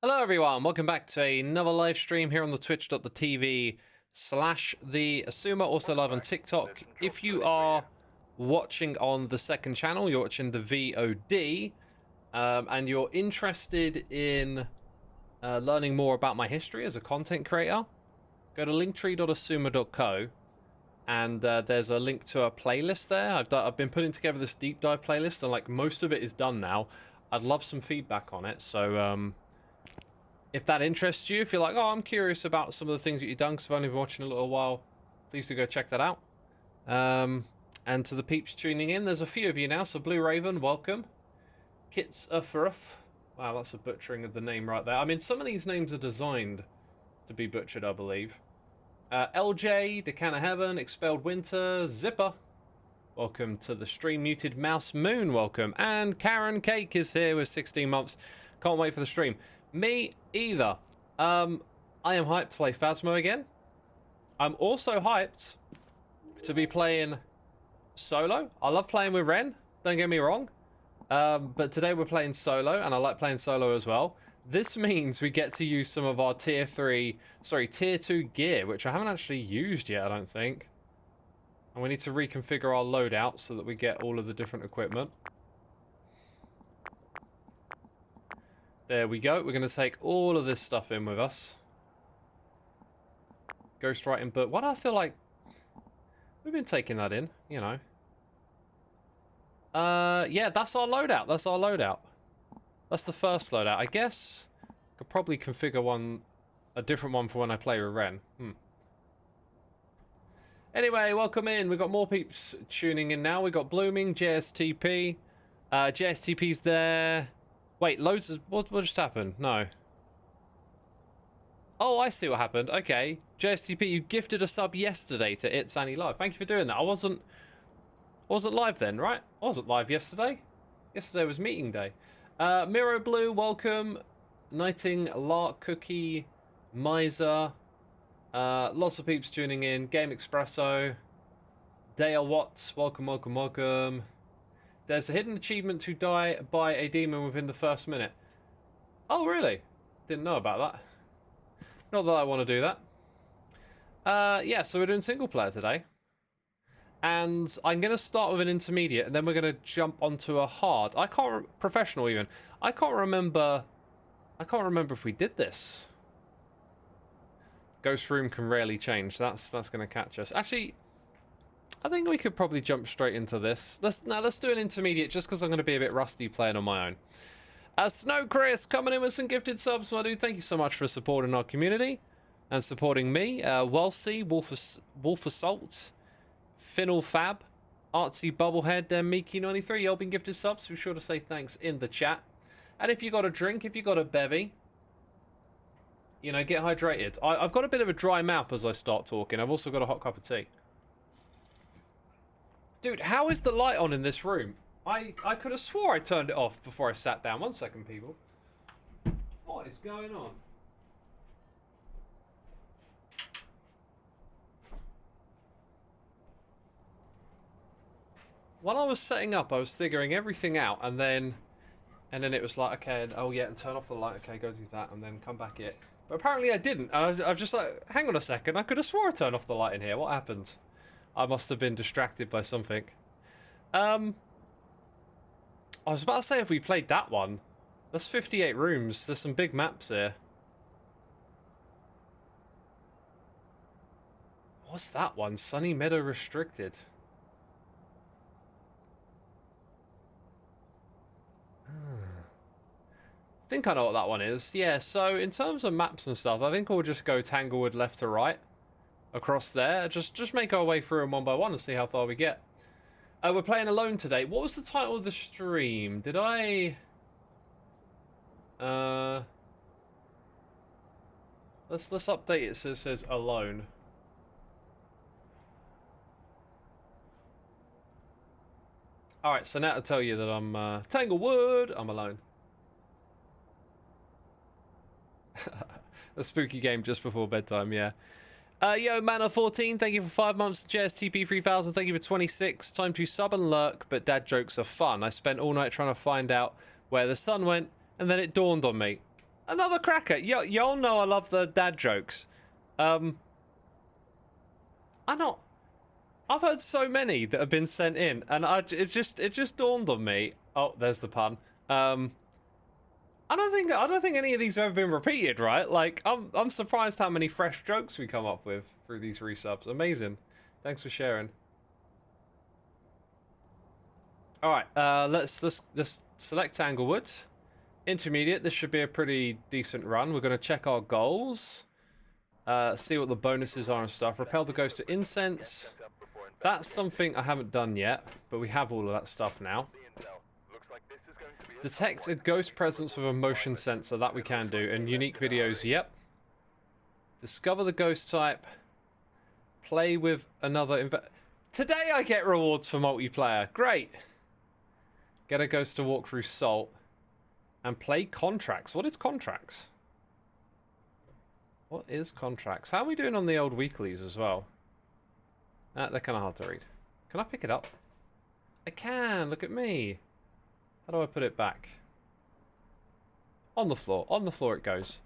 Hello everyone, welcome back to another live stream here on the twitch.tv/the Xisuma, also live on TikTok. If you are watching on the second channel, you're watching the VOD, and you're interested in learning more about my history as a content creator, go to linktree.xisuma.co, and there's a link to a playlist there. I've been putting together this deep dive playlist, and like most of it is done now. I'd love some feedback on it, so if that interests you, if you're like, oh, I'm curious about some of the things that you've done because I've only been watching a little while, please do go check that out. And to the peeps tuning in, there's a few of you now. So Blue Raven, welcome. Kits Afuruf. Wow, that's a butchering of the name right there. I mean, some of these names are designed to be butchered, I believe. LJ, Decana Heaven, Expelled Winter, Zipper. Welcome to the stream. Muted Mouse Moon, welcome. And Karen Cake is here with 16 months. Can't wait for the stream. Me either. I am hyped to play Phasmo again. I'm also hyped to be playing solo. I love playing with Ren, don't get me wrong. But today we're playing solo, and I like playing solo as well. This means we get to use some of our tier 2 gear, which I haven't actually used yet, I don't think. And we need to reconfigure our loadout so that we get all of the different equipment. There we go. We're going to take all of this stuff in with us. Ghostwriting book. Why do I feel like we've been taking that in, you know? Yeah, that's our loadout. That's our loadout. That's the first loadout. I guess I could probably configure a different one for when I play with Ren. Anyway, welcome in. We've got more peeps tuning in now. We've got Blooming, JSTP. JSTP's there. Wait, loads of... What just happened? No. Oh, I see what happened. Okay. JSTP, you gifted a sub yesterday to It's Annie Live. Thank you for doing that. I wasn't live then, right? I wasn't live yesterday. Yesterday was meeting day. Miro Blue, welcome. Nighting, Lark, Cookie, Miser. Lots of peeps tuning in. Game Espresso. Dale Watts, welcome, welcome, welcome. There's a hidden achievement to die by a demon within the first minute. Oh, really? Didn't know about that. Not that I want to do that. Yeah, so we're doing single player today. And I'm going to start with an intermediate, and then we're going to jump onto a hard. Professional even. I can't remember if we did this. Ghost room can rarely change. That's going to catch us. Actually, I think we could probably jump straight into this. Let's do an intermediate just because I'm going to be a bit rusty playing on my own. Snow Chris coming in with some gifted subs, my dude. Thank you so much for supporting our community and supporting me. Welsi, Wolf Assault, Finnel Fab, Artsy Bubblehead, Miki93. Y'all been gifted subs. Be sure to say thanks in the chat. And if you got a drink, if you got a bevy, you know, get hydrated. I've got a bit of a dry mouth as I start talking. I've also got a hot cup of tea. Dude, how is the light on in this room? I could have swore I turned it off before I sat down. 1 second, people. What is going on? While I was setting up, I was figuring everything out, and then it was like, okay, oh yeah, and turn off the light. Okay, go do that, and then come back here. But apparently I didn't. I've just like, hang on a second. I could have swore I turned off the light in here. What happened? I must have been distracted by something. I was about to say if we played that one. That's 58 rooms. There's some big maps here. What's that one? Sunny Meadow Restricted. I think I know what that one is. Yeah, so in terms of maps and stuff, I think we'll just go Tanglewood left to right. Across there. Just make our way through them one by one and see how far we get. We're playing alone today. What was the title of the stream? Did I... Let's update it so it says alone. Alright, so now to tell you that I'm Tanglewood, I'm alone. A spooky game just before bedtime, yeah. Yo, Mana14, thank you for 5 months. JSTP 3000, thank you for 26. Time to sub and lurk, but dad jokes are fun. I spent all night trying to find out where the sun went, and then it dawned on me. Another cracker. Y'all know I love the dad jokes. I've heard so many that have been sent in, and it just dawned on me. Oh, there's the pun. I don't think any of these have ever been repeated, right? Like, I'm surprised how many fresh jokes we come up with through these resubs. Amazing. Thanks for sharing. All right, let's select Tanglewood. Intermediate. This should be a pretty decent run. We're going to check our goals, see what the bonuses are and stuff. Repel the ghost to incense. That's something I haven't done yet, but we have all of that stuff now. Detect a ghost presence with a motion sensor. That we can do. And unique videos. Yep. Discover the ghost type. Play with another. Today I get rewards for multiplayer. Great. Get a ghost to walk through salt. And play contracts. What is contracts? What is contracts? How are we doing on the old weeklies as well? They're kind of hard to read. Can I pick it up? I can. Look at me. How do I put it back? On the floor. On the floor it goes.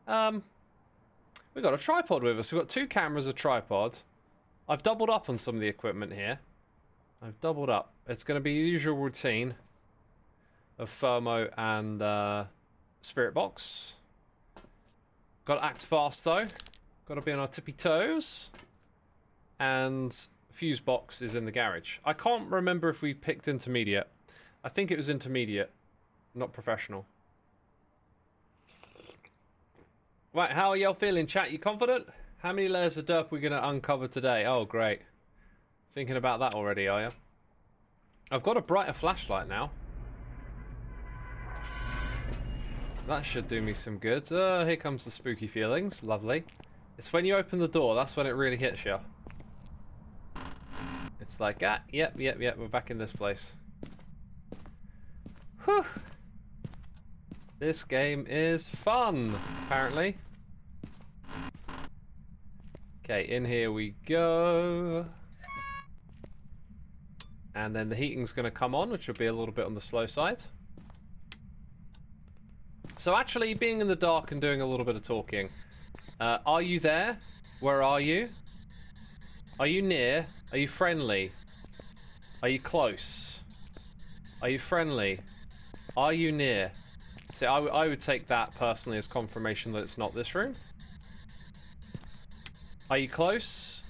We've got a tripod with us. We've got 2 cameras, a tripod. I've doubled up on some of the equipment here. I've doubled up. It's going to be the usual routine of Thermo and Spirit Box. Got to act fast though. Got to be on our tippy toes. And Fuse Box is in the garage. I can't remember if we picked intermediate. I think it was intermediate, not professional. Right, how are y'all feeling, chat? You confident? How many layers of derp are we going to uncover today? Oh, great. Thinking about that already, are you? I've got a brighter flashlight now. That should do me some good. Here comes the spooky feelings. Lovely. It's when you open the door, that's when it really hits you. It's like, yep, we're back in this place. Whew. This game is fun, apparently. Okay, in here we go. And then the heating's going to come on, which will be a little bit on the slow side. So actually, being in the dark and doing a little bit of talking. Are you there? Where are you? Are you near? Are you friendly? Are you close? Are you friendly? Are you near? See, I would take that personally as confirmation that it's not this room. Are you close?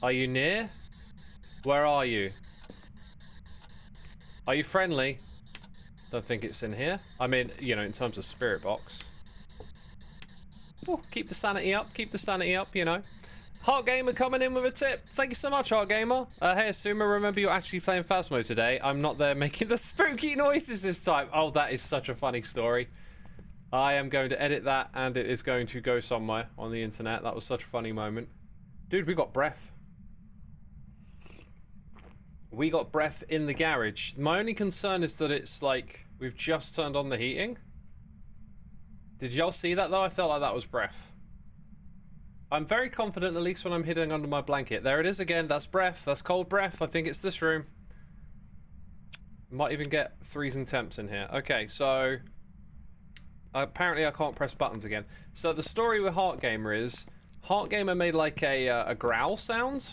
Are you near? Where are you? Are you friendly? Don't think it's in here. I mean, you know, in terms of Spirit Box. Ooh, keep the sanity up, you know. Heart Gamer coming in with a tip. Thank you so much, Heart Gamer. Hey, Xisuma, remember you're actually playing Phasmo today. I'm not there making the spooky noises this time. Oh, that is such a funny story. I am going to edit that, and it is going to go somewhere on the internet. That was such a funny moment. Dude, we got breath. We got breath in the garage. My only concern is that it's like we've just turned on the heating. Did y'all see that though? I felt like that was breath. I'm very confident, at least when I'm hidden under my blanket. There it is again. That's breath. That's cold breath. I think it's this room. Might even get freezing temps in here. Okay, so apparently I can't press buttons again. So the story with Heart Gamer is Heart Gamer made like a growl sound.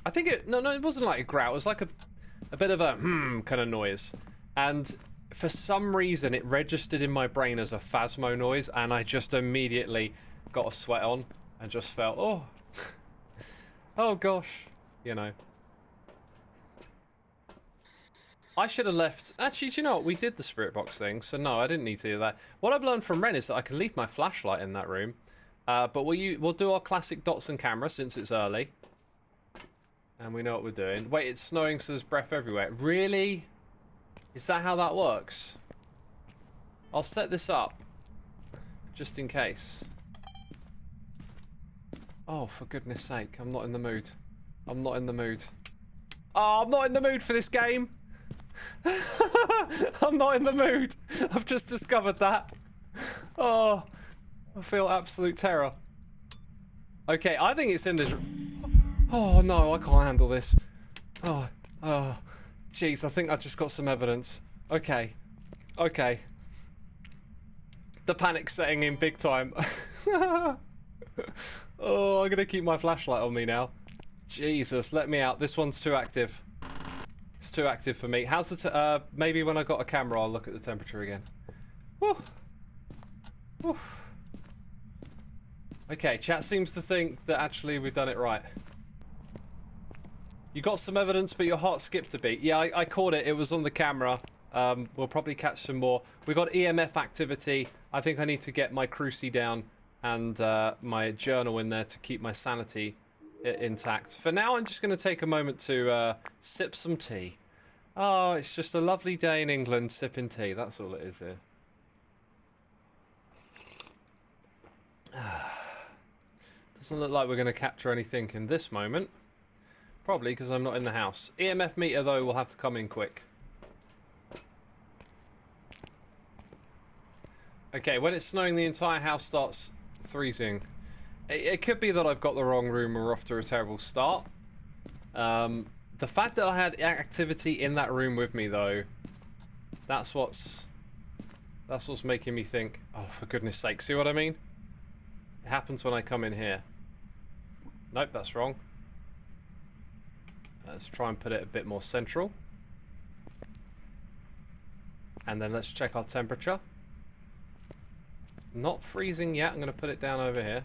I think it no, it wasn't like a growl. It was like a bit of a kind of noise, and for some reason it registered in my brain as a Phasmo noise, and I just immediately got a sweat on and just felt, oh, oh gosh, you know. I should have left. Actually, do you know what? We did the Spirit Box thing, so no, I didn't need to do that. What I've learned from Ren is that I can leave my flashlight in that room, but we'll do our classic dots and camera since it's early. And we know what we're doing. Wait, it's snowing, so there's breath everywhere. Really? Is that how that works? I'll set this up. Just in case. Oh, for goodness sake. I'm not in the mood. I'm not in the mood. Oh, I'm not in the mood for this game. I'm not in the mood. I've just discovered that. Oh, I feel absolute terror. Okay, I think it's in this... Oh no, I can't handle this. Oh, jeez, I think I just got some evidence. Okay, okay. The panic's setting in big time. Oh, I'm gonna keep my flashlight on me now. Jesus, let me out. This one's too active. It's too active for me. How's the maybe when I got a camera I'll look at the temperature again. Woo. Woo. Okay, chat seems to think that actually we've done it right. You got some evidence, but your heart skipped a beat. Yeah, I caught it. It was on the camera. We'll probably catch some more. We got EMF activity. I think I need to get my crucie down and my journal in there to keep my sanity intact. For now, I'm just going to take a moment to sip some tea. Oh, it's just a lovely day in England sipping tea. That's all it is here. Doesn't look like we're going to capture anything in this moment. Probably because I'm not in the house. EMF meter, though, will have to come in quick. Okay, when it's snowing, the entire house starts freezing. It could be that I've got the wrong room and we're off to a terrible start. The fact that I had activity in that room with me, though, that's what's making me think, oh, for goodness sake, see what I mean? It happens when I come in here. Nope, that's wrong. Let's try and put it a bit more central. And then let's check our temperature. Not freezing yet. I'm going to put it down over here.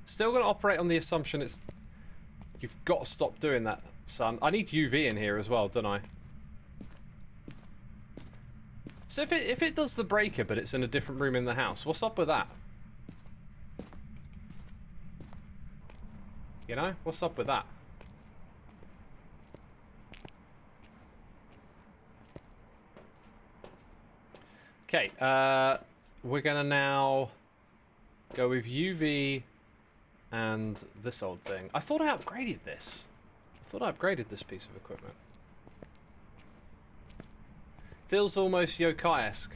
Still going to operate on the assumption it's... You've got to stop doing that, son. I need UV in here as well, don't I? So if it does the breaker, but it's in a different room in the house, what's up with that? You know? What's up with that? Okay, we're gonna now go with UV and this old thing. I thought I upgraded this. I thought I upgraded this piece of equipment. Feels almost yokai-esque.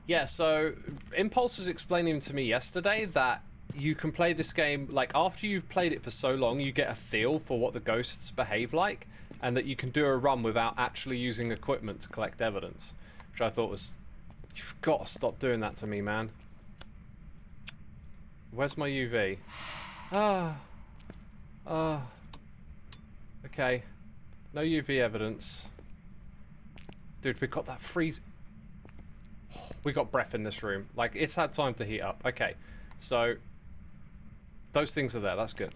Yeah, so Impulse was explaining to me yesterday that you can play this game, like, after you've played it for so long, you get a feel for what the ghosts behave like, and that you can do a run without actually using equipment to collect evidence, which I thought was... You've got to stop doing that to me, man. Where's my UV? Okay. No UV evidence. Dude, we got that freeze... We got breath in this room. Like, it's had time to heat up. Okay, so... Those things are there, that's good.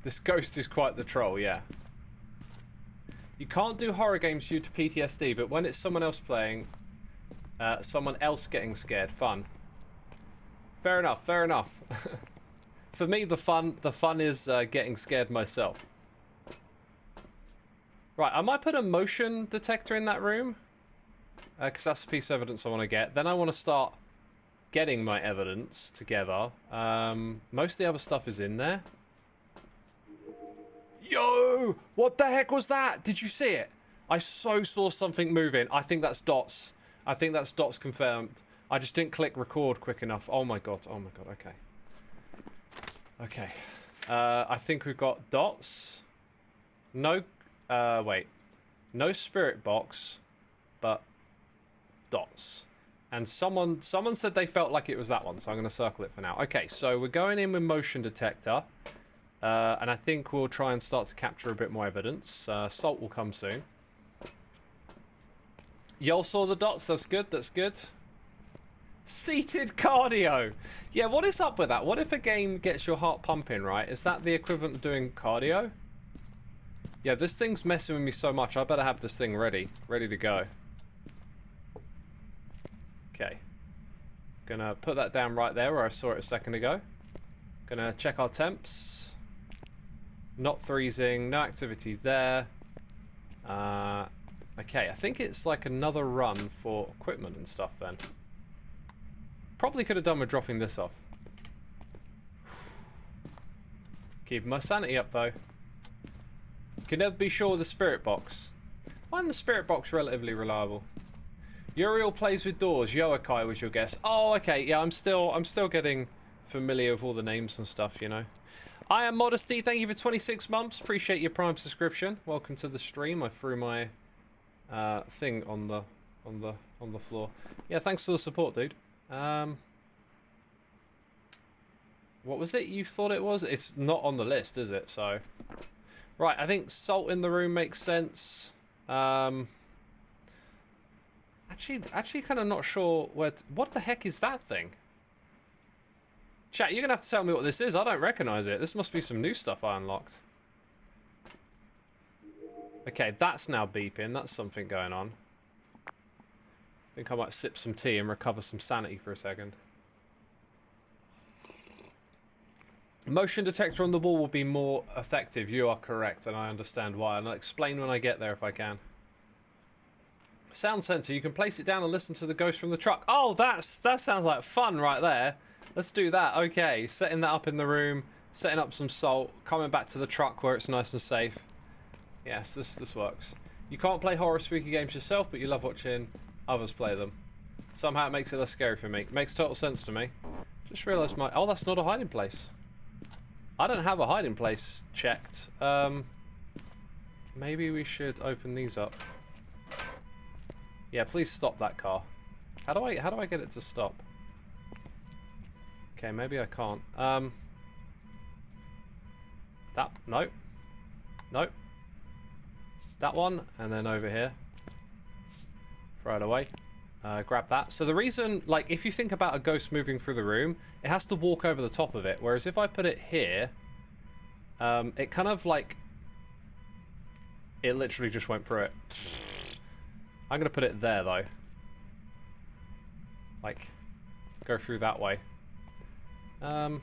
This ghost is quite the troll, yeah. You can't do horror games due to PTSD, but when it's someone else playing, someone else getting scared, fun. Fair enough, fair enough. For me, the fun is getting scared myself. Right, I might put a motion detector in that room, because that's a piece of evidence I want to get. Then I want to start getting my evidence together. Most of the other stuff is in there. Yo! What the heck was that? Did you see it? I saw something moving. I think that's dots. I think that's dots confirmed. I just didn't click record quick enough. Oh my god. Oh my god. Okay. Okay. I think we've got dots. No... wait. No spirit box, but dots. And someone said they felt like it was that one, so I'm going to circle it for now. Okay, so we're going in with motion detector. And I think we'll try and start to capture a bit more evidence. Salt will come soon. Y'all saw the dots? That's good, that's good. Seated cardio! Yeah, what is up with that? What if a game gets your heart pumping, right? Is that the equivalent of doing cardio? Yeah, this thing's messing with me so much, I better have this thing ready to go. Okay. Gonna put that down right there where I saw it a second ago. Gonna check our temps. Not freezing, no activity there. Okay, I think it's like another run for equipment and stuff then. Probably could have done with dropping this off. Keeping my sanity up though. Can never be sure with the spirit box. I find the spirit box relatively reliable. Uriel plays with doors. Yoakai was your guess. Oh, okay. Yeah, I'm still getting familiar with all the names and stuff, you know. I am Modesty. Thank you for 26 months. Appreciate your Prime subscription. Welcome to the stream. I threw my thing on on the floor. Yeah, thanks for the support, dude. What was it you thought it was? It's not on the list, is it? So, right, I think salt in the room makes sense. Actually, kind of not sure what the heck is that thing? Chat, you're gonna have to tell me what this is. I don't recognize it. This must be some new stuff I unlocked. Okay, that's now beeping. That's something going on. I think I might sip some tea and recover some sanity for a second. Motion detector on the wall will be more effective. You are correct, and I understand why. And I'll explain when I get there if I can. Sound sensor. You can place it down and listen to the ghost from the truck. Oh, that sounds like fun right there. Let's do that. Okay, setting that up in the room, setting up some salt, coming back to the truck where it's nice and safe. Yes, this works. You can't play horror spooky games yourself, but you love watching others play them. Somehow it makes it less scary for me. Makes total sense to me. Just realised my... Oh, that's not a hiding place. I don't have a hiding place checked. Maybe we should open these up. Yeah, please stop that car. How do I get it to stop? Okay, maybe I can't. Nope. Nope. That one, and then over here. Throw it away. Grab that. So the reason, like, if you think about a ghost moving through the room, it has to walk over the top of it. Whereas if I put it here, it kind of like... It literally just went through it. I'm going to put it there, though. Like, go through that way. So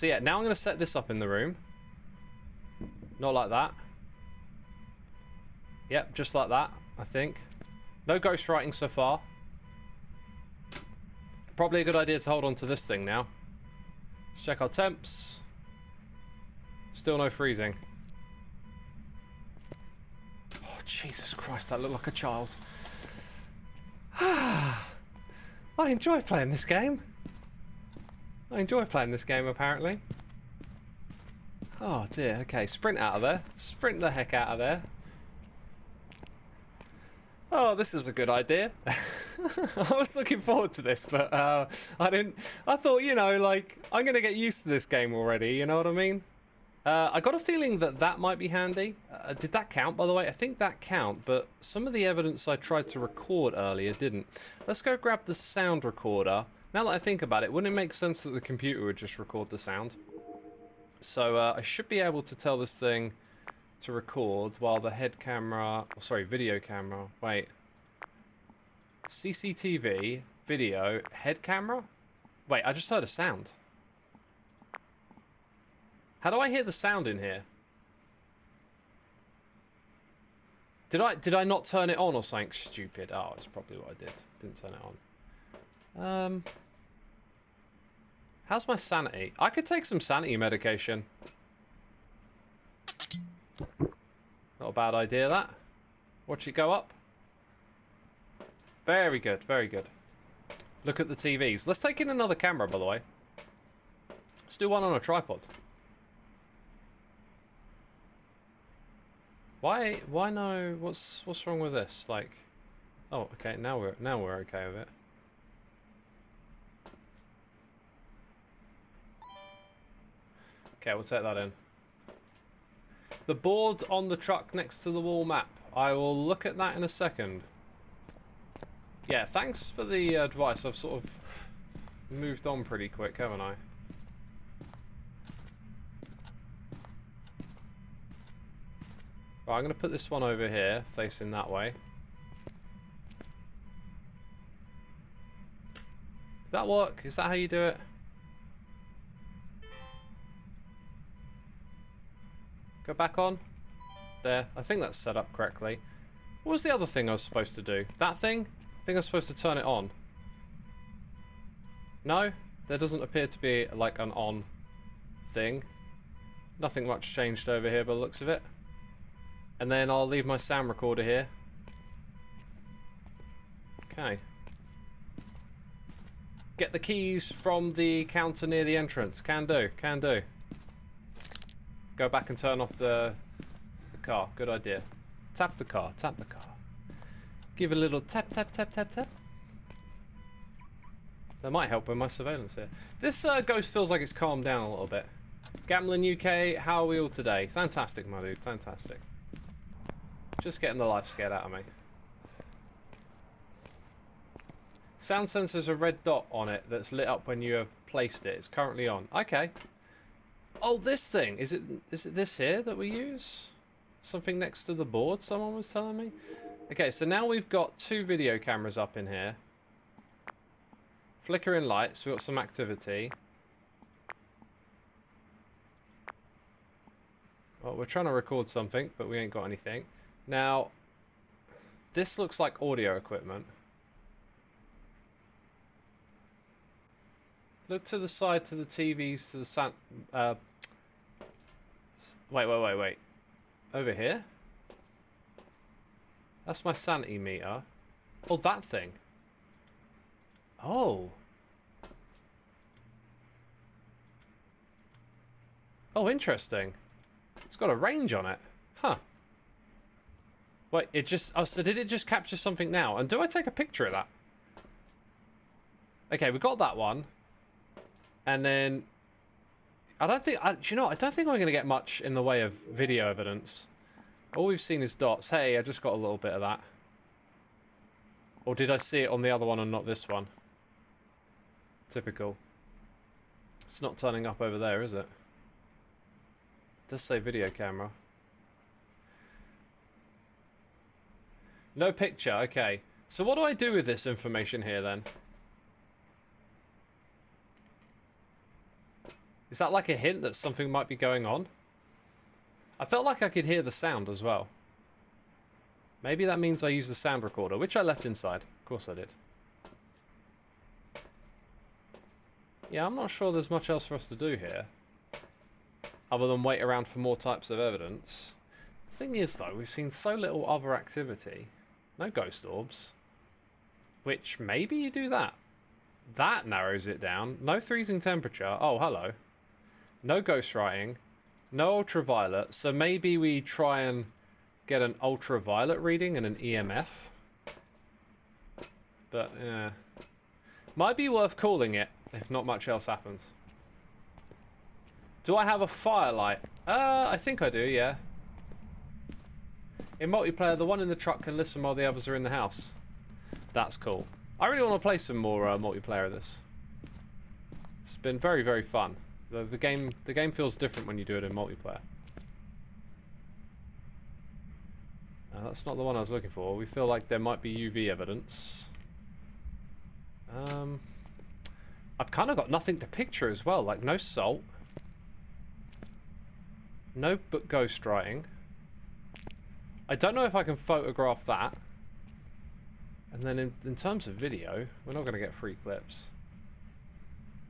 yeah, now I'm going to set this up in the room. Not like that. Yep, just like that, I think. No ghost writing so far. Probably a good idea to hold on to this thing now. Let's check our temps. Still no freezing. Oh, Jesus Christ, that looked like a child. I enjoy playing this game. Apparently. Oh dear, okay, sprint out of there. Sprint the heck out of there. Oh, this is a good idea. I was looking forward to this, but I didn't. I thought, you know, like, I'm going to get used to this game already, you know what I mean? I got a feeling that might be handy. Did that count, by the way? I think that count, but some of the evidence I tried to record earlier didn't. Let's go grab the sound recorder. Now that I think about it, wouldn't it make sense that the computer would just record the sound? So I should be able to tell this thing to record while the head camera... Oh, sorry, video camera. Wait. CCTV, video, head camera? Wait, I just heard a sound. How do I hear the sound in here? Did I not turn it on or something stupid? Oh, that's probably what I did. Didn't turn it on. How's my sanity? I could take some sanity medication. Not a bad idea, that. Watch it go up. Very good, very good. Look at the TVs. Let's take in another camera, by the way. Let's do one on a tripod. Why no? What's wrong with this? Like, oh, okay. Now we're okay with it. Okay, we'll take that in. The board on the truck next to the wall map. I will look at that in a second. Yeah, thanks for the advice. I've sort of moved on pretty quick, haven't I? Right, I'm going to put this one over here, facing that way. Does that work? Is that how you do it? Go back on. There. I think that's set up correctly. What was the other thing I was supposed to do? That thing? I think I was supposed to turn it on. No? There doesn't appear to be like an on thing. Nothing much changed over here by the looks of it. And then I'll leave my sound recorder here. Okay. Get the keys from the counter near the entrance. Can do, can do. Go back and turn off the car. Good idea. Tap the car, tap the car. Give a little tap, tap, tap, tap, tap. That might help with my surveillance here. This ghost feels like it's calmed down a little bit. Gambling UK, how are we all today? Fantastic, my dude, fantastic. Just getting the life scared out of me. Sound sensor's a red dot on it that's lit up when you have placed it. It's currently on. Okay. Oh, this thing. Is it this here that we use? Something next to the board, someone was telling me? Okay, so now we've got 2 video cameras up in here. Flickering lights, we've got some activity. Well, we're trying to record something, but we ain't got anything. Now, this looks like audio equipment. Look to the side, to the TVs, to the wait. Over here? That's my sanity meter. Oh, that thing. Oh. Oh, interesting. It's got a range on it. Huh. Wait, it just... Oh, so did it just capture something now? And do I take a picture of that? Okay, we got that one. And then... I don't think... do you know what? I don't think we're going to get much in the way of video evidence. All we've seen is dots. Hey, I just got a little bit of that. Or did I see it on the other one and not this one? Typical. It's not turning up over there, is it? It does say video camera. No picture, okay. So what do I do with this information here then? Is that like a hint that something might be going on? I felt like I could hear the sound as well. Maybe that means I use the sound recorder, which I left inside. Of course I did. Yeah, I'm not sure there's much else for us to do here. Other than wait around for more types of evidence. The thing is though, we've seen so little other activity. No ghost orbs. Which, maybe you do that. That narrows it down. No freezing temperature. Oh, hello. No ghostwriting. No ultraviolet. So maybe we try and get an ultraviolet reading and an EMF. But, yeah. Might be worth calling it if not much else happens. Do I have a firelight? I think I do, yeah. In multiplayer, the one in the truck can listen while the others are in the house. That's cool. I really want to play some more multiplayer of this. It's been very, very fun. The game feels different when you do it in multiplayer. That's not the one I was looking for. We feel like there might be UV evidence. I've kind of got nothing to picture as well. Like no salt. No but ghost writing. I don't know if I can photograph that. And then in terms of video, we're not going to get free clips.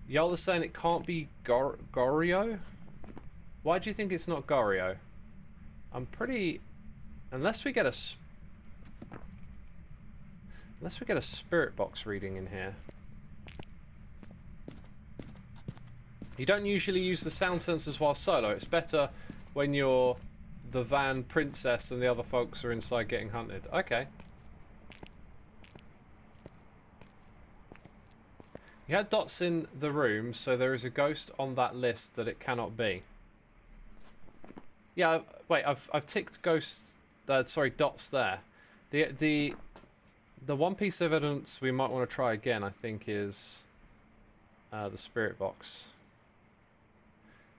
Y'all are saying it can't be Goryo? Why do you think it's not Goryo? I'm pretty... Unless we get a spirit box reading in here. You don't usually use the sound sensors while solo. It's better when you're the van princess and the other folks are inside getting hunted. Okay. You had dots in the room, so there is a ghost on that list that it cannot be. Yeah, wait, I've ticked ghosts, sorry, dots there. The one piece of evidence we might want to try again, I think, is the spirit box.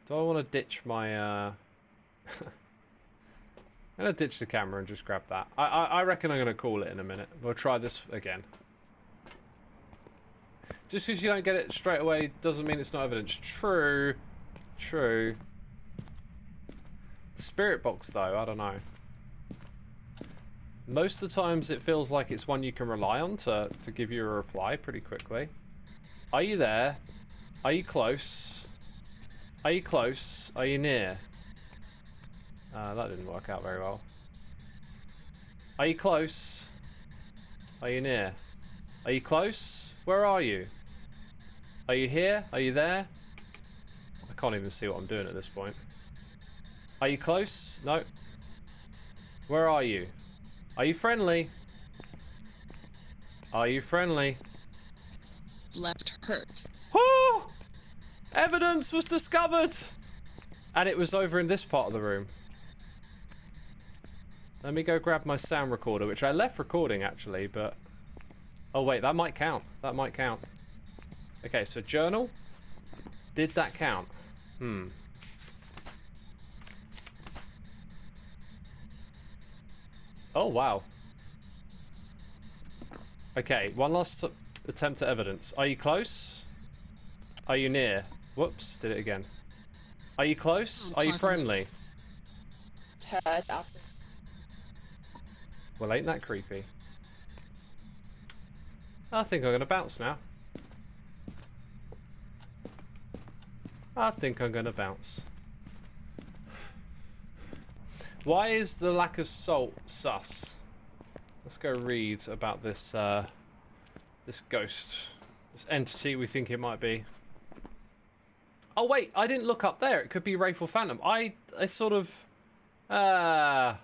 Do I want to ditch my... I'm going to ditch the camera and just grab that. I reckon I'm going to call it in a minute. We'll try this again. Just because you don't get it straight away doesn't mean it's not evidence. True. True. Spirit box, though, I don't know. Most of the times it feels like it's one you can rely on to give you a reply pretty quickly. Are you there? Are you close? Are you close? Are you near? That didn't work out very well. Are you close? Are you near? Are you close? Where are you? Are you here? Are you there? I can't even see what I'm doing at this point. Are you close? No. Where are you? Are you friendly? Are you friendly? Left hurt. Oh! Evidence was discovered! And it was over in this part of the room. Let me go grab my sound recorder, which I left recording actually, but... Oh wait, that might count. That might count. Okay, so journal. Did that count? Oh, wow. Okay, one last attempt at evidence. Are you close? Are you near? Whoops, did it again. Are you close? Are you friendly? Well, ain't that creepy? I think I'm gonna bounce now. I think I'm gonna bounce. Why is the lack of salt sus? Let's go read about this this ghost, this entity we think it might be. Oh wait, I didn't look up there. It could be Wraith or Phantom. I sort of okay,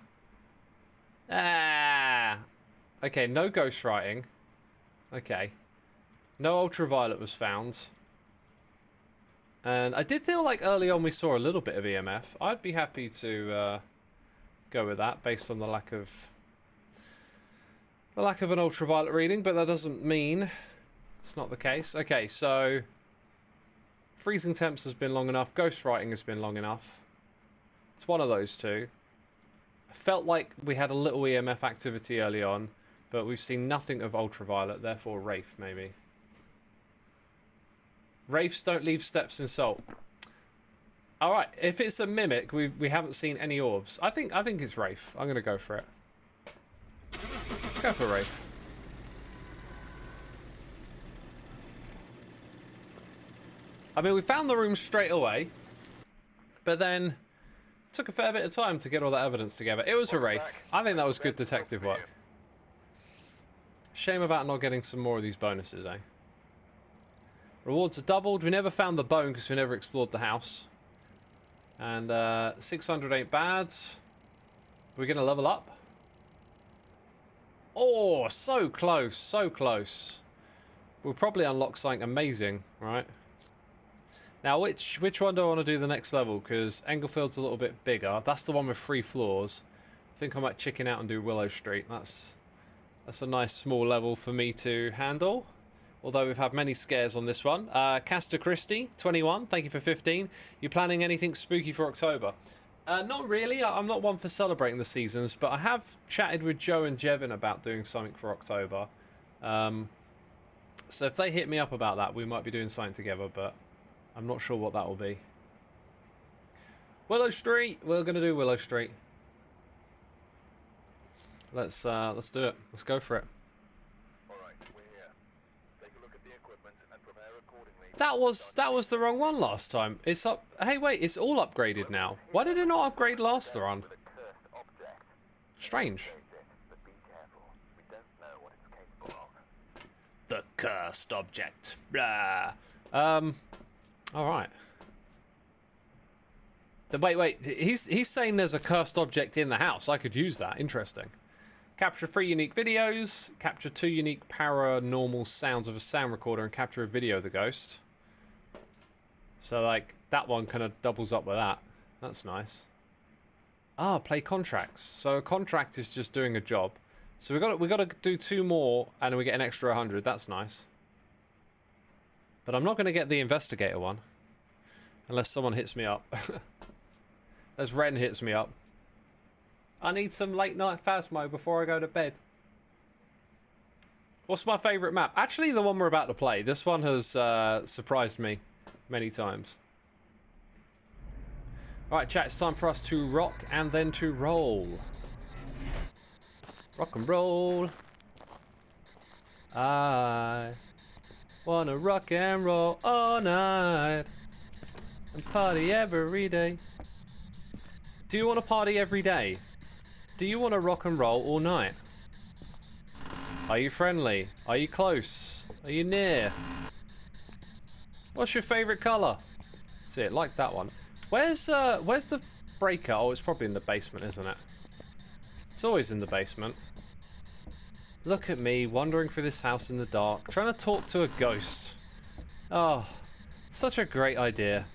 no ghostwriting. Okay. No ultraviolet was found. And I did feel like early on we saw a little bit of EMF. I'd be happy to go with that based on the lack of an ultraviolet reading, but that doesn't mean it's not the case. Okay, so freezing temps has been long enough. Ghostwriting has been long enough. It's one of those two. I felt like we had a little EMF activity early on, but we've seen nothing of ultraviolet, therefore Wraith maybe. Wraiths don't leave steps in salt. Alright, if it's a mimic, we haven't seen any orbs. I think it's Wraith. I'm gonna go for it. Let's go for Wraith. I mean, we found the room straight away, but then it took a fair bit of time to get all that evidence together. It was a Wraith. I think that was good detective work. Shame about not getting some more of these bonuses, eh? Rewards are doubled. We never found the bone because we never explored the house. And 600 ain't bad. We're going to level up. Oh, so close, so close. We'll probably unlock something amazing, right? Now, which one do I want to do the next level? Because Englefield's a little bit bigger. That's the one with 3 floors. I think I might chicken out and do Willow Street. That's a nice small level for me to handle. Although we've had many scares on this one. Castor Christie, 21, thank you for 15. You planning anything spooky for October? Not really. I'm not one for celebrating the seasons, but I have chatted with Joe and Jevin about doing something for October. So if they hit me up about that, we might be doing something together, but I'm not sure what that will be. Willow Street! We're going to do Willow Street. Let's do it. Let's go for it. That was the wrong one last time. It's up. Hey, wait, it's all upgraded now. Why did it not upgrade last run? Strange. The cursed object. Blah. All right. Wait. He's saying there's a cursed object in the house. I could use that. Interesting. Capture 3 unique videos. Capture 2 unique paranormal sounds of a sound recorder, and capture a video of the ghost. So, like, that one kind of doubles up with that. That's nice. Ah, play contracts. So a contract is just doing a job. So we got to do 2 more, and we get an extra 100. That's nice. But I'm not going to get the investigator one, unless someone hits me up. As Ren hits me up. I need some late night Phasmo before I go to bed. What's my favourite map? Actually, the one we're about to play. This one has surprised me many times. Alright, chat, it's time for us to rock and then to roll. Rock and roll. I wanna rock and roll all night and party every day. Do you want to party every day? Do you want to rock and roll all night? Are you friendly? Are you close? Are you near? What's your favourite colour? See it, like that one. Where's the breaker? Oh, it's probably in the basement, isn't it? It's always in the basement. Look at me wandering through this house in the dark, trying to talk to a ghost. Oh, such a great idea.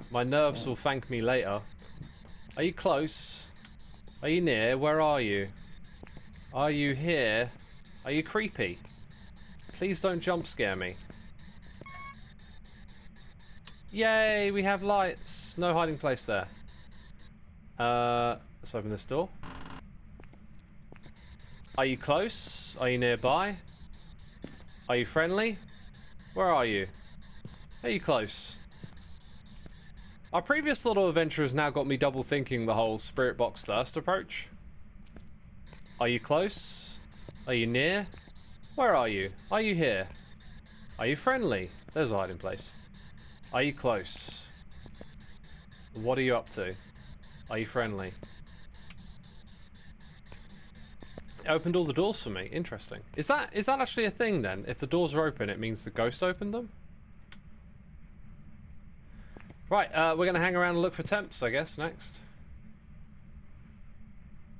My nerves will thank me later. Are you close? Are you near? Where are you? Are you here? Are you creepy? Please don't jump scare me. Yay, we have lights. No hiding place there. Let's open this door. Are you close? Are you nearby? Are you friendly? Where are you? Are you close? Our previous little adventure has now got me double thinking the whole spirit box thirst approach. Are you close? Are you near? Where are you? Are you here? Are you friendly? There's a hiding place. Are you close? What are you up to? Are you friendly? It opened all the doors for me. Interesting. Is that actually a thing then? If the doors are open, it means the ghost opened them? Right, we're going to hang around and look for temps, I guess, next.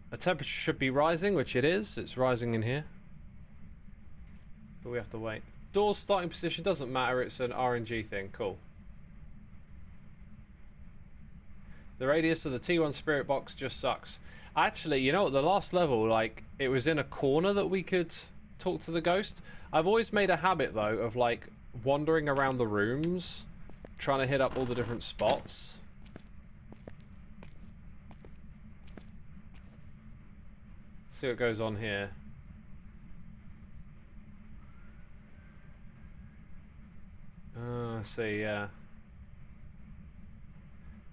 The temperature should be rising, which it is. It's rising in here. But we have to wait. Doors starting position doesn't matter. It's an RNG thing. Cool. The radius of the T1 spirit box just sucks. Actually, you know what? The last level, like, it was in a corner that we could talk to the ghost. I've always made a habit, though, of, like, wandering around the rooms, trying to hit up all the different spots. See what goes on here. I see, yeah.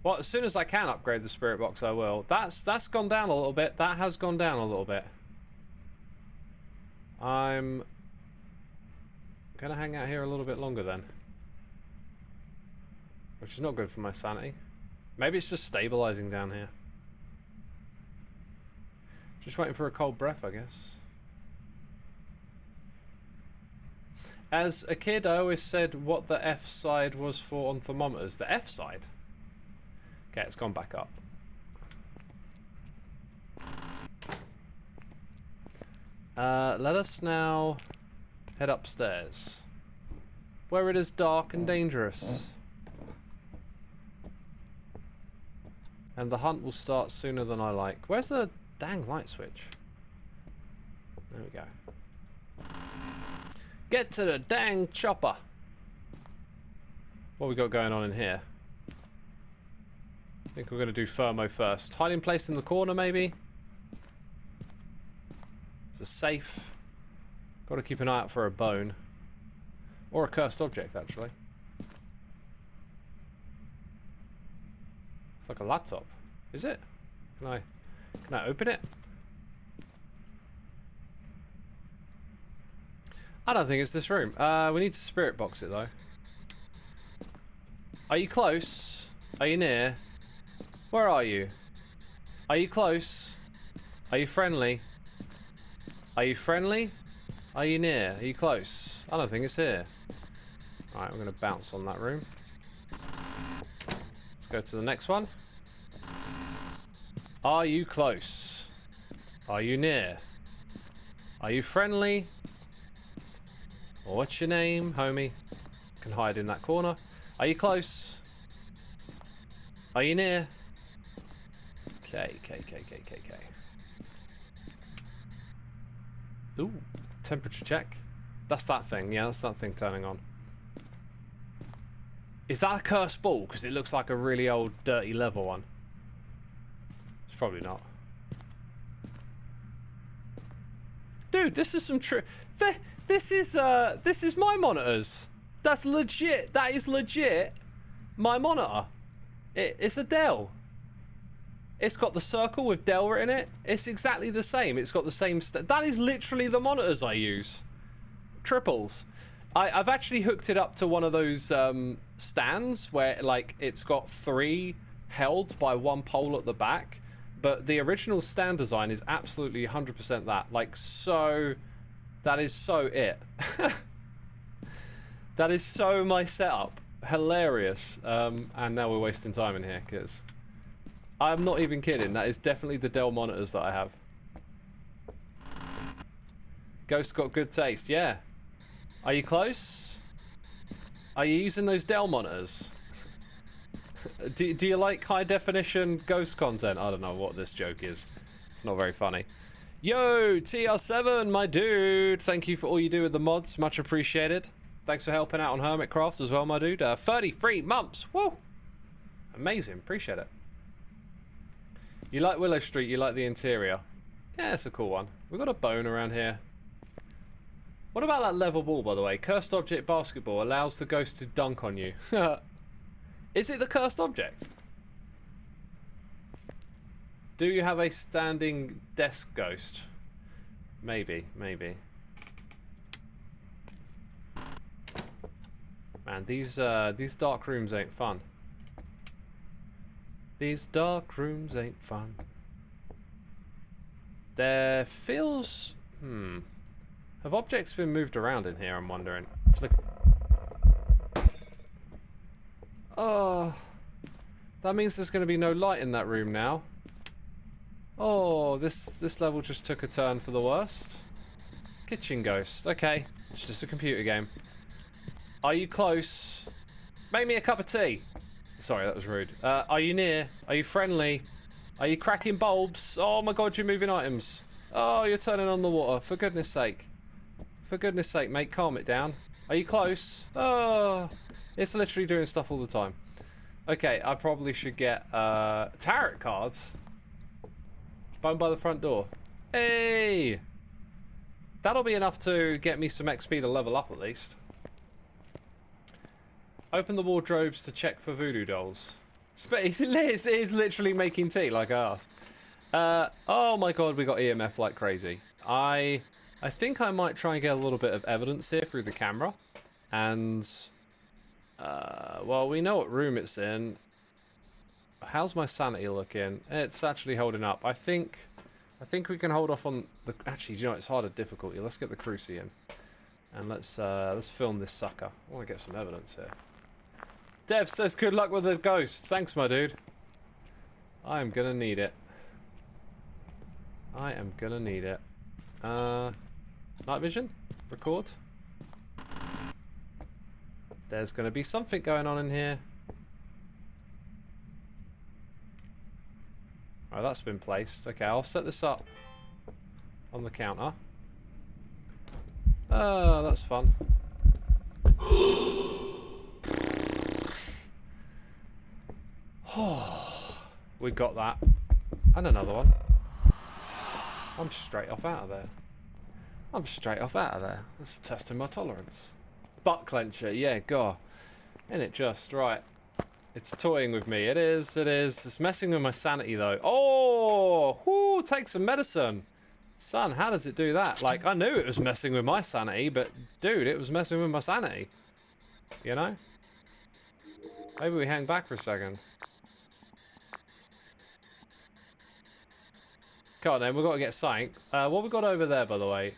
Well, as soon as I can upgrade the spirit box, I will. That's gone down a little bit. That has gone down a little bit. I'm gonna hang out here a little bit longer then. Which is not good for my sanity. Maybe it's just stabilizing down here. Just waiting for a cold breath, I guess. As a kid, I always said what the F side was for on thermometers. The F side? Okay, it's gone back up. Let us now head upstairs, where it is dark and dangerous. And the hunt will start sooner than I like. Where's the dang light switch? There we go. Get to the dang chopper. What we got going on in here? I think we're going to do thermo first. Hiding place in the corner, maybe? It's a safe. Got to keep an eye out for a bone. Or a cursed object, actually. It's like a laptop. Is it? Can I open it? I don't think it's this room. We need to spirit box it, though. Are you close? Are you near? Where are you? Are you close? Are you friendly? Are you friendly? Are you near? Are you close? I don't think it's here. Alright, we're going to bounce on that room. Let's go to the next one. Are you close? Are you near? Are you friendly? Or what's your name, homie? Can hide in that corner. Are you close? Are you near? Okay. Ooh, temperature check. That's that thing. Yeah, that's that thing turning on. Is that a cursed ball? Because it looks like a really old, dirty level one. It's probably not. Dude, this is some true. This is my monitors. That's legit. That is legit. My monitor. It's a Dell. It's got the circle with Dell written in it. It's exactly the same. It's got the same... That is literally the monitors I use. Triples. I've actually hooked it up to one of those stands where, like, it's got 3 held by 1 pole at the back. But the original stand design is absolutely 100% that. Like, so... That is so it. That is so my setup. Hilarious. And now we're wasting time in here, because... I'm not even kidding. That is definitely the Dell monitors that I have. Ghost got good taste. Yeah. Are you close? Are you using those Dell monitors? Do you like high definition ghost content? I don't know what this joke is. It's not very funny. Yo, TR7, my dude. Thank you for all you do with the mods. Much appreciated. Thanks for helping out on Hermitcraft as well, my dude. 33 months. Woo! Amazing. Appreciate it. You like Willow Street. You like the interior. Yeah, it's a cool one. We've got a bone around here. What about that level ball, by the way? Cursed object basketball allows the ghost to dunk on you. Is it the cursed object? Do you have a standing desk ghost? Maybe, maybe. Man, these dark rooms ain't fun. These dark rooms ain't fun. There feels... Have objects been moved around in here, I'm wondering? Flick... Oh... That means there's going to be no light in that room now. Oh, this level just took a turn for the worst. Kitchen ghost. Okay, it's just a computer game. Are you close? Make me a cup of tea. Sorry, that was rude. Are you near? Are you friendly? Are you cracking bulbs? Oh my god, you're moving items. Oh, you're turning on the water. For goodness sake. For goodness sake, mate, calm it down. Are you close? Oh, it's literally doing stuff all the time. Okay, I probably should get tarot cards. Bone by the front door. Hey! That'll be enough to get me some XP to level up at least. Open the wardrobes to check for voodoo dolls. Liz is literally making tea like I asked. Oh my god, we got EMF like crazy. I think I might try and get a little bit of evidence here through the camera. And, well, we know what room it's in. How's my sanity looking? It's actually holding up. I think we can hold off on the... Actually, you know, it's harder difficulty. Let's get the cruci in. And let's film this sucker. I want to get some evidence here. Dev says good luck with the ghosts. Thanks, my dude. I am gonna need it. I am gonna need it. Night vision? Record? There's gonna be something going on in here. Oh, that's been placed. Okay, I'll set this up on the counter. Oh, that's fun. We got that. And another one. I'm straight off out of there. I'm straight off out of there. That's testing my tolerance. Butt clencher, yeah, God. Ain't it just? Right. It's toying with me. It is, it is. It's messing with my sanity, though. Oh! Whoo! Take some medicine. Son, how does it do that? Like, I knew it was messing with my sanity, but, dude, it was messing with my sanity. You know? Maybe we hang back for a second. Come on, then. We've got to get something. What we got over there, by the way?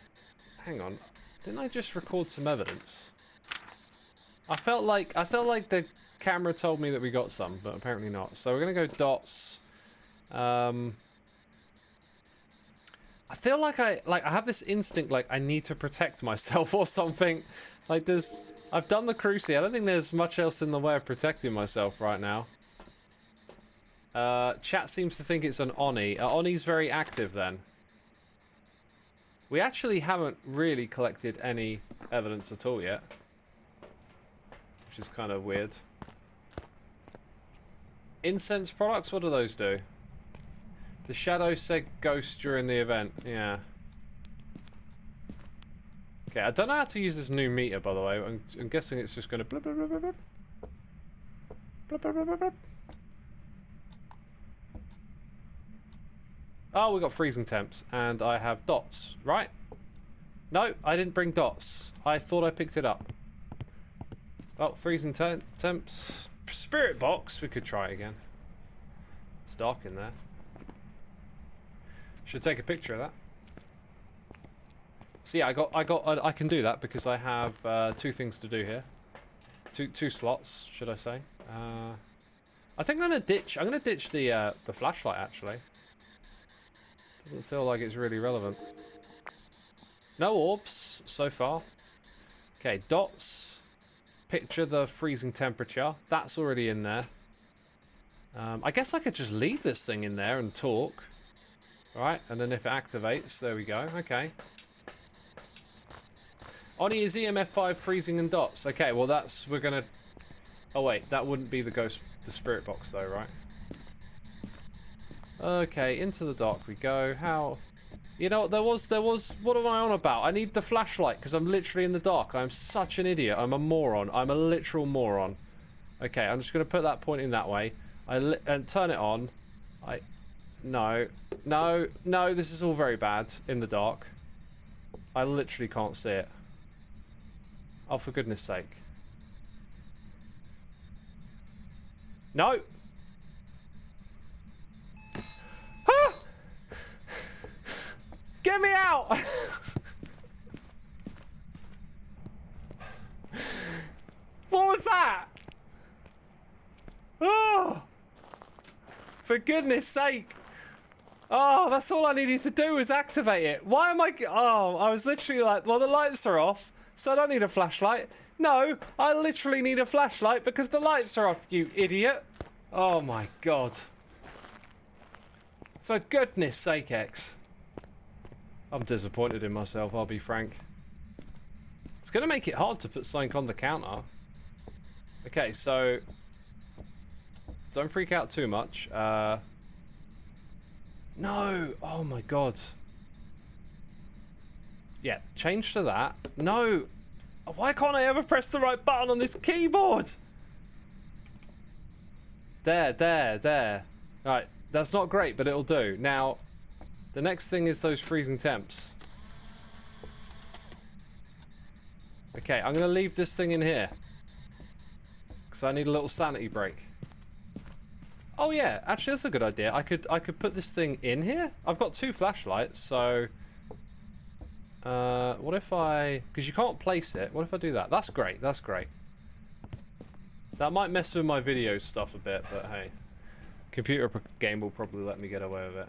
Hang on. Didn't I just record some evidence? I felt like the camera told me that we got some, but apparently not. So we're gonna go dots. I feel like I have this instinct like I need to protect myself or something. Like I've done the cruci. I don't think there's much else in the way of protecting myself right now. Chat seems to think it's an Oni. Oni's very active then. We actually haven't really collected any evidence at all yet. Which is kind of weird. Incense products, what do those do? The shadow said ghost during the event, yeah. Okay, I don't know how to use this new meter, by the way. I'm guessing it's just going to blip, blip, blip, blip, blip. Blip, blip, blip, blip, blip. Oh, we got freezing temps, and I have dots, right? No, I didn't bring dots. I thought I picked it up. Oh, freezing temps. Spirit box, we could try it again. It's dark in there. Should take a picture of that. So yeah, I can do that because I have 2 things to do here. Two slots, should I say? I think I'm gonna ditch the flashlight actually. Doesn't feel like it's really relevant. No orbs so far. Okay, dots. Picture the freezing temperature. That's already in there. I guess I could just leave this thing in there and talk. Alright, and then if it activates, there we go. Okay. Oni is EMF 5 freezing and dots. Okay, well that's, we're gonna... Oh wait, that wouldn't be the spirit box though, right? Okay, into the dock we go. How... You know, there was, what am I on about? I need the flashlight because I'm literally in the dark. I'm such an idiot. I'm a moron. I'm a literal moron. Okay, I'm just going to put that point in that way. And turn it on. No, this is all very bad in the dark. I literally can't see it. Oh, for goodness sake. No! Ah! Get me out! What was that? Oh! For goodness sake. Oh, that's all I needed to do was activate it. Why am I... Oh, I was literally like, well, the lights are off, so I don't need a flashlight. No, I literally need a flashlight because the lights are off, you idiot. Oh, my God. For goodness sake, X. I'm disappointed in myself, I'll be frank. It's going to make it hard to put something on the counter. Okay, so... Don't freak out too much. No! Oh my God. Yeah, change to that. No! Why can't I ever press the right button on this keyboard? There. Right, that's not great, but it'll do. Now, the next thing is those freezing temps. Okay, I'm going to leave this thing in here. Because I need a little sanity break. Oh yeah, actually that's a good idea. I could put this thing in here. I've got 2 flashlights, so... what if I... Because you can't place it. What if I do that? That's great, that's great. That might mess with my video stuff a bit, but hey. Computer game will probably let me get away with it.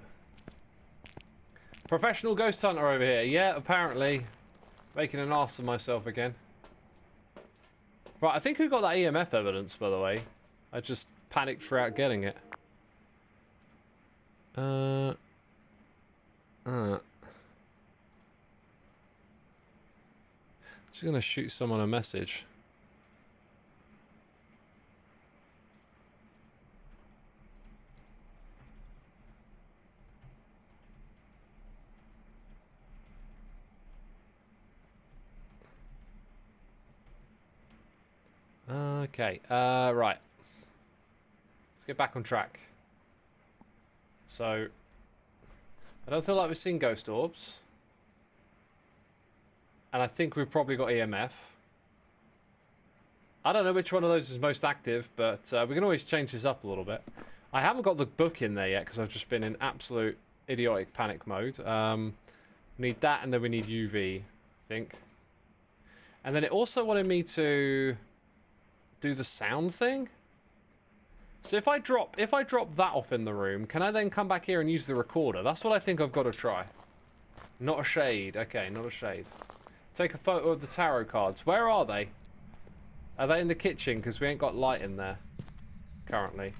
Professional ghost hunter over here. Yeah, apparently. Making an ass of myself again. Right, I think we got that EMF evidence, by the way. I just panicked throughout getting it. Just gonna shoot someone a message. Okay, right. Let's get back on track. So, I don't feel like we've seen ghost orbs. And I think we've probably got EMF. I don't know which one of those is most active, but we can always change this up a little bit. I haven't got the book in there yet because I've just been in absolute idiotic panic mode. We need that and then we need UV, I think. And then it also wanted me to do the sound thing. So if I drop that off in the room, can I then come back here and use the recorder? That's what I think I've got to try. Not a shade. Okay, not a shade. Take a photo of the tarot cards. Where are they? Are they in the kitchen? Because we ain't got light in there currently.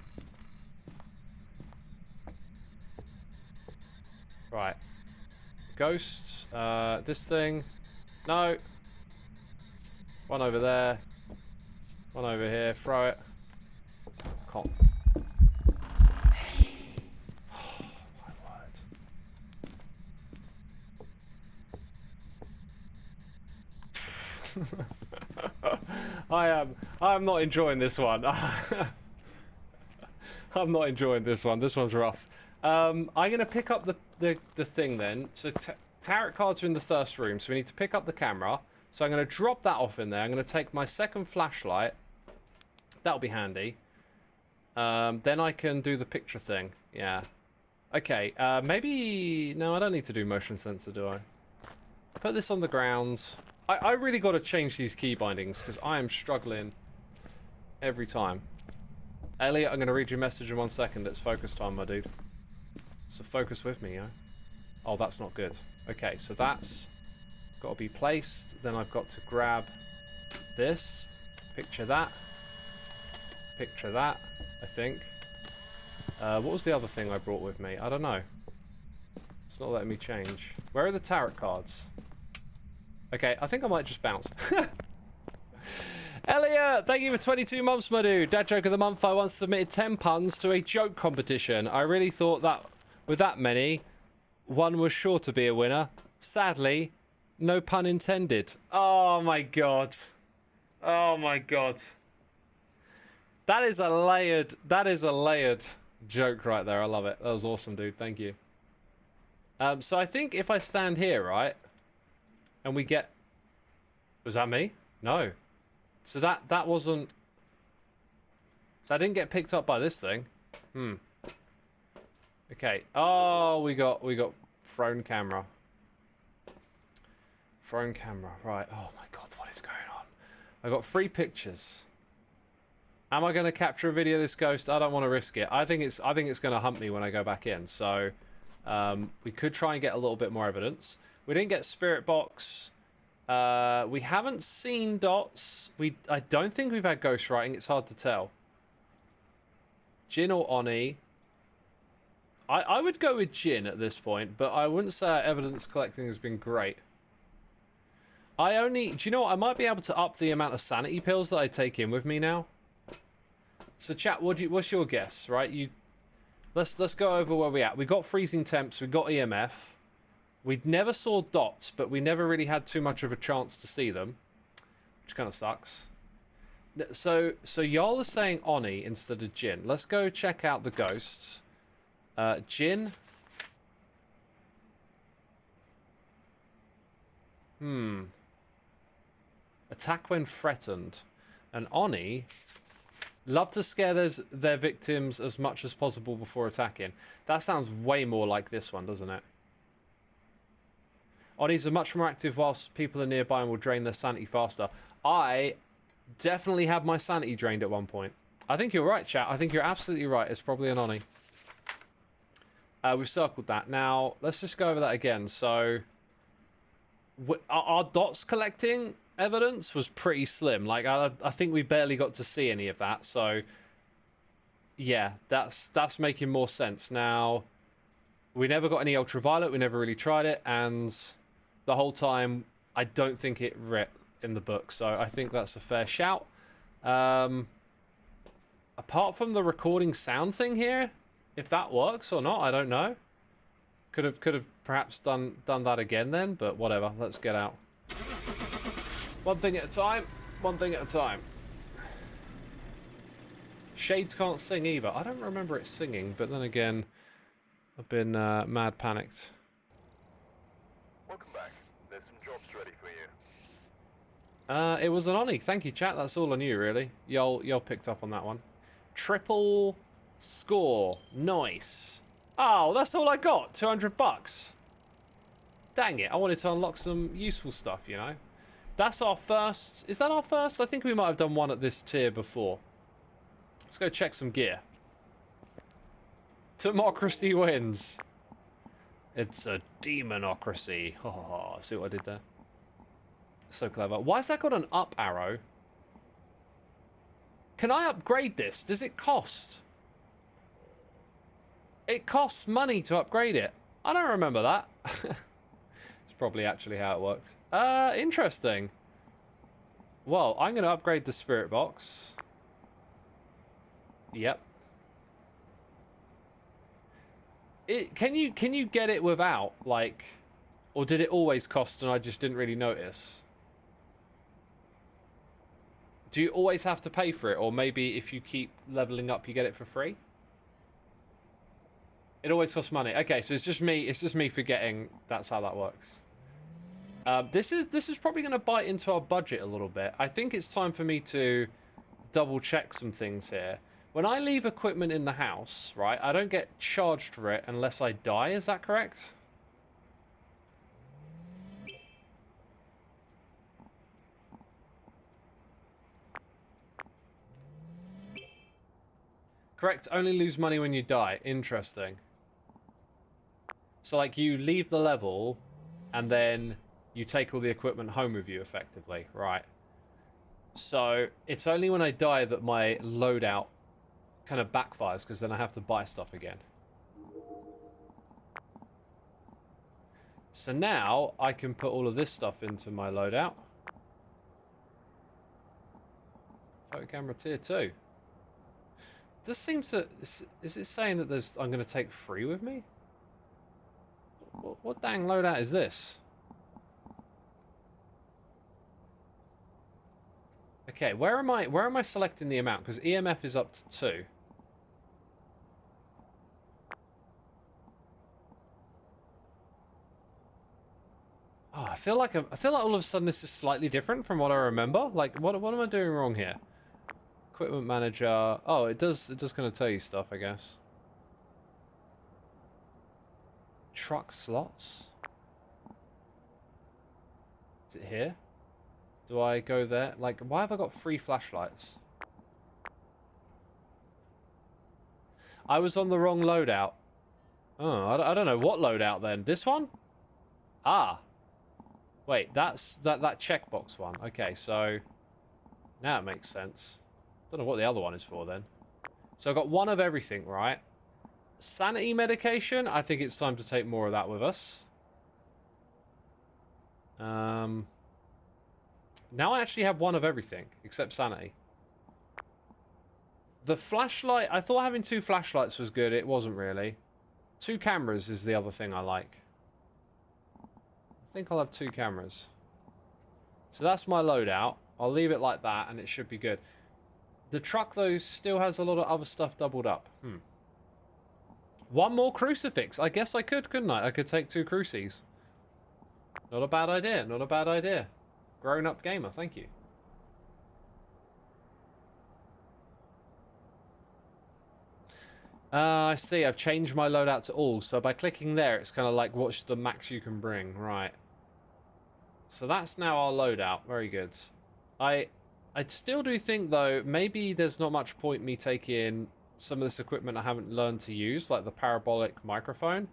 Right. Ghosts. This thing. No. One over there. One over here. Throw it. Can't. Oh, my word. I'm not enjoying this one. I'm not enjoying this one. This one's rough. I'm gonna pick up the thing then. So tarot cards are in the first room, so we need to pick up the camera. So I'm gonna drop that off in there. I'm gonna take my second flashlight. That'll be handy. Then I can do the picture thing. Yeah. Okay. Maybe no, I don't need to do motion sensor, do I? Put this on the ground. I really got to change these key bindings because I am struggling every time. Elliot, I'm going to read your message in 1 second. It's focus time, my dude. So focus with me, yo. Oh, that's not good. Okay, so that's got to be placed. Then I've got to grab this. Picture that. Picture that, I think. What was the other thing I brought with me? I don't know. It's not letting me change. Where are the tarot cards? Okay, I think I might just bounce. Elliot, thank you for 22 months, my dude. Dad joke of the month. I once submitted 10 puns to a joke competition. I really thought that with that many, one was sure to be a winner. Sadly, no pun intended. Oh my god. Oh my god. That is a layered joke right there. I love it. That was awesome, dude. Thank you. So I think if I stand here, right, and we get... Was that me? No. So that wasn't... That didn't get picked up by this thing. Okay. Oh, we got phone camera. Phone camera. Right. Oh my god, what is going on? I got 3 pictures. Am I going to capture a video of this ghost? I don't want to risk it. I think it's going to hunt me when I go back in. So we could try and get a little bit more evidence. We didn't get spirit box. We haven't seen dots. I don't think we've had ghost writing. It's hard to tell. Jin or Oni? I would go with Jin at this point, but I wouldn't say our evidence collecting has been great. Do you know what? I might be able to up the amount of sanity pills that I take in with me now. So chat, what's your guess, right? Let's go over where we're at. We got freezing temps, we got EMF. We never saw dots, but we never really had too much of a chance to see them, which kind of sucks. So y'all are saying Oni instead of Jin. Let's go check out the ghosts. Jin. Attack when threatened. And Oni love to scare their victims as much as possible before attacking. That sounds way more like this one, doesn't it? Onis are much more active whilst people are nearby and will drain their sanity faster. I definitely had my sanity drained at one point. I think you're right, chat. I think you're absolutely right. It's probably an Oni. We've circled that. Now, let's just go over that again. So, our dots collecting evidence was pretty slim. Like, I think we barely got to see any of that. So, yeah, that's making more sense. Now, we never got any ultraviolet. We never really tried it. And the whole time, I don't think it writ in the book. So, I think that's a fair shout. Apart from the recording sound thing here, if that works or not, I don't know. Could have perhaps done that again then, but whatever. Let's get out. One thing at a time. One thing at a time. Shades can't sing either. I don't remember it singing, but then again, I've been mad panicked. Welcome back. There's some jobs ready for you. It was an Oni. Thank you, chat. That's all I knew, really. Y'all picked up on that one. Triple score. Nice. Oh, that's all I got. 200 bucks. Dang it. I wanted to unlock some useful stuff, you know. That's our first. Is that our first? I think we might have done one at this tier before. Let's go check some gear. Democracy wins. It's a demonocracy. Oh, see what I did there? So clever. Why has that got an up arrow? Can I upgrade this? Does it cost? It costs money to upgrade it. I don't remember that. It's probably actually how it worked. Interesting. Well, I'm going to upgrade the spirit box. Yep. Can you get it without, like, or did it always cost and I just didn't really notice? Do you always have to pay for it, or maybe if you keep leveling up, you get it for free? It always costs money. Okay, so it's just me forgetting that's how that works. This is probably going to bite into our budget a little bit. I think it's time for me to double check some things here. When I leave equipment in the house, right, I don't get charged for it unless I die. Is that correct? Correct, only lose money when you die. Interesting. So, like, you leave the level, and then you take all the equipment home with you, effectively. Right. So, it's only when I die that my loadout kind of backfires, because then I have to buy stuff again. So now, I can put all of this stuff into my loadout. Photo camera tier 2. This seems to... Is it saying that there's... I'm going to take 3 with me? What dang loadout is this? Okay, where am I selecting the amount? Because EMF is up to 2. Oh, I feel like all of a sudden this is slightly different from what I remember. Like, what am I doing wrong here? Equipment manager. Oh, it does kind of tell you stuff, I guess. Truck slots. Is it here? Do I go there? Like, why have I got 3 flashlights? I was on the wrong loadout. Oh, I don't know what loadout then. This one? Ah. Wait, that's that checkbox one. Okay, so now it makes sense. Don't know what the other one is for then. So I've got 1 of everything, right? Sanity medication. I think it's time to take more of that with us. Now I actually have 1 of everything except sanity. The flashlight. I thought having 2 flashlights was good. It wasn't really. 2 cameras is the other thing I like. I think I'll have 2 cameras. So that's my loadout. I'll leave it like that and it should be good. The truck, though, still has a lot of other stuff doubled up. 1 more crucifix. I guess I could, couldn't I? I could take 2 cruces. Not a bad idea. Not a bad idea. Grown-up gamer, thank you. I see. I've changed my loadout to all. So by clicking there, it's kind of like what's the max you can bring. Right. So that's now our loadout. Very good. I still do think, though, maybe there's not much point me taking some of this equipment I haven't learned to use, like the parabolic microphone.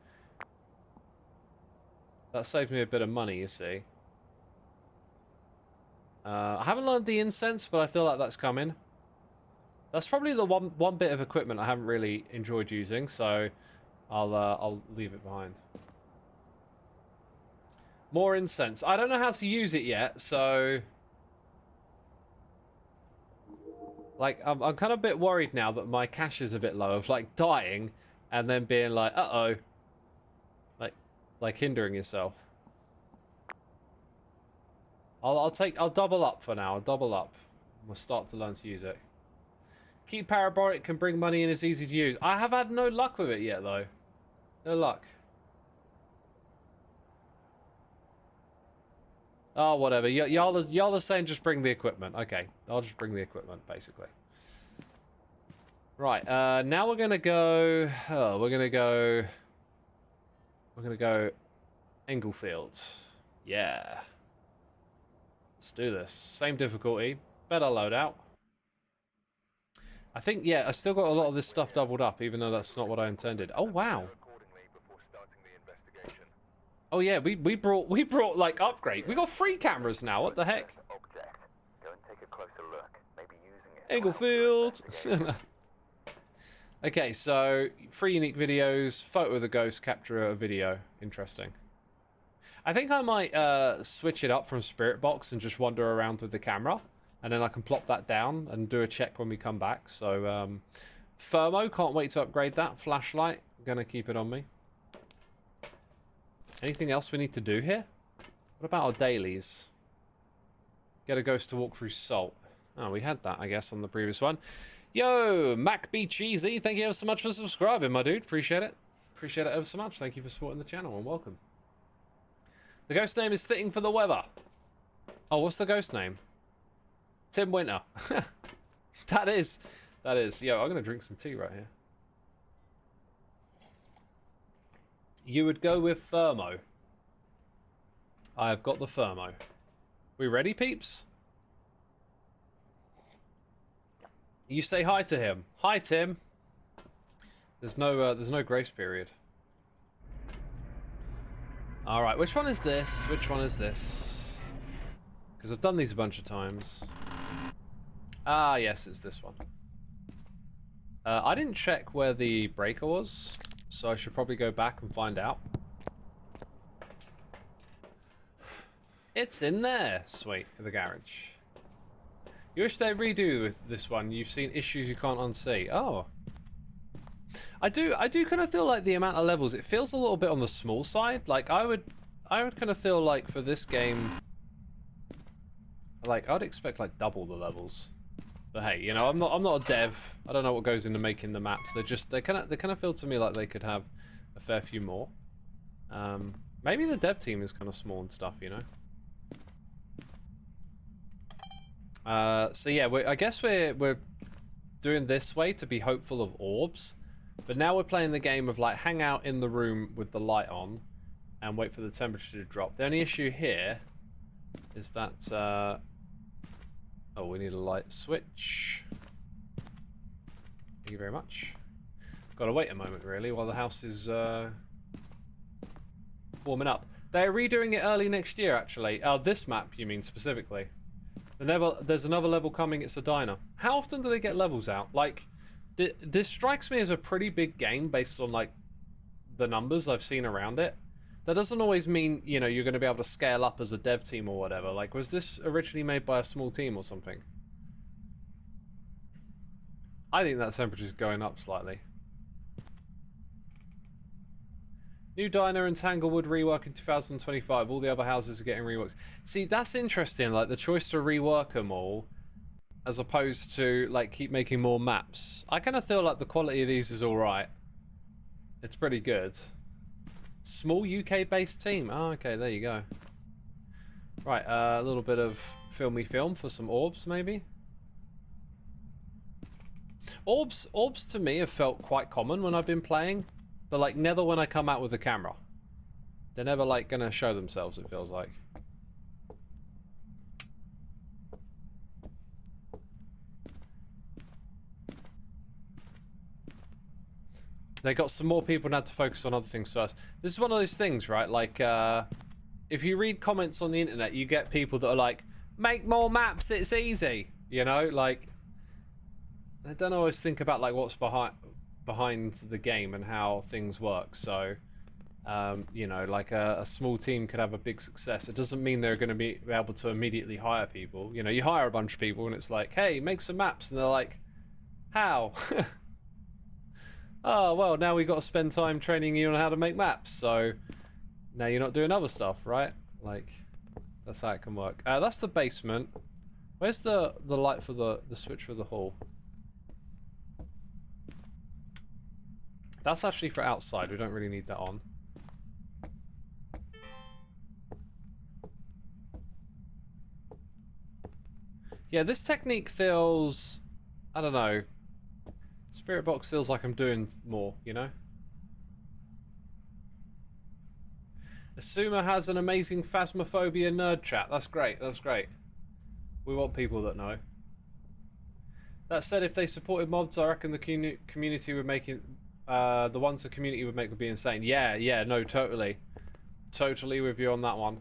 That saves me a bit of money, you see. I haven't learned the incense, but I feel like that's coming. That's probably the one bit of equipment I haven't really enjoyed using, so I'll leave it behind. More incense. I don't know how to use it yet, so... Like, I'm kind of a bit worried now that my cash is a bit low of, like, dying and then being like, uh-oh. Like hindering yourself. I'll double up for now. I'll double up. We'll start to learn to use it. Keep parabolic can bring money in, it's easy to use. I have had no luck with it yet, though. No luck. Oh, whatever. Y'all are saying just bring the equipment. Okay, I'll just bring the equipment, basically. Right, now we're gonna go... Oh, we're gonna go Englefield. Yeah. Let's do this. Same difficulty. Better loadout. I think, yeah, I still got a lot of this stuff doubled up, even though that's not what I intended. Oh, wow. Oh, yeah, we brought like, upgrade. We got 3 cameras now. What the heck? Englefield. Okay, so 3 unique videos, photo of the ghost, capture a video. Interesting. I think I might switch it up from Spirit Box and just wander around with the camera. And then I can plop that down and do a check when we come back. So, Thermo, can't wait to upgrade that. Flashlight, gonna keep it on me. Anything else we need to do here? What about our dailies? Get a ghost to walk through salt. Oh, we had that, I guess, on the previous one. Yo, Mac B Cheesy, thank you ever so much for subscribing, my dude. Appreciate it. Appreciate it ever so much. Thank you for supporting the channel and welcome. The ghost name is fitting for the weather. Oh, what's the ghost name? Tim Winter. That is. Yo, I'm going to drink some tea right here. You would go with Thermo. I have got the Thermo. We ready, peeps? You say hi to him. Hi, Tim. There's no grace period. Alright, which one is this? Which one is this? Because I've done these a bunch of times. Ah, yes, it's this one. I didn't check where the breaker was, so I should probably go back and find out. It's in there! Sweet, in the garage. You wish they redo with this one. You've seen issues you can't unsee. Oh. I do kind of feel like the amount of levels, it feels a little bit on the small side. Like, I would kind of feel like for this game, like, I'd expect like double the levels. But hey, you know, I'm not a dev. I don't know what goes into making the maps. They kind of feel to me like they could have a fair few more. Maybe the dev team is kind of small and stuff, you know. So yeah, I guess we're doing this way to be hopeful of orbs, but now we're playing the game of like hang out in the room with the light on and wait for the temperature to drop. The only issue here is that oh, we need a light switch. Thank you very much. Gotta wait a moment really while the house is warming up. They're redoing it early next year actually. This map you mean specifically. There's another level coming, it's a diner. How often do they get levels out? Like, this strikes me as a pretty big game based on, like, the numbers I've seen around it. That doesn't always mean, you know, you're going to be able to scale up as a dev team or whatever. Like, was this originally made by a small team or something? I think that temperature's going up slightly. New diner in Tanglewood rework in 2025. All the other houses are getting reworked. See, that's interesting. Like the choice to rework them all, as opposed to like keep making more maps. I kind of feel like the quality of these is all right. It's pretty good. Small UK-based team. Oh, okay. There you go. Right, a little bit of filmy film for some orbs, maybe. Orbs to me have felt quite common when I've been playing. But, like, never when I come out with the camera. They're never, like, gonna show themselves, it feels like. They got some more people and had to focus on other things first. This is one of those things, right? Like, if you read comments on the internet, you get people that are like, make more maps, it's easy. You know, like, I don't always think about, like, what's behind the game and how things work. So you know, like a small team could have a big success. It doesn't mean they're going to be able to immediately hire people. You know, you hire a bunch of people and it's like, hey, make some maps, and they're like, how? Oh well, now we got to spend time training you on how to make maps, so now you're not doing other stuff, right? Like, that's how it can work. That's the basement. Where's the light for the switch for the hall? That's actually for outside. We don't really need that on. Yeah, this technique feels... I don't know. Spirit box feels like I'm doing more, you know? Xisuma has an amazing Phasmophobia nerd chat. That's great. That's great. We want people that know. That said, if they supported mods, I reckon the community would make it... the ones the community would make would be insane. Yeah, no, totally. Totally with you on that one.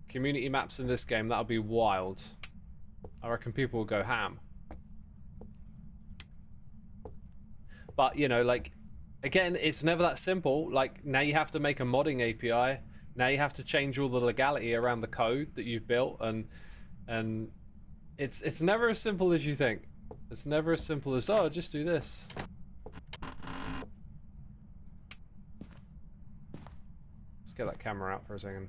Community maps in this game, that would be wild. I reckon people will go ham. But, you know, like, again, it's never that simple. Like, now you have to make a modding API. Now you have to change all the legality around the code that you've built, and it's never as simple as you think. It's never as simple as, oh, just do this. Let's get that camera out for a second.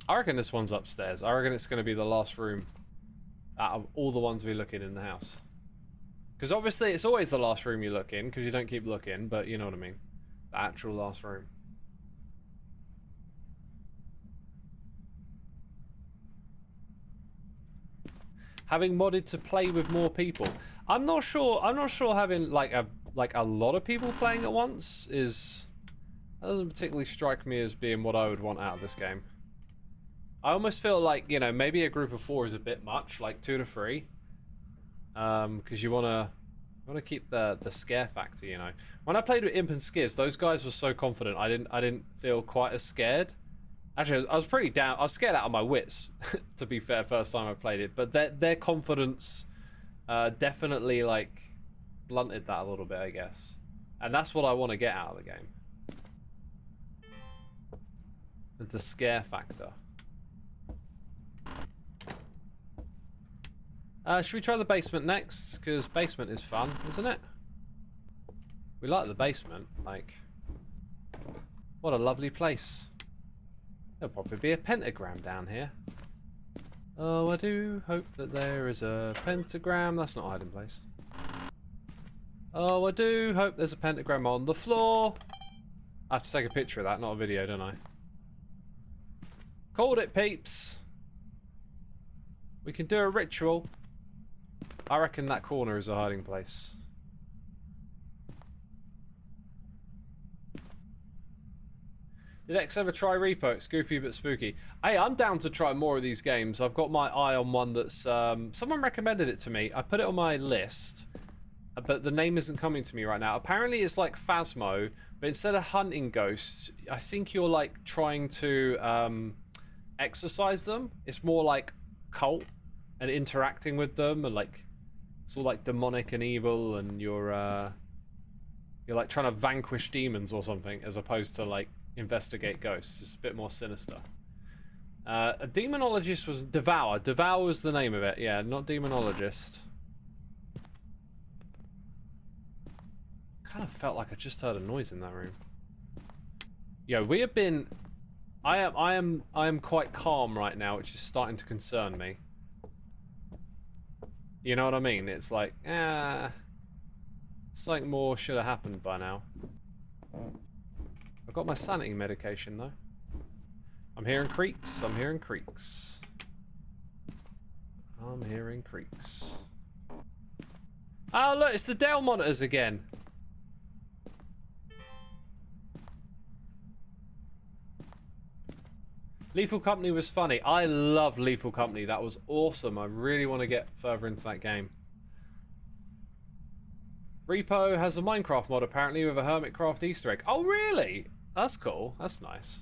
I reckon this one's upstairs. I reckon it's going to be the last room out of all the ones we look in the house. Because obviously it's always the last room you look in, because you don't keep looking, but you know what I mean. The actual last room. Having modded to play with more people. I'm not sure having like a lot of people playing at once is... That doesn't particularly strike me as being what I would want out of this game. I almost feel like, you know, maybe a group of 4 is a bit much, like 2 to 3. Because you want to... I want to keep the scare factor, you know. When I played with Imp and Skiz, those guys were so confident. I didn't feel quite as scared. Actually, I was pretty down. I was scared out of my wits, to be fair, first time I played it. But their confidence definitely like blunted that a little bit, I guess. And that's what I want to get out of the game. The scare factor. Should we try the basement next? Because basement is fun, isn't it? We like the basement. Like, what a lovely place. There'll probably be a pentagram down here. Oh, I do hope that there is a pentagram. That's not a hiding place. Oh, I do hope there's a pentagram on the floor. I have to take a picture of that, not a video, don't I? Called it, peeps. We can do a ritual. I reckon that corner is a hiding place. Did X ever try Repo? It's goofy but spooky. Hey, I'm down to try more of these games. I've got my eye on one that's... someone recommended it to me. I put it on my list, but the name isn't coming to me right now. Apparently it's like Phasmo, but instead of hunting ghosts, I think you're like trying to exorcise them. It's more like cult and interacting with them, and like it's all like demonic and evil, and you're like trying to vanquish demons or something, as opposed to like investigate ghosts. It's a bit more sinister. A demonologist was Devour. Devour was the name of it. Yeah, not demonologist. Kind of felt like I just heard a noise in that room. Yeah, we have been. I am quite calm right now, which is starting to concern me. You know what I mean? It's like, something more should have happened by now. I've got my sanity medication though. I'm hearing creaks. I'm hearing creaks. I'm hearing creaks. Oh look, it's the Dell monitors again. Lethal Company was funny. I love Lethal Company. That was awesome. I really want to get further into that game. Repo has a Minecraft mod apparently with a Hermitcraft Easter egg. Oh really? That's cool. That's nice.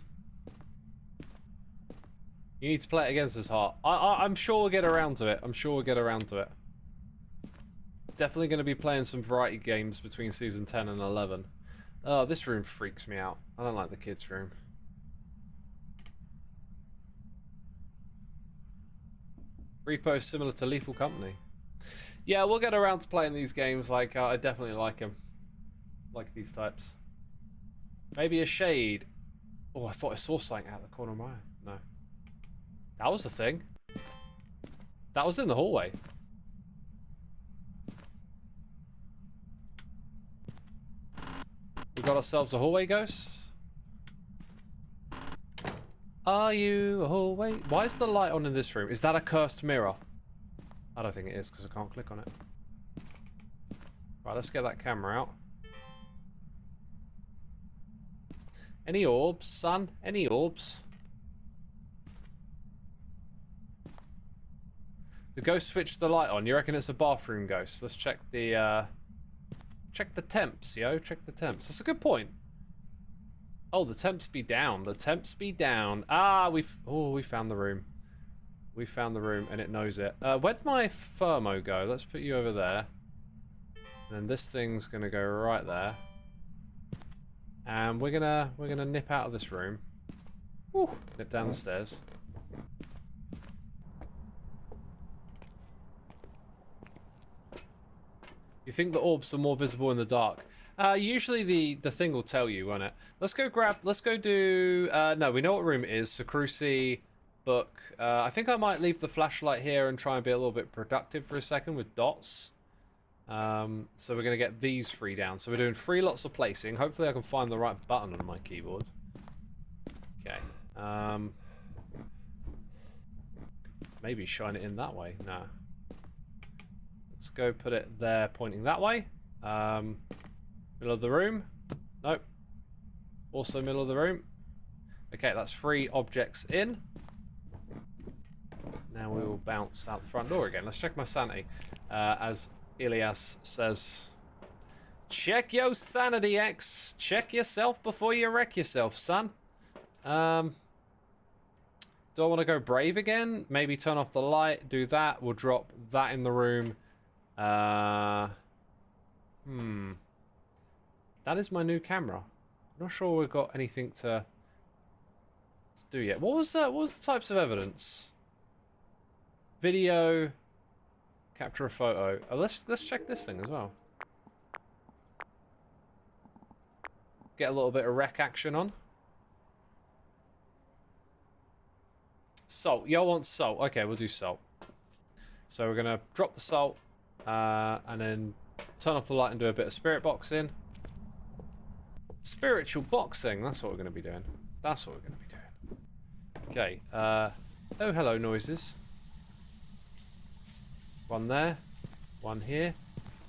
You need to play it against his heart. I'm sure we'll get around to it. I'm sure we'll get around to it. Definitely going to be playing some variety games between season 10 and 11. Oh, this room freaks me out. I don't like the kids' room. Repo is similar to Lethal Company. Yeah, we'll get around to playing these games. Like, I definitely like them. Like these types. Maybe a shade. Oh, I thought I saw something out of the corner of my eye. No. That was the thing. That was in the hallway. We got ourselves a hallway ghost. Are you a hallway? Why is the light on in this room? Is that a cursed mirror? I don't think it is because I can't click on it. Right, let's get that camera out. Any orbs, son? Any orbs? The ghost switched the light on. You reckon it's a bathroom ghost? Let's check the temps, yo. Check the temps. That's a good point. Oh, the temps be down. The temps be down. Ah, we found the room. We found the room, and it knows it. Where'd my thermo go? Let's put you over there. And then this thing's gonna go right there. And we're gonna nip out of this room. Woo, nip down the stairs. You think the orbs are more visible in the dark? Usually the thing will tell you, won't it? Let's go do... no, we know what room it is. Secruci, book. I think I might leave the flashlight here and try and be a little bit productive for a second with dots. So we're going to get these 3 down. So we're doing 3 lots of placing. Hopefully I can find the right button on my keyboard. Okay. Maybe shine it in that way. No. Let's go put it there pointing that way. Middle of the room. Nope. Also middle of the room. Okay, that's 3 objects in. Now we will bounce out the front door again. Let's check my sanity. As Ilias says Check your sanity, X. Check yourself before you wreck yourself, son. Do I want to go brave again? Maybe turn off the light, do that. We'll drop that in the room. That is my new camera. I'm not sure we've got anything to do yet. What was the types of evidence? Video, capture a photo. Let's check this thing as well. Get a little bit of rec action on. Salt. Y'all want salt? Okay, we'll do salt. So we're gonna drop the salt, and then turn off the light and do a bit of spirit boxing. Spiritual boxing. That's what we're gonna be doing. That's what we're gonna be doing. Okay. Oh, hello, noises. One there. One here.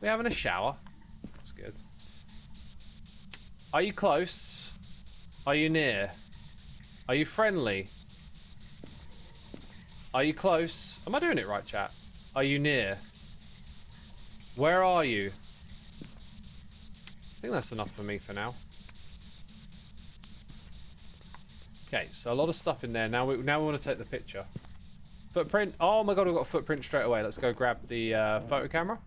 We're having a shower. That's good. Are you close? Are you near? Are you friendly? Are you close? Am I doing it right, chat? Are you near? Where are you? I think that's enough for me for now. Okay, so a lot of stuff in there. Now we want to take the picture. Footprint. Oh my god, we've got a footprint straight away. Let's go grab the photo camera.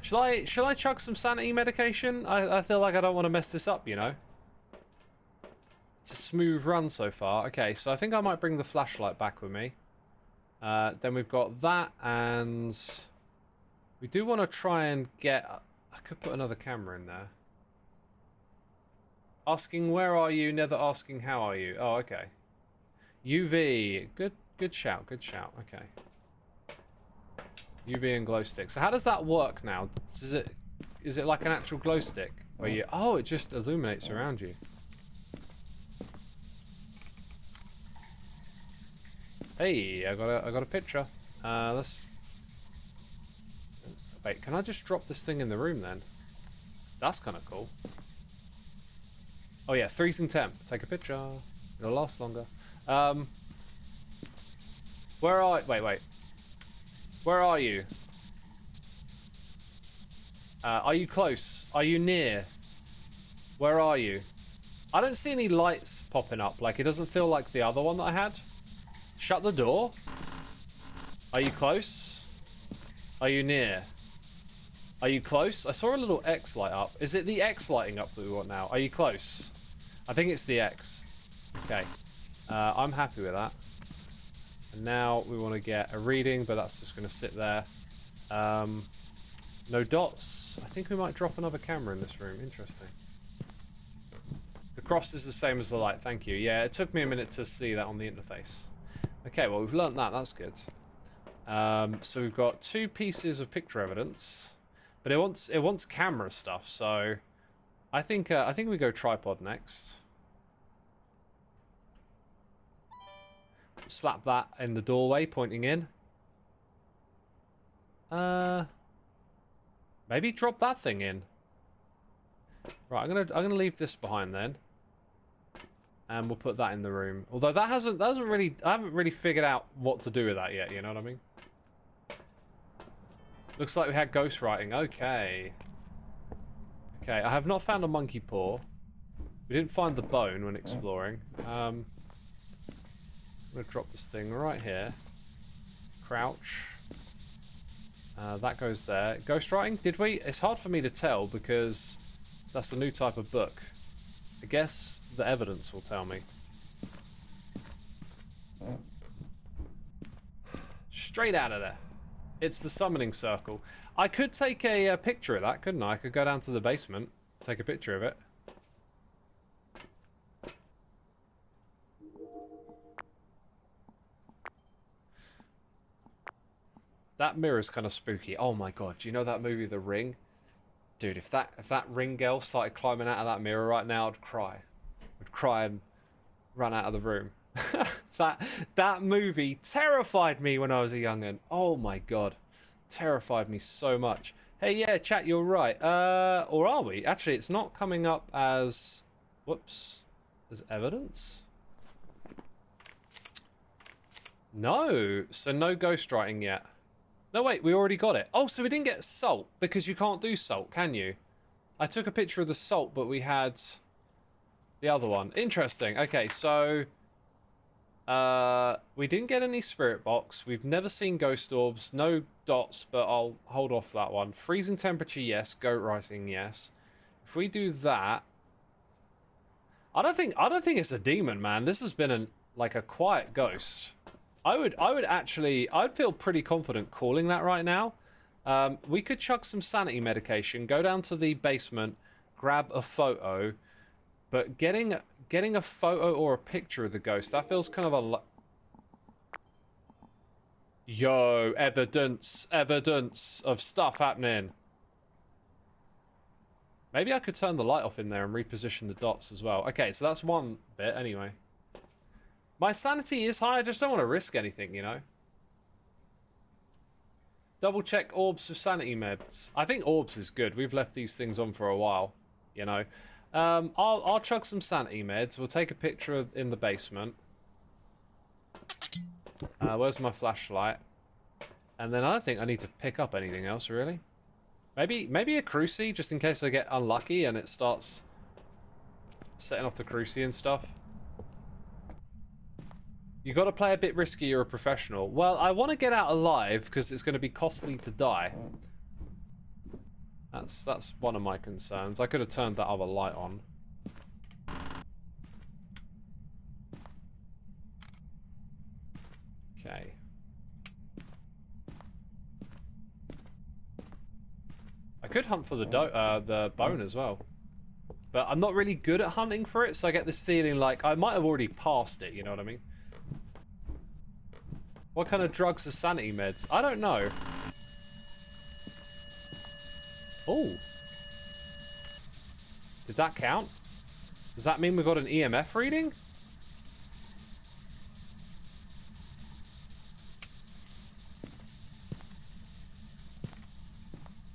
Shall I chug some sanity medication? I feel like I don't want to mess this up, you know. It's a smooth run so far. Okay, so I think I might bring the flashlight back with me. Then we've got that, and we do want to try and get... I could put another camera in there. Asking where are you, never asking how are you. Oh, okay. UV. Good shout, good shout. Okay. UV and glow stick. So how does that work now? Is it like an actual glow stick? Where you... Oh, it just illuminates around you. Hey, I got a picture. Let's... Wait, can I just drop this thing in the room then? That's kind of cool. Oh yeah, freezing temp. Take a picture. It'll last longer. Where are... Wait. Where are you? Are you close? Are you near? Where are you? I don't see any lights popping up. Like, it doesn't feel like the other one that I had. Shut the door. Are you close? Are you near? Are you close? I saw a little X light up. Is it the X lighting up that we want now? Are you close? I think it's the X. Okay. I'm happy with that. And now we want to get a reading, but that's just going to sit there. No dots. I think we might drop another camera in this room. Interesting. The cross is the same as the light. Thank you. Yeah, it took me a minute to see that on the interface. Okay, well, we've learnt that. That's good. So we've got 2 pieces of picture evidence, but it wants camera stuff. So I think we go tripod next. Slap that in the doorway, pointing in. Maybe drop that thing in. Right, I'm gonna leave this behind then, and we'll put that in the room. Although that hasn't really, I haven't really figured out what to do with that yet. You know what I mean? Looks like we had ghostwriting. Okay. Okay, I have not found a monkey paw. We didn't find the bone when exploring. I'm going to drop this thing right here. Crouch. That goes there. Ghostwriting, did we? It's hard for me to tell because that's a new type of book. I guess the evidence will tell me. Straight out of there. It's the summoning circle. I could take a picture of that, couldn't I? I could go down to the basement, take a picture of it. That mirror's kind of spooky. Oh my god, do you know that movie The Ring? Dude, if that ring girl started climbing out of that mirror right now, I'd cry. I'd cry and run out of the room. that movie terrified me when I was a young'un. Oh my god. Terrified me so much. Hey, yeah, chat, you're right. Or are we? Actually, it's not coming up as... Whoops. As evidence? No. So no ghostwriting yet. No, wait, we already got it. Oh, so we didn't get salt, because you can't do salt, can you? I took a picture of the salt, but we had the other one. Interesting. Okay, so we didn't get any spirit box. We've never seen ghost orbs. No dots, but I'll hold off that one. Freezing temperature, yes. Goat rising, yes. If we do that, I don't think it's a demon, man. This has been like a quiet ghost. I'd feel pretty confident calling that right now. We could chuck some sanity medication, go down to the basement, grab a photo, but getting a photo or a picture of the ghost, that feels kind of Yo, evidence of stuff happening. Maybe I could turn the light off in there and reposition the dots as well. Okay, so that's one bit anyway. My sanity is high, I just don't want to risk anything, you know? Double check orbs for sanity meds. I think orbs is good. We've left these things on for a while, you know? I'll chug some sanity meds. We'll take a picture in the basement. Where's my flashlight? And then I don't think I need to pick up anything else, really. Maybe a crucie, just in case I get unlucky and it starts setting off the crucie and stuff. You got to play a bit risky, you're a professional. Well, I want to get out alive because it's going to be costly to die. That's one of my concerns. I could have turned that other light on. Okay. I could hunt for the bone as well. But I'm not really good at hunting for it, so I get this feeling like I might have already passed it, you know what I mean? What kind of drugs are sanity meds? I don't know. Oh. Did that count? Does that mean we got an EMF reading?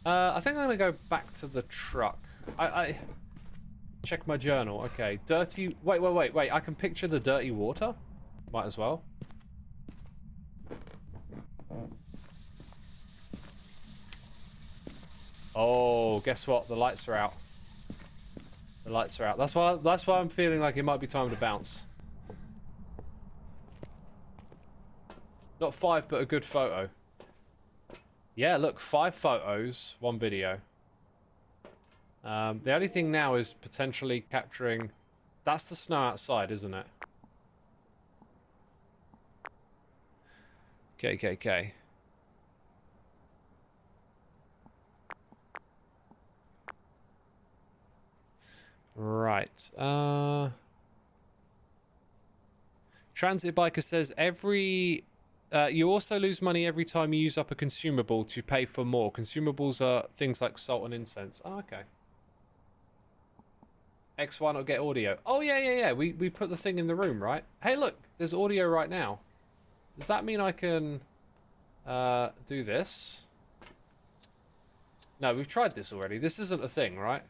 I think I'm going to go back to the truck. I check my journal. Okay, dirty... Wait. I can picture the dirty water? Might as well. Oh, guess what? The lights are out. The lights are out. That's why I'm feeling like it might be time to bounce. Not 5, but a good photo. Yeah, look, 5 photos, 1 video. The only thing now is potentially capturing... That's the snow outside, isn't it? Okay. Right. Transit Biker says you also lose money every time you use up a consumable to pay for more. Consumables are things like salt and incense. Oh, okay. X1 will get audio. Oh, yeah. We put the thing in the room, right? Hey, look, there's audio right now. Does that mean I can do this? No, we've tried this already. This isn't a thing, right?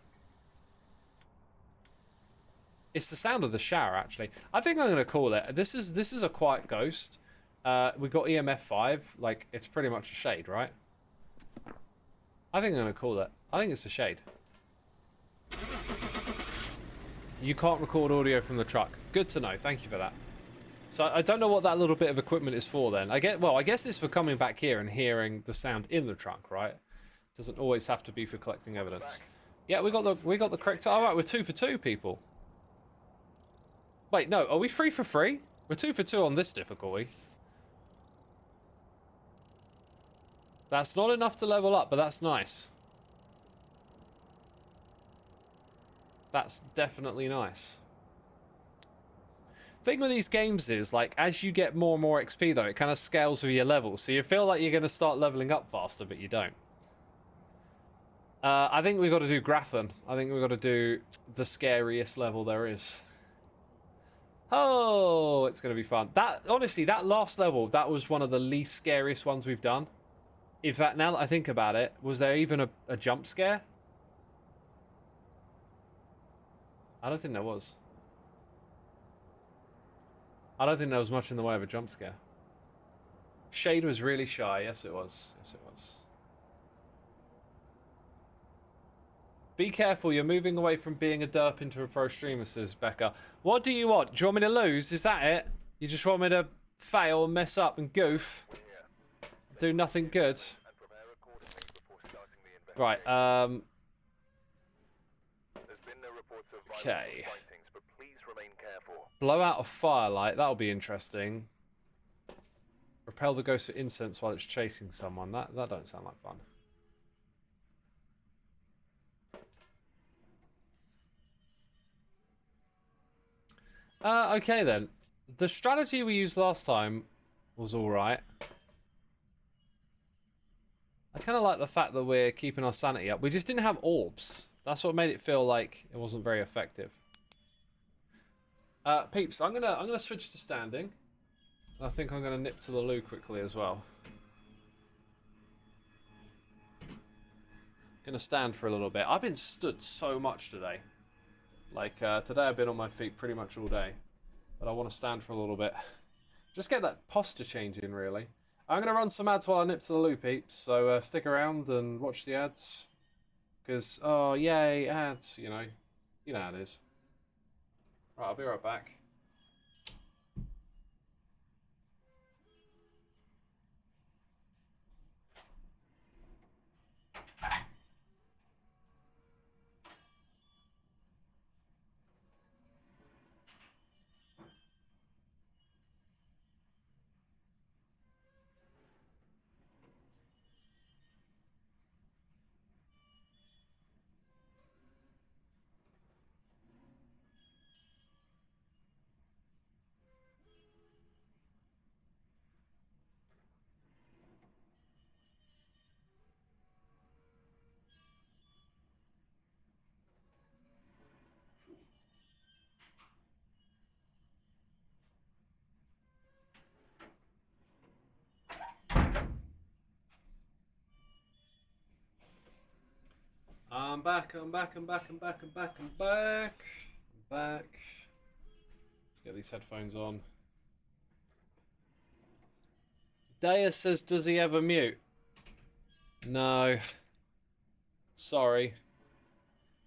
It's the sound of the shower, actually. I think I'm going to call it. This is a quiet ghost. We got EMF 5. Like, it's pretty much a shade, right? I think I'm going to call it. I think it's a shade. You can't record audio from the truck. Good to know. Thank you for that. So I don't know what that little bit of equipment is for then. I guess it's for coming back here and hearing the sound in the trunk, right? Doesn't always have to be for collecting evidence. Yeah, we got the correct. All right, we're 2 for 2, people. Wait, no, are we 3 for 3? We're 2 for 2 on this difficulty. That's not enough to level up, but that's nice. That's definitely nice. Thing with these games is, like, as you get more and more XP, though, it kind of scales with your levels. So you feel like you're going to start leveling up faster, but you don't. I think we've got to do Graphen. I think we've got to do the scariest level there is. Oh, it's going to be fun. Honestly, that last level, that was one of the least scariest ones we've done. In fact, now that I think about it, was there even a jump scare? I don't think there was. I don't think there was much in the way of a jump scare. Shade was really shy. Yes, it was. Yes, it was. Be careful, you're moving away from being a derp into a pro streamer, says Becca. What do you want? Do you want me to lose? Is that it? You just want me to fail and mess up and goof? Do nothing good? Right, okay. Blow out a firelight, that'll be interesting. Repel the ghost with incense while it's chasing someone. That don't sound like fun. Okay then. The strategy we used last time was alright. I kind of like the fact that we're keeping our sanity up. We just didn't have orbs. That's what made it feel like it wasn't very effective. Peeps, I'm gonna switch to standing. I think I'm gonna nip to the loo quickly as well. Gonna stand for a little bit. I've been stood so much today. Like today I've been on my feet pretty much all day. But I want to stand for a little bit. Just get that posture change in, really. I'm going to run some ads while I nip to the loo, peeps. So stick around and watch the ads. Because, oh, yay, ads, you know. You know how it is. Right, I'll be right back. I'm back. I'm back. I'm back. Let's get these headphones on. Daya says, does he ever mute? No. Sorry.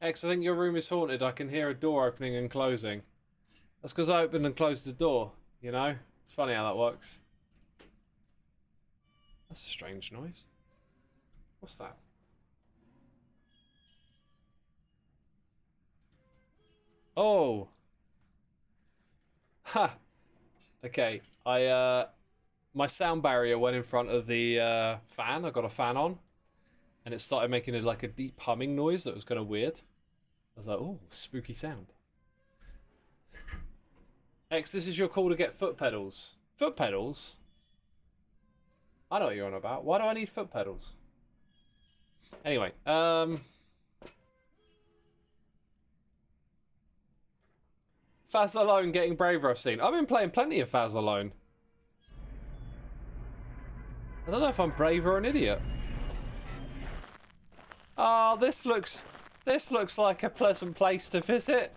X, I think your room is haunted. I can hear a door opening and closing. That's because I opened and closed the door, you know? It's funny how that works. That's a strange noise. What's that? Oh! Ha! Okay, my sound barrier went in front of the fan. I got a fan on. And it started making like a deep humming noise that was kind of weird. I was like, oh, spooky sound. X, this is your call to get foot pedals. Foot pedals? I know what you're on about. Why do I need foot pedals? Anyway, Phaz Alone getting braver I've seen. I've been playing plenty of Phaz Alone. I don't know if I'm brave or an idiot. Oh, this looks like a pleasant place to visit.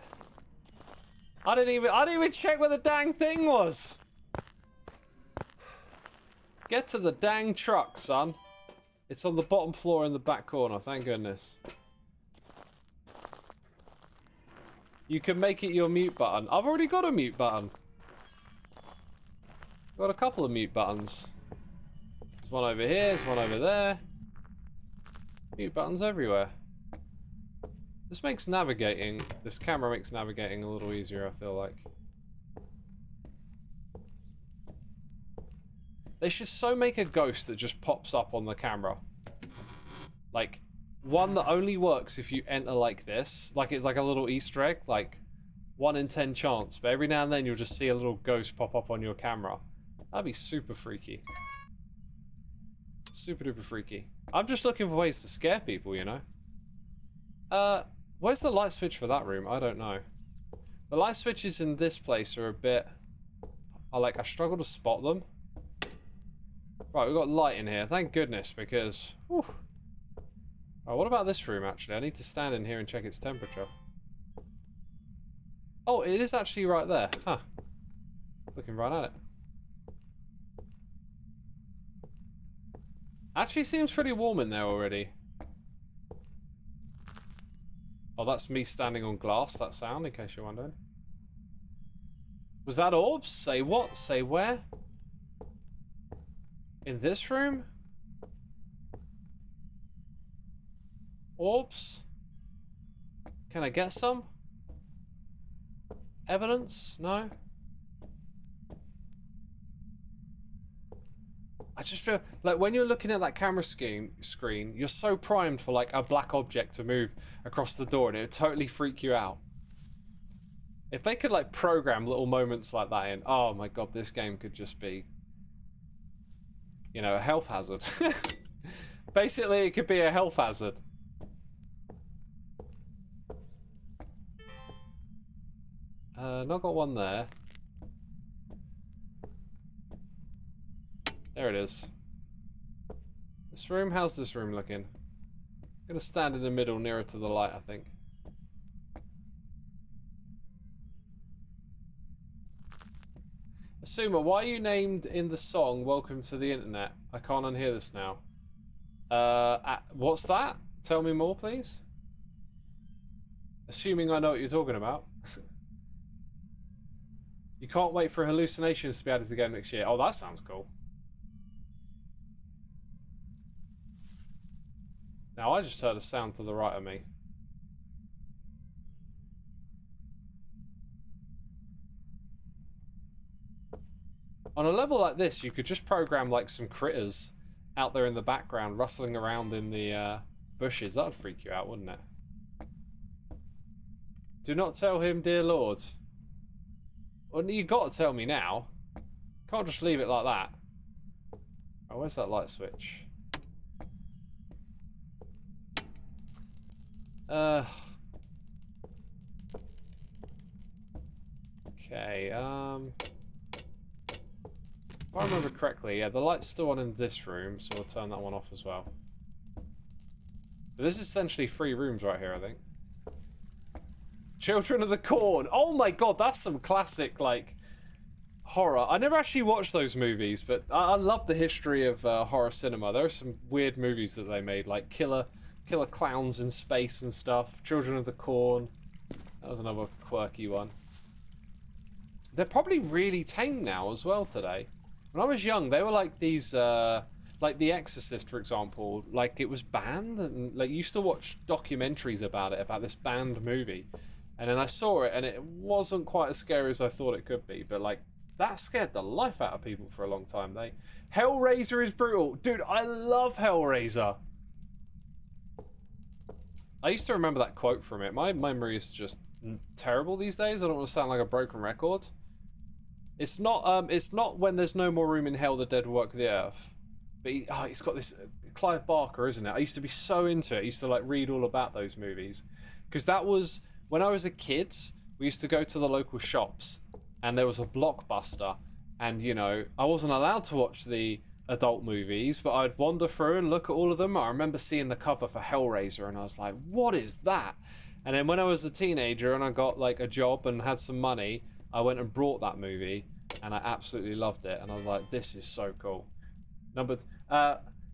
I didn't even check where the dang thing was. Get to the dang truck, son. It's on the bottom floor in the back corner, thank goodness. You can make it your mute button. I've already got a mute button. Got a couple of mute buttons. There's one over here, there's one over there. Mute buttons everywhere. This makes navigating, this camera makes navigating a little easier, I feel like. They should so make a ghost that just pops up on the camera. Like, one that only works if you enter like this. Like it's like a little Easter egg, like 1 in 10 chance. But every now and then you'll just see a little ghost pop up on your camera. That'd be super freaky. Super duper freaky. I'm just looking for ways to scare people, you know? Where's the light switch for that room? I don't know. The light switches in this place are a bit... I struggle to spot them. Right, we've got light in here. Thank goodness, because... Whew. Oh, what about this room, actually? I need to stand in here and check its temperature. Oh, it is actually right there. Huh. Looking right at it. Actually seems pretty warm in there already. Oh, that's me standing on glass, that sound, in case you're wondering. Was that orbs? Say what? Say where? In this room? Orbs? Can I get some? Evidence? No? I just feel like when you're looking at that camera screen, you're so primed for like a black object to move across the door and it would totally freak you out. If they could like program little moments like that in, oh my god, this game could just be, you know, a health hazard. Basically, it could be a health hazard. Not got one there. There it is. This room, how's this room looking? I'm gonna stand in the middle nearer to the light, I think. Xisuma, why are you named in the song Welcome to the Internet? I can't unhear this now. What's that? Tell me more, please. Assuming I know what you're talking about. You can't wait for hallucinations to be added again next year. Oh, that sounds cool. Now, I just heard a sound to the right of me. On a level like this, you could just program like some critters out there in the background, rustling around in the bushes. That would freak you out, wouldn't it? Do not tell him, dear Lord. Well, you got to tell me now. Can't just leave it like that. Oh, where's that light switch? Okay, if I remember correctly, yeah, the light's still on in this room, so we'll turn that one off as well. But this is essentially 3 rooms right here, I think. Children of the Corn! Oh my god, that's some classic, like, horror. I never actually watched those movies, but I love the history of horror cinema. There are some weird movies that they made, like killer clowns in space and stuff. Children of the Corn. That was another quirky one. They're probably really tame now as well today. When I was young, they were like these, like The Exorcist, for example. Like, it was banned, and like, you used to watch documentaries about it, about this banned movie. And then I saw it, and it wasn't quite as scary as I thought it could be. But, like, that scared the life out of people for a long time. Hellraiser is brutal. Dude, I love Hellraiser. I used to remember that quote from it. My memory is just terrible these days. I don't want to sound like a broken record. It's not when there's no more room in hell, the dead work the earth. But he's got this Clive Barker, isn't it? I used to be so into it. I used to like read all about those movies, because that was when I was a kid. We used to go to the local shops, and there was a Blockbuster, and you know I wasn't allowed to watch the adult movies, but I'd wander through and look at all of them. I remember seeing the cover for Hellraiser, and I was like, "What is that?" And then when I was a teenager and I got like a job and had some money, I went and brought that movie, and I absolutely loved it. And I was like, "This is so cool."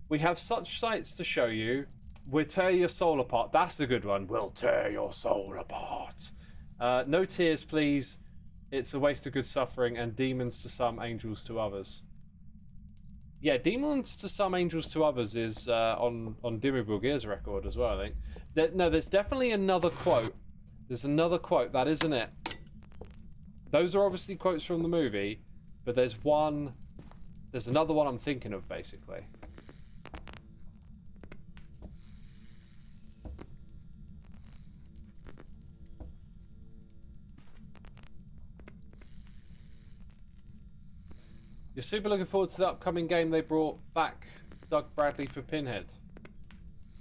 We have such sights to show you. We'll tear your soul apart. That's the good one. We'll tear your soul apart. No tears, please. It's a waste of good suffering, and demons to some, angels to others. Yeah, demons to some, angels to others is on Dimmu Borgir's record as well, I think. No, there's definitely another quote. There's another quote. That isn't it. Those are obviously quotes from the movie, but there's another one I'm thinking of, basically. You're super looking forward to the upcoming game they brought back Doug Bradley for Pinhead.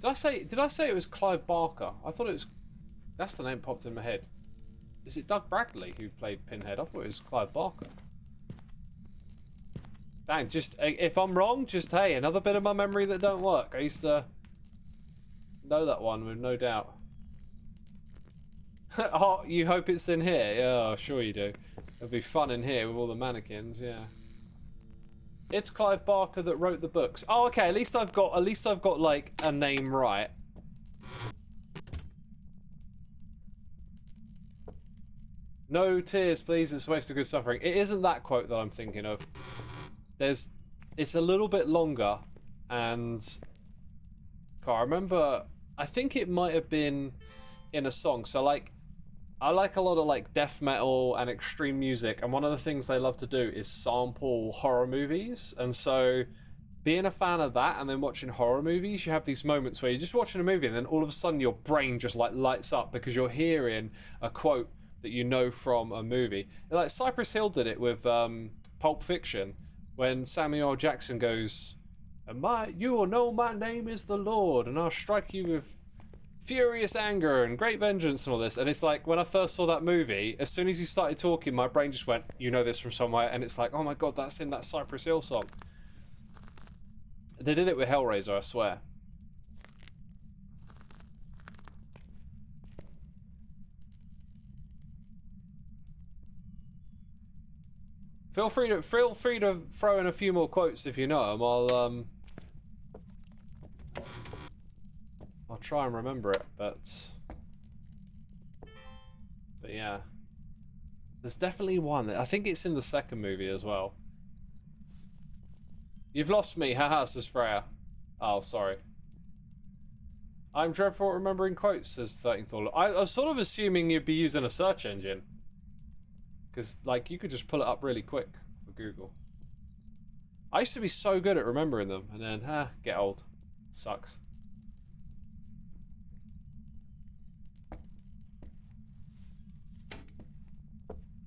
Did I say it was Clive Barker? I thought it was... That's the name that popped in my head. Is it Doug Bradley who played Pinhead? I thought it was Clive Barker. Dang, just... If I'm wrong, just, hey, another bit of my memory that don't work. I used to know that one with no doubt. Oh, you hope it's in here? Yeah, sure you do. It'll be fun in here with all the mannequins, yeah. It's Clive Barker that wrote the books. Oh, okay. At least I've got like a name right. No tears, please. It's a waste of good suffering. It isn't that quote that I'm thinking of. It's a little bit longer, and I remember. I think it might have been in a song. So like, I like a lot of like death metal and extreme music, and one of the things they love to do is sample horror movies. And so, being a fan of that and then watching horror movies, you have these moments where you're just watching a movie and then all of a sudden your brain just like lights up because you're hearing a quote that you know from a movie. Like Cypress Hill did it with Pulp Fiction when Samuel L. Jackson goes, "You will know my name is the Lord, and I'll strike you with furious anger and great vengeance," and all this. And it's like, when I first saw that movie, as soon as he started talking, my brain just went, "You know this from somewhere," and it's like, oh my god, that's in that Cypress Hill song. They did it with Hellraiser, I swear. Feel free to throw in a few more quotes if you know them. I'll try and remember it, but yeah, there's definitely one. I think it's in the second movie as well. You've lost me, haha, says Freya. Oh, sorry. I'm dreadful at remembering quotes, says 13th Order. I was sort of assuming you'd be using a search engine, because like you could just pull it up really quick for Google. I used to be so good at remembering them, and then get old. Sucks.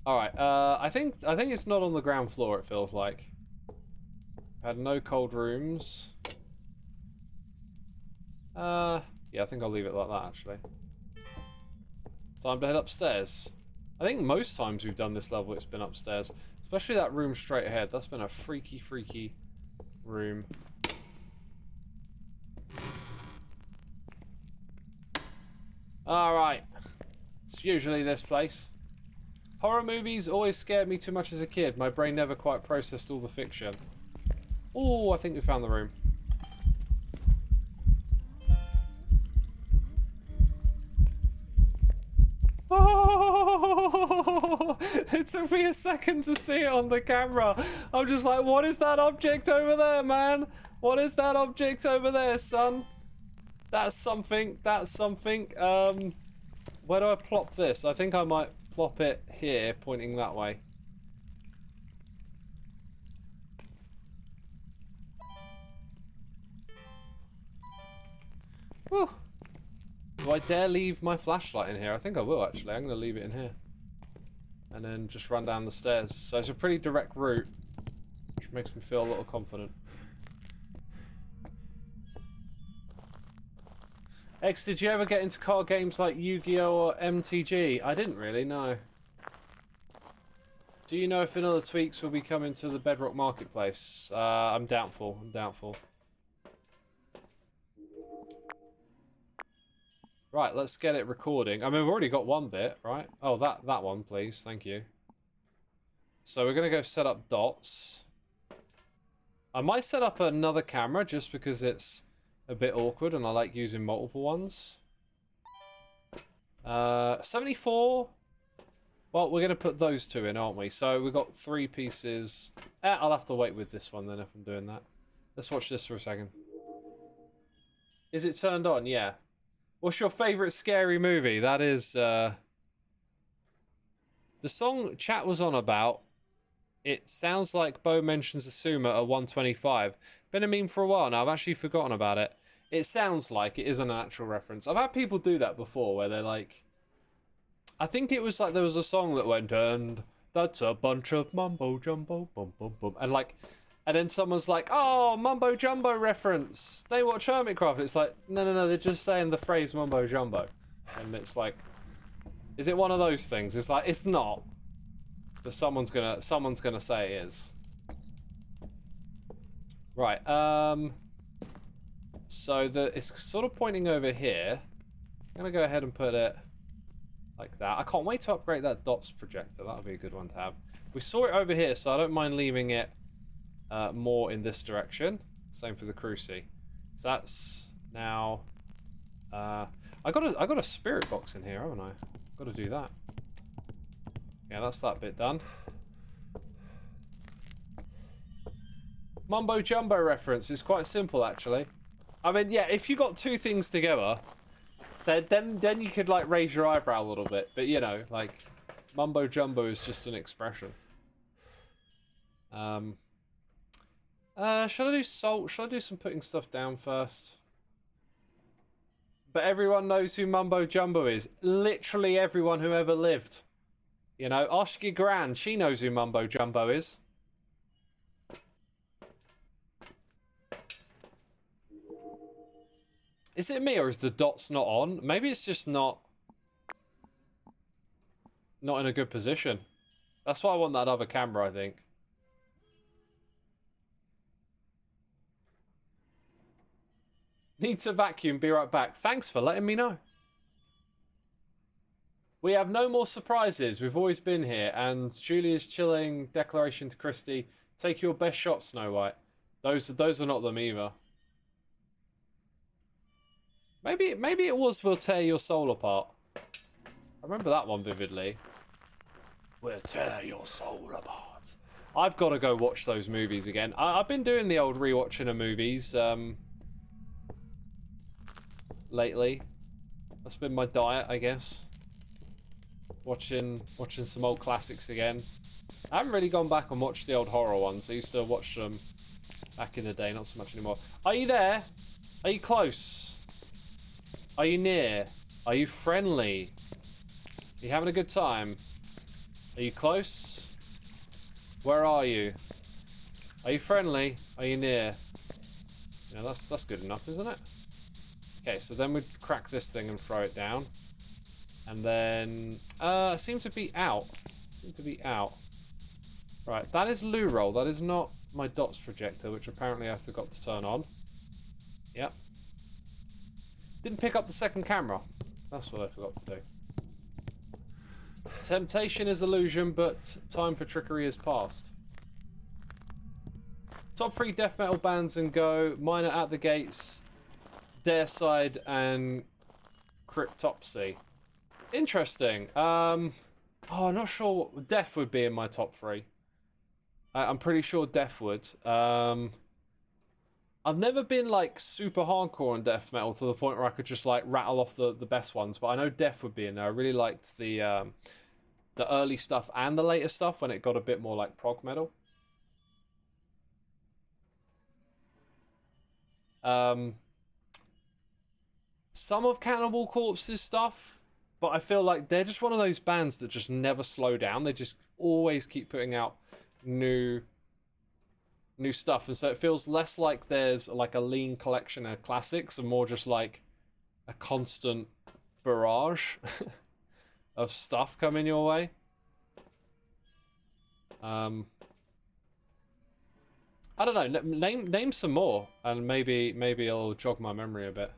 Alright, I think it's not on the ground floor, it feels like. Had no cold rooms. Yeah, I think I'll leave it like that, actually. Time to head upstairs. I think most times we've done this level, it's been upstairs. Especially that room straight ahead. That's been a freaky, freaky room. Alright. It's usually this place. Horror movies always scared me too much as a kid. My brain never quite processed all the fiction. Oh, I think we found the room. Oh, it took me a second to see it on the camera. I'm just like, what is that object over there, man? What is that object over there, son? That's something. That's something. Where do I plop this? I think I might plop it here, pointing that way. Whew. Do I dare leave my flashlight in here? I think I will, actually. I'm going to leave it in here. And then just run down the stairs. So it's a pretty direct route, which makes me feel a little confident. X, did you ever get into card games like Yu-Gi-Oh! Or MTG? I didn't really, no. Do you know if another tweaks will be coming to the Bedrock Marketplace? I'm doubtful. I'm doubtful. Right, let's get it recording. I mean, we've already got one bit, right? Oh, that one, please. Thank you. So we're going to go set up dots. I might set up another camera just because it's a bit awkward and I like using multiple ones. 74. Well, we're going to put those two in, aren't we? So we've got 3 pieces. I'll have to wait with this one then if I'm doing that. Let's watch this for a second. Is it turned on? Yeah. What's your favourite scary movie? That is, the song chat was on about, it sounds like Bo mentions Xisuma at 125. Been a meme for a while now, I've actually forgotten about it. It sounds like it is an actual reference. I've had people do that before, where they're like, I think it was like there was a song that went, and that's a bunch of mumbo jumbo, bum bum bum. And like, and then someone's like, oh, mumbo jumbo reference. They watch Hermitcraft. It's like, no, they're just saying the phrase mumbo jumbo. And it's like, is it one of those things? It's like, it's not. But someone's gonna say it is. Right, so it's sort of pointing over here. I'm gonna go ahead and put it like that. I can't wait to upgrade that dots projector. That'll be a good one to have. We saw it over here, so I don't mind leaving it more in this direction. Same for the cruci. So that's now. I got a spirit box in here, haven't I? Got to do that. Yeah, that's that bit done. Mumbo Jumbo reference is quite simple, actually. I mean, yeah, if you got two things together, then you could, like, raise your eyebrow a little bit. But, you know, like, Mumbo Jumbo is just an expression. Should I do salt? Should I do some putting stuff down first? But everyone knows who Mumbo Jumbo is. Literally everyone who ever lived. You know, ask your gran. She knows who Mumbo Jumbo is. Is it me or is the dots not on? Maybe it's just not in a good position. That's why I want that other camera, I think. Need to vacuum, be right back. Thanks for letting me know. We have no more surprises. We've always been here. And Julia's chilling. Declaration to Christy. Take your best shot, Snow White. Those are not them either. Maybe it was We'll Tear Your Soul Apart. I remember that one vividly. We'll tear your soul apart. I've got to go watch those movies again. I've been doing the old rewatching of movies lately. That's been my diet, I guess. Watching some old classics again. I haven't really gone back and watched the old horror ones. I used to watch them back in the day, not so much anymore. Are you there? Are you close? Are you near? Are you friendly? Are you having a good time? Are you close? Where are you? Are you friendly? Are you near? You know, that's good enough, isn't it? Okay, so then we'd crack this thing and throw it down. And then... seem to be out. Seem to be out. Right, that is loo roll. That is not my dots projector, which apparently I forgot to turn on. Yep. Didn't pick up the second camera. That's what I forgot to do. Temptation is illusion, but time for trickery is past. Top 3 death metal bands and go. Mine are At the Gates, Dareside, and Cryptopsy. Interesting. I'm not sure what... Death would be in my top 3. I'm pretty sure Death would. I've never been, like, super hardcore on death metal to the point where I could just, like, rattle off the best ones. But I know Death would be in there. I really liked the early stuff and the later stuff when it got a bit more, like, prog metal. Some of Cannibal Corpse's stuff, but I feel like they're just one of those bands that just never slow down. They just always keep putting out new stuff, and so it feels less like there's like a lean collection of classics and more just like a constant barrage of stuff coming your way. I don't know, name some more and maybe it'll jog my memory a bit.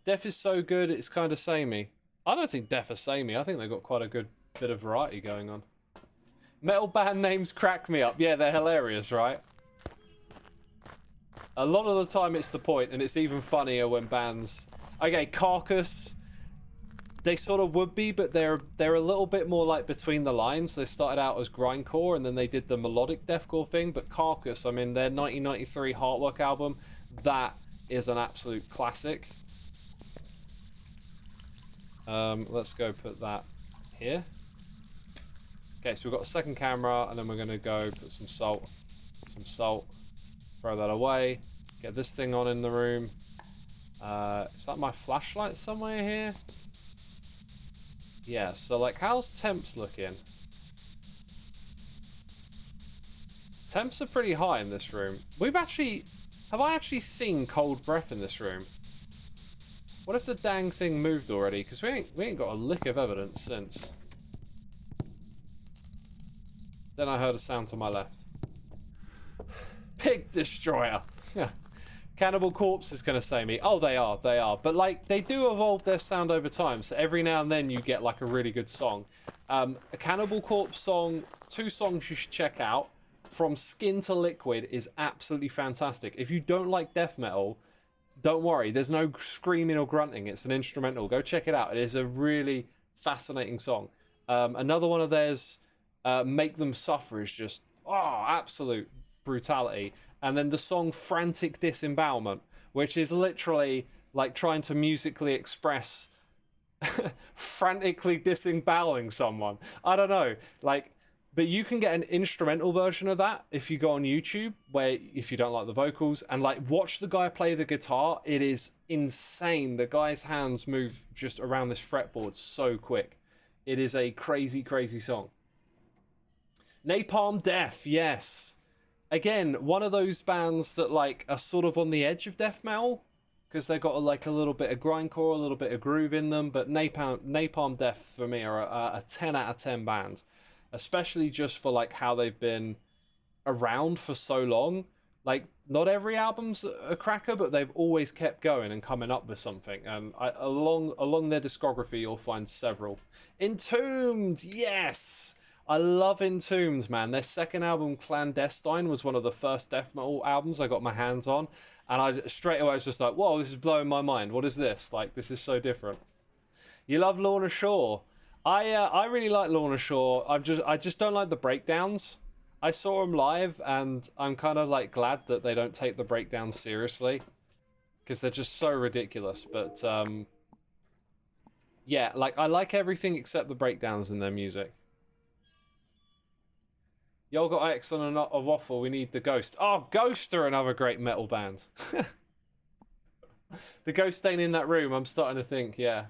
Death is so good it's kind of samey. I don't think Death is samey. I think they've got quite a good bit of variety going on. Metal band names crack me up. Yeah, they're hilarious, right? A lot of the time it's the point, and it's even funnier when bands... Okay, Carcass, they sort of would be, but they're a little bit more like between the lines. They started out as grindcore, and then they did the melodic deathcore thing, but Carcass, I mean, their 1993 Heartwork album, that is an absolute classic. Let's go put that here. Okay, so we've got a second camera, and then we're going to go put some salt, throw that away, get this thing on in the room. Is that my flashlight somewhere here? Yeah, so like, how's temps looking? Temps are pretty high in this room. Have I actually seen cold breath in this room? What if the dang thing moved already? Because we ain't got a lick of evidence since. Then I heard a sound to my left. Pig Destroyer. Cannibal Corpse is going to say me. Oh, they are. But, like, they do evolve their sound over time. So every now and then you get, like, a really good song. A Cannibal Corpse song, 2 songs you should check out. From Skin to Liquid is absolutely fantastic. If you don't like death metal, don't worry. There's no screaming or grunting. It's an instrumental. Go check it out. It is a really fascinating song. Another one of theirs, Make Them Suffer, is just, absolute brutality. And then the song Frantic Disembowelment, which is literally like trying to musically express frantically disemboweling someone. I don't know, like, but you can get an instrumental version of that if you go on YouTube, where if you don't like the vocals, and like watch the guy play the guitar. It is insane. The guy's hands move just around this fretboard so quick. It is a crazy, crazy song. Napalm Death, yes. Again, one of those bands that like are sort of on the edge of death metal, because they've got like a little bit of grindcore, a little bit of groove in them. But Napalm Death for me are a 10 out of 10 band, especially just for like how they've been around for so long. Like, not every album's a cracker, but they've always kept going and coming up with something. And along their discography, you'll find several. Entombed, yes. I love Entombed, man. Their second album, Clandestine, was one of the first death metal albums I got my hands on. And I straight away was just like, whoa, this is blowing my mind. What is this? Like, this is so different. You love Lorna Shore. I really like Lorna Shore. I just don't like the breakdowns. I saw them live, and I'm kind of like glad that they don't take the breakdowns seriously, because they're just so ridiculous. But yeah, like I like everything except the breakdowns in their music. Y'all got X on a waffle. We need the Ghost. Oh, Ghost are another great metal band. The Ghost staying in that room. I'm starting to think. Yeah.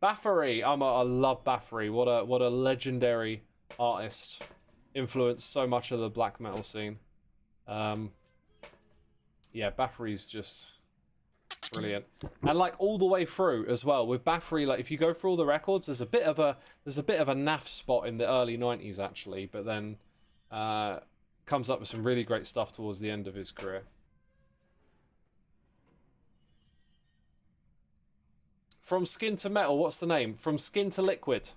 Bathory. I love Bathory. What a legendary artist. Influenced so much of the black metal scene. Yeah, Bathory's just brilliant, and like all the way through as well with Bathory. Like if you go through all the records, there's a bit of a naff spot in the early 90s actually, but then comes up with some really great stuff towards the end of his career. From Skin to Metal, what's the name? From Skin to Liquid.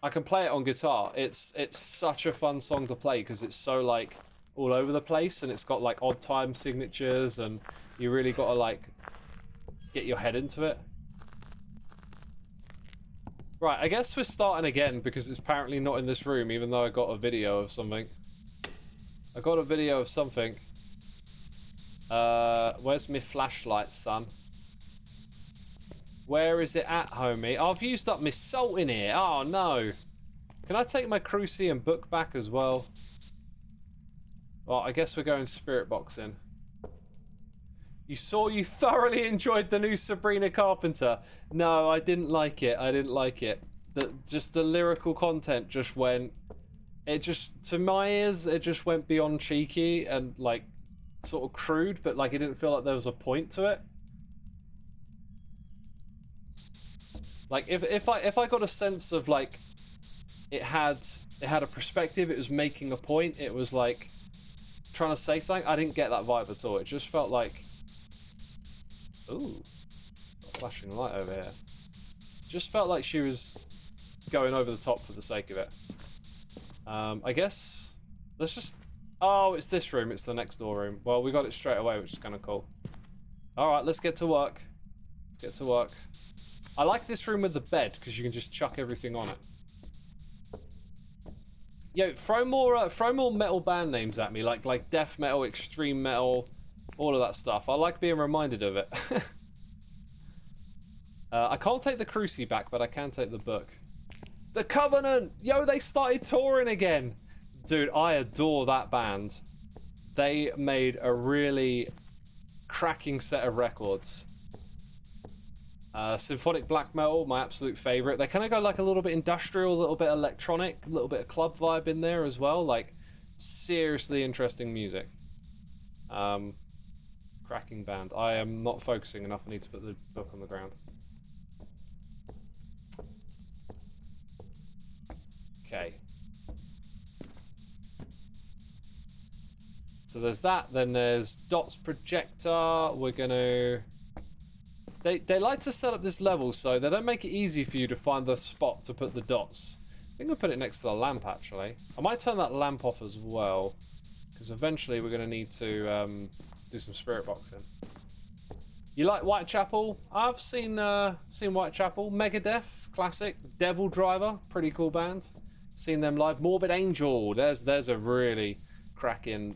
I can play it on guitar. It's such a fun song to play because it's so like all over the place, and it's got like odd time signatures, and you really got to like get your head into it. Right, I guess we're starting again because it's apparently not in this room, even though I got a video of something. I got a video of something. Where's my flashlight, son? Where is it at, homie? Oh, I've used up my salt in here. Oh, no. Can I take my Crucian book back as well? Well, I guess we're going spirit boxing. You thoroughly enjoyed the new Sabrina Carpenter. No, I didn't like it. Just the lyrical content just went... It just, to my ears, it just went beyond cheeky and, like, sort of crude, but, like, it didn't feel like there was a point to it. Like, if I got a sense of, like, it had a perspective, it was making a point, it was, like, trying to say something, I didn't get that vibe at all. It just felt like... Ooh. Got a flashing light over here. It just felt like she was going over the top for the sake of it. I guess... Let's just... Oh, it's this room. It's the next door room. Well, we got it straight away, which is kind of cool. Alright, let's get to work. I like this room with the bed, because you can just chuck everything on it. Yo, throw more metal band names at me, like death metal, extreme metal, all of that stuff. I like being reminded of it. I can't take the Cruci back, but I can take the book. The Covenant! Yo, they started touring again! Dude, I adore that band. They made a really cracking set of records. Symphonic black metal, my absolute favorite. They kind of go like a little bit industrial, a little bit electronic, a little bit of club vibe in there as well. Like, seriously interesting music. Cracking band. I am not focusing enough. I need to put the book on the ground. Okay. So there's that. Then there's Dot's projector. We're gonna... They like to set up this level so they don't make it easy for you to find the spot to put the dots. I think I'll put it next to the lamp, actually. I might turn that lamp off as well, because eventually we're going to need to do some spirit boxing. You like Whitechapel? I've seen Whitechapel. Megadeth, classic. Devil Driver, pretty cool band. Seen them live. Morbid Angel, there's a really cracking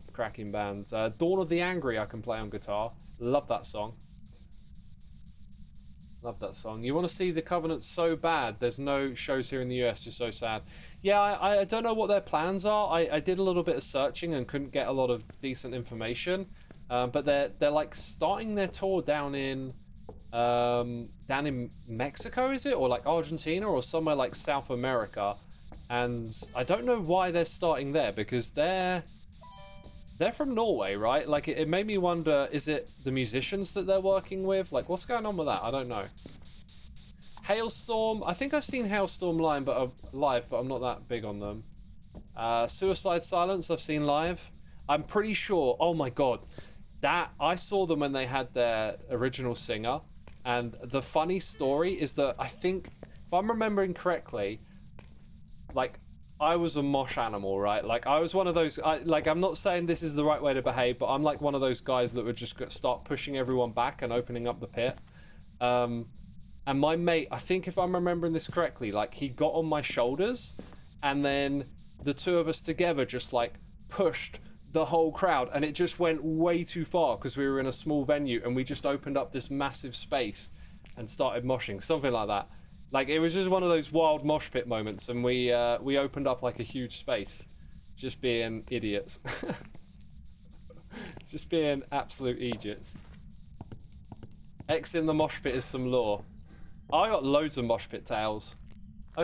band. Dawn of the Angry, I can play on guitar. Love that song. Love that song. You want to see the Covenant so bad. There's no shows here in the US, just so sad. Yeah, I don't know what their plans are. I did a little bit of searching and couldn't get a lot of decent information. But they're like starting their tour down in Mexico, is it? Or like Argentina or somewhere like South America. And I don't know why they're starting there, because they're from Norway, right? Like, it made me wonder, is it the musicians that they're working with? Like, what's going on with that? I don't know. Hailstorm. I think I've seen Hailstorm live, but I'm not that big on them. Suicide Silence, I've seen live. I'm pretty sure, oh my god, that I saw them when they had their original singer. And the funny story is that I think, if I'm remembering correctly, like, I was a mosh animal, right? Like, I was one of those, I'm not saying this is the right way to behave, but I'm like one of those guys that would just start pushing everyone back and opening up the pit. And my mate, I think if I'm remembering this correctly, like, he got on my shoulders, and then the two of us together just, like, pushed the whole crowd, and it just went way too far because we were in a small venue, and we just opened up this massive space and started moshing, something like that. Like, it was just one of those wild mosh pit moments, and we opened up like a huge space, just being idiots. Just being absolute idiots. X in the mosh pit is some lore. I got loads of mosh pit tales. The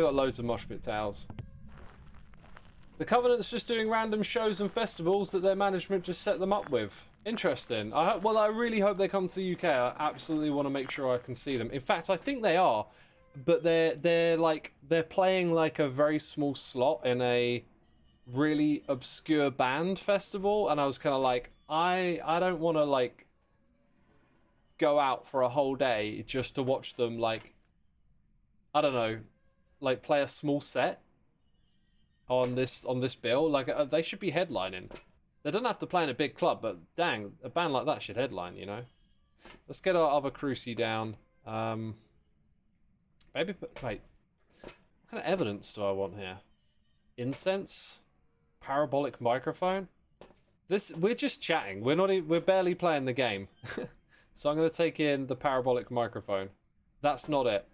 Covenant's just doing random shows and festivals that their management just set them up with. Interesting. Well, I really hope they come to the UK. I absolutely want to make sure I can see them. In fact, I think they are. But they're playing like a very small slot in a really obscure band festival, and I was kind of like, I don't want to like go out for a whole day just to watch them, like, I don't know, like play a small set on this bill. Like, they should be headlining. They don't have to play in a big club, but dang, a band like that should headline, you know. Let's get our other crucie down. Maybe, wait, what kind of evidence do I want here? Incense? Parabolic microphone? We're just chatting. We're barely playing the game. So I'm going to take in the parabolic microphone. That's not it.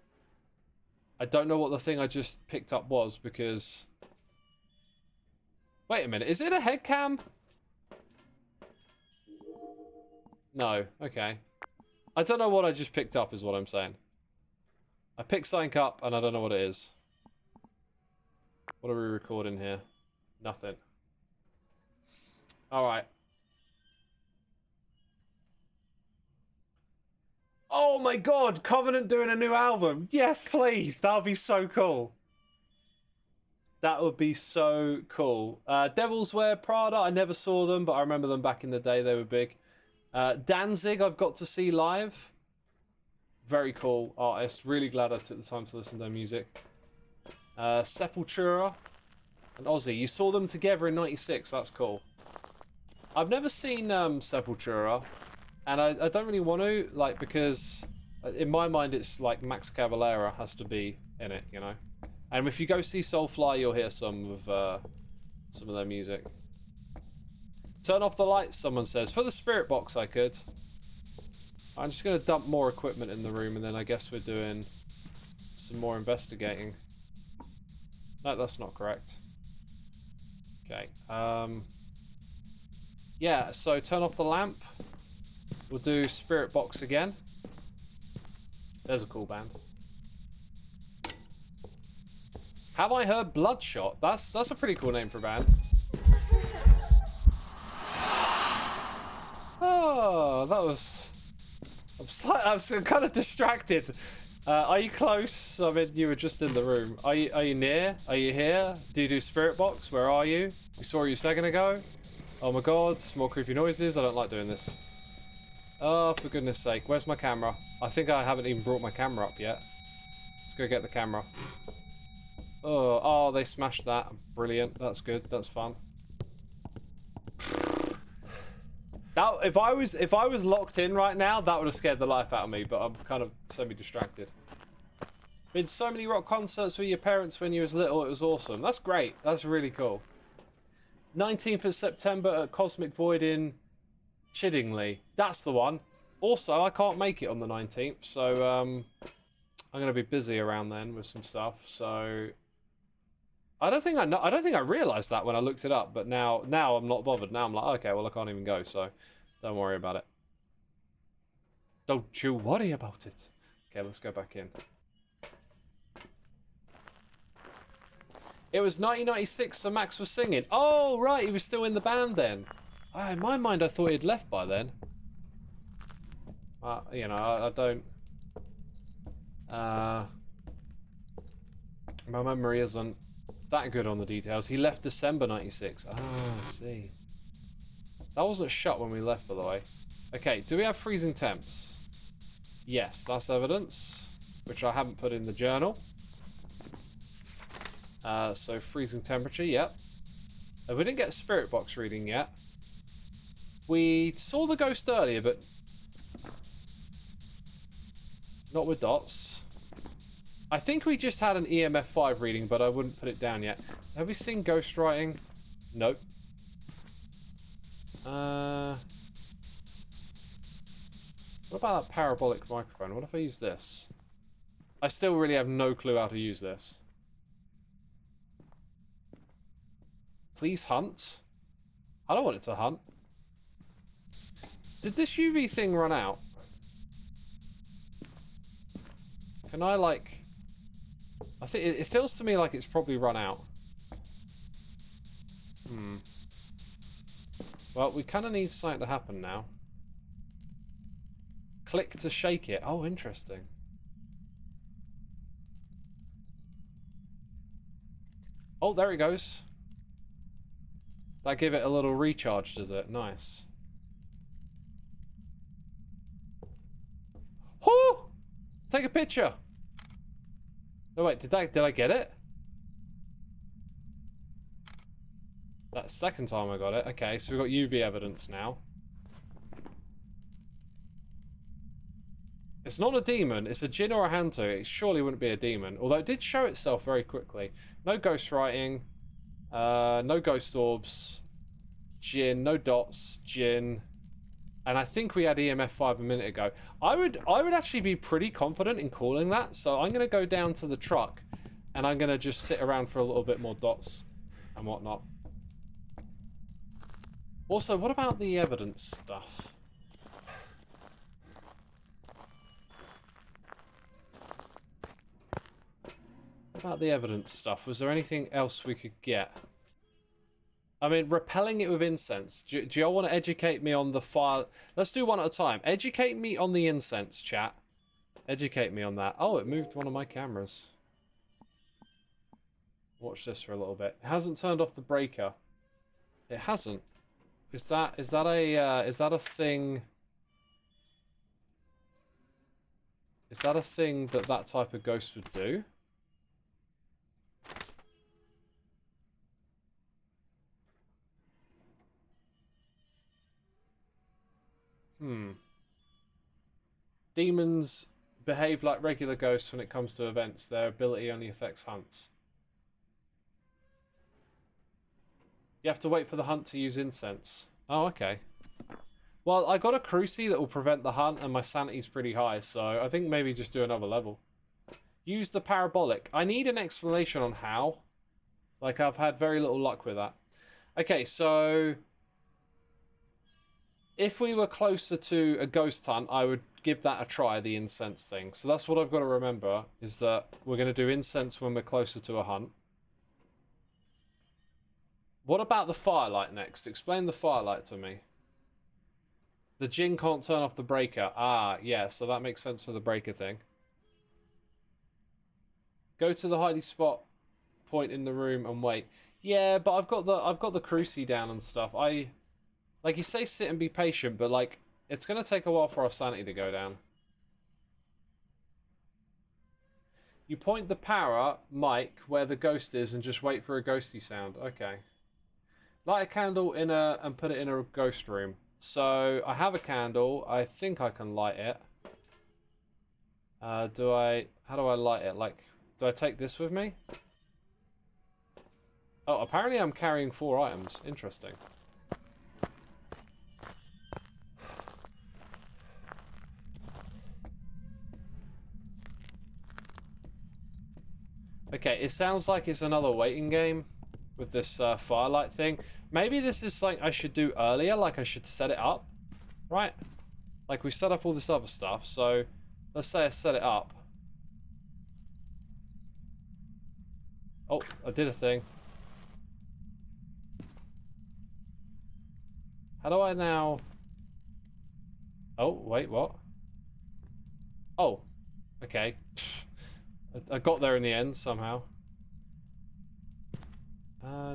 I don't know what the thing I just picked up was, because... Wait a minute, is it a head cam? No, okay. I don't know what I just picked up is what I'm saying. I picked something up, and I don't know what it is. What are we recording here? Nothing. Alright. Oh my god! Covenant doing a new album! Yes, please! That would be so cool. That would be so cool. Devil's Wear Prada, I never saw them, but I remember them back in the day. They were big. Danzig, I've got to see live. Very cool artist. Really glad I took the time to listen to their music. Sepultura and Ozzy. You saw them together in '96. That's cool. I've never seen Sepultura, and I don't really want to, like, because in my mind it's like Max Cavalera has to be in it, you know. And if you go see Soulfly, you'll hear some of their music. Turn off the lights, someone says. For the spirit box, I could. I'm just going to dump more equipment in the room, and then I guess we're doing some more investigating. No, that's not correct. Okay. Yeah, so turn off the lamp. We'll do spirit box again. There's a cool band. Have I heard Bloodshot? That's a pretty cool name for a band. Oh, that was... I'm kind of distracted. Are you close? I mean, you were just in the room. Are you near? Are you here? Do you do spirit box? Where are you? We saw you a second ago. Oh my god, more creepy noises. I don't like doing this. Oh, for goodness sake. Where's my camera? I think I haven't even brought my camera up yet. Let's go get the camera. Oh, they smashed that. Brilliant. That's good. That's fun. That if I was locked in right now, that would have scared the life out of me. But I'm kind of semi-distracted. Been so many rock concerts with your parents when you was little. It was awesome. That's great. That's really cool. 19th of September at Cosmic Void in Chiddingly. That's the one. Also, I can't make it on the 19th, so I'm gonna be busy around then with some stuff. So I don't think I realised that when I looked it up, but now I'm not bothered. Now I'm like, okay, well I can't even go, so don't worry about it. Don't you worry about it. Okay, let's go back in. It was 1996, so Max was singing. Oh, right, he was still in the band then. In my mind, I thought he'd left by then. You know, I don't... my memory isn't that good on the details. He left December 96. Ah, I see. That wasn't shut when we left, by the way. Okay, do we have freezing temps? Yes, that's evidence, which I haven't put in the journal. So freezing temperature, yep. We didn't get a spirit box reading yet. We saw the ghost earlier, but not with dots. I think we just had an EMF 5 reading, but I wouldn't put it down yet. Have we seen ghost writing? Nope. What about that parabolic microphone? What if I use this? I still really have no clue how to use this. Please hunt. I don't want it to hunt. Did this UV thing run out? Can I, like... I think it feels to me like it's probably run out. Well, we kind of need something to happen now. Click to shake it. Oh, interesting. Oh, there it goes. That give it a little recharge, does it? Nice. Whoo! Take a picture. No, wait, did I get it? That's the second time I got it. Okay, so we've got UV evidence now. It's not a demon, it's a djinn or a hantu. It surely wouldn't be a demon, although it did show itself very quickly. No ghost writing, no ghost orbs, djinn, no dots, djinn. And I think we had EMF 5 a minute ago. I would actually be pretty confident in calling that, so I'm going to go down to the truck and I'm going to just sit around for a little bit more dots and whatnot. Also, what about the evidence stuff? What about the evidence stuff? Was there anything else we could get? I mean, repelling it with incense. Do y'all want to educate me on the fire? Let's do one at a time. Educate me on the incense, chat. Educate me on that. Oh, it moved one of my cameras. Watch this for a little bit. It hasn't turned off the breaker. It hasn't. Is that a thing? Is that a thing that type of ghost would do? Demons behave like regular ghosts when it comes to events. Their ability only affects hunts. You have to wait for the hunt to use incense. Oh, okay. Well, I got a cruci that will prevent the hunt, and my sanity's pretty high, so I think maybe just do another level. Use the parabolic. I need an explanation on how. Like, I've had very little luck with that. Okay, so... if we were closer to a ghost hunt, I would give that a try, the incense thing. So that's what I've got to remember, is that we're going to do incense when we're closer to a hunt. What about the firelight next? Explain the firelight to me. The djinn can't turn off the breaker. Ah, yeah, so that makes sense for the breaker thing. Go to the hiding spot point in the room and wait. Yeah, but I've got the cruci down and stuff. Like, you say sit and be patient, but, like, it's going to take a while for our sanity to go down. You point the power mic where the ghost is and just wait for a ghosty sound. Okay. Light a candle and put it in a ghost room. So I have a candle. I think I can light it. How do I light it? Like, do I take this with me? Oh, apparently I'm carrying 4 items. Interesting. Okay, it sounds like it's another waiting game with this firelight thing. Maybe this is something I should do earlier, like I should set it up, right? Like we set up all this other stuff, so let's say I set it up. Oh, I did a thing. How do I now... Oh, wait, what? Oh, okay. I got there in the end, somehow.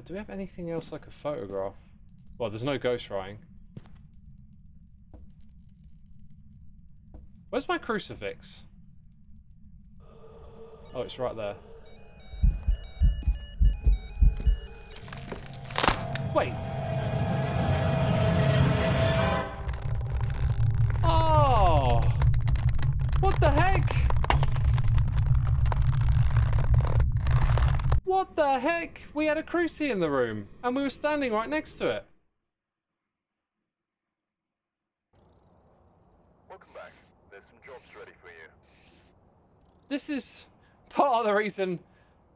Do we have anything else I could photograph? Well, there's no ghost writing. Where's my crucifix? Oh, it's right there. Wait. Oh! What the heck? What the heck? We had a cruci in the room, and we were standing right next to it. Welcome back. There's some jobs ready for you. This is part of the reason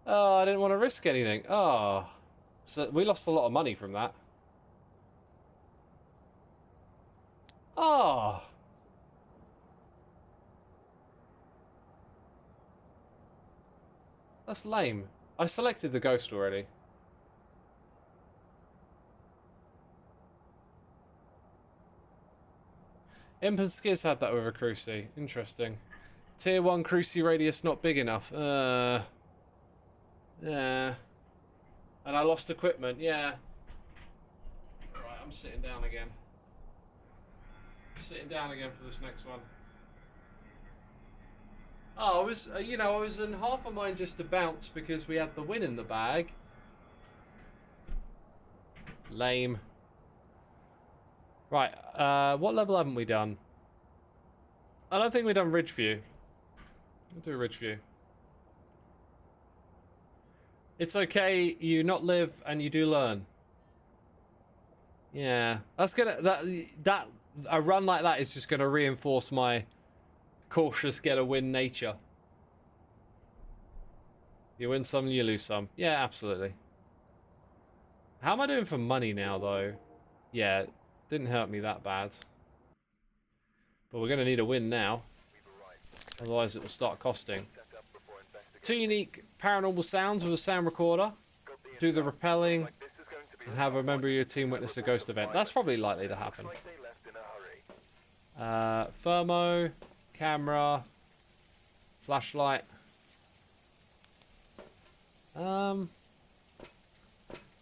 I didn't want to risk anything. Oh. So we lost a lot of money from that. Oh. That's lame. I selected the ghost already. Imp and Skiz had that with a cruci. Interesting. Tier 1 cruci radius not big enough. Yeah. And I lost equipment, yeah. Right, I'm sitting down again. Sitting down again for this next one. Oh, I was, you know, I was in half of mine just to bounce because we had the win in the bag. Lame. Right, what level haven't we done? I don't think we've done Ridgeview. We'll do Ridgeview. It's okay, you not live and you do learn. Yeah, that's gonna, that a run like that is just gonna reinforce my cautious get a win nature. You win some, you lose some. Yeah, absolutely. How am I doing for money now, though? Yeah, didn't hurt me that bad. But we're gonna need a win now. Otherwise it will start costing. 2 unique paranormal sounds with a sound recorder. Do the rappelling. And have a member of your team witness a ghost event. That's probably likely to happen. Thermo, camera, flashlight.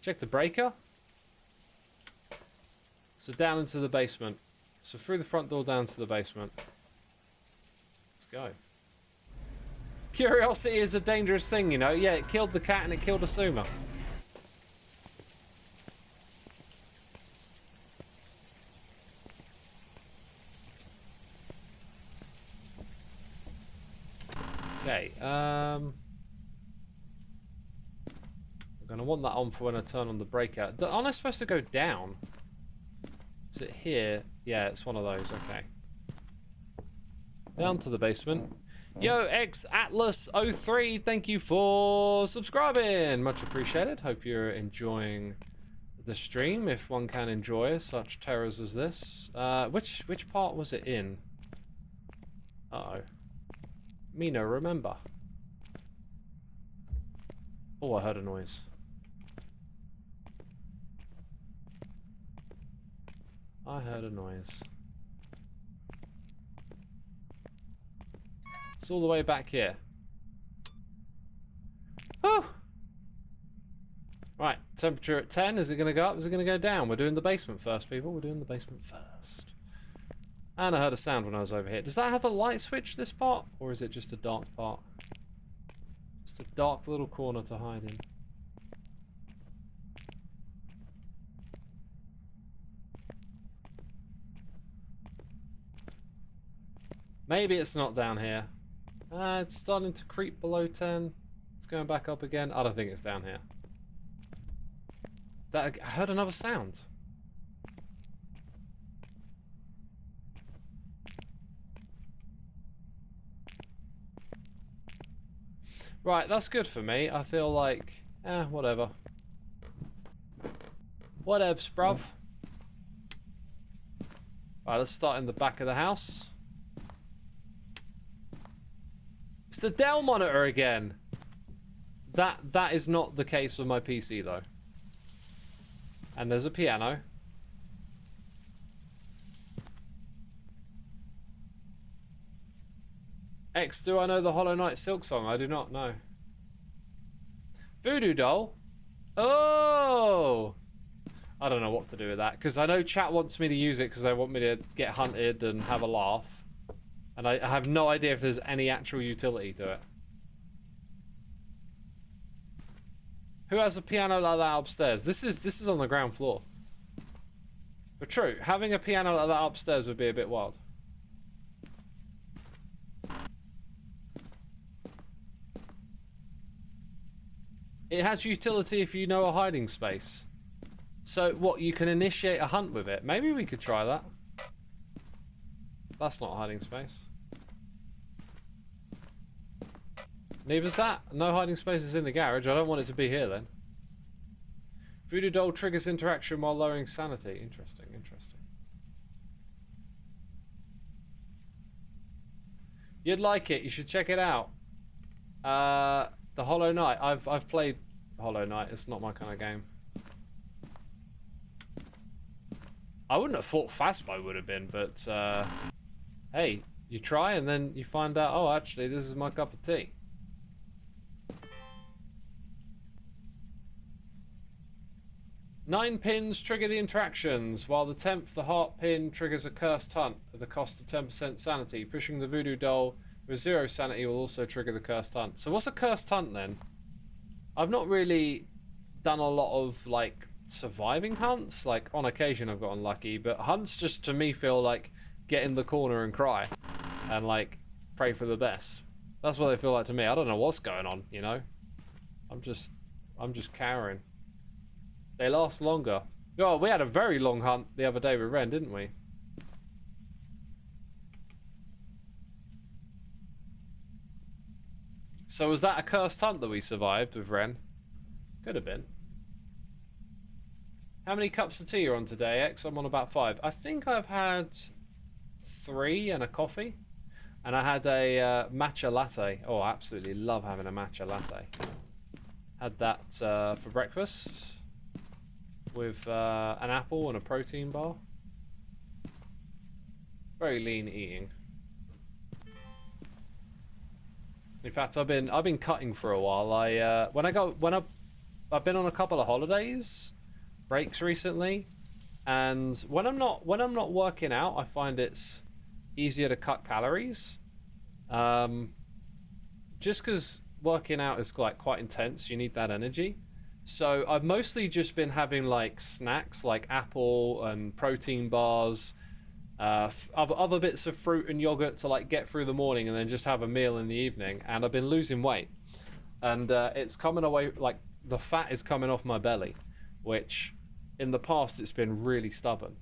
Check the breaker. So down into the basement. So through the front door down to the basement. Let's go. Curiosity is a dangerous thing, you know. Yeah, it killed the cat and it killed Xisuma. Okay, I'm gonna want that on for when I turn on the breaker. Aren't I supposed to go down? Is it here? Yeah, it's one of those, okay. Down to the basement. Yo, XAtlas03, thank you for subscribing. Much appreciated. Hope you're enjoying the stream, if one can enjoy such terrors as this. Which part was it in? Uh-oh. Me no remember. Oh, I heard a noise. I heard a noise. It's all the way back here. Oh! Right, temperature at 10. Is it going to go up? Is it going to go down? We're doing the basement first, people. We're doing the basement first. And I heard a sound when I was over here. Does that have a light switch, this part? Or is it just a dark part? Just a dark little corner to hide in. Maybe it's not down here. It's starting to creep below 10. It's going back up again. I don't think it's down here. I heard another sound. Right, that's good for me. I feel like, whatever. Whatevs, bruv. Right, let's start in the back of the house. It's the Dell monitor again. That is not the case with my PC though. And there's a piano. X, do I know the Hollow Knight Silk song? I do not know. Voodoo Doll? Oh! I don't know what to do with that, because I know chat wants me to use it because they want me to get hunted and have a laugh. And I have no idea if there's any actual utility to it. Who has a piano like that upstairs? This is on the ground floor. But true, having a piano like that upstairs would be a bit wild. It has utility if you know a hiding space. So what, you can initiate a hunt with it? Maybe we could try that. That's not a hiding space. Neither's that. No hiding spaces in the garage. I don't want it to be here then. Voodoo Doll triggers interaction while lowering sanity. Interesting, interesting. You'd like it. You should check it out. The Hollow Knight. I've played Hollow Knight. It's not my kind of game. I wouldn't have thought Phasmo would have been, but hey, you try and then you find out, oh, actually, this is my cup of tea. Nine pins trigger the interactions, while the 10th, the heart pin, triggers a cursed hunt at the cost of 10% sanity. Pushing the Voodoo Doll with 0 sanity will also trigger the cursed hunt. So what's a cursed hunt then? I've not really done a lot of, like, surviving hunts. Like, on occasion I've got unlucky, but hunts just to me feel like get in the corner and cry and, like, pray for the best. That's what they feel like to me. I don't know what's going on, you know? I'm just cowering. They last longer. Oh, we had a very long hunt the other day with Ren, didn't we? So was that a cursed hunt that we survived with Ren? Could have been. How many cups of tea are on today, X? I'm on about 5. I think I've had 3 and a coffee. And I had a matcha latte. Oh, I absolutely love having a matcha latte. Had that for breakfast. With an apple and a protein bar. Very lean eating. In fact, I've been cutting for a while. I've been on a couple of holidays, breaks recently, and when I'm not working out, I find it's easier to cut calories. Just because working out is quite intense, you need that energy. So I've mostly just been having like snacks like apple and protein bars, other bits of fruit and yogurt to like get through the morning, and then just have a meal in the evening. And I've been losing weight, and it's coming away, like the fat is coming off my belly, which in the past it's been really stubborn.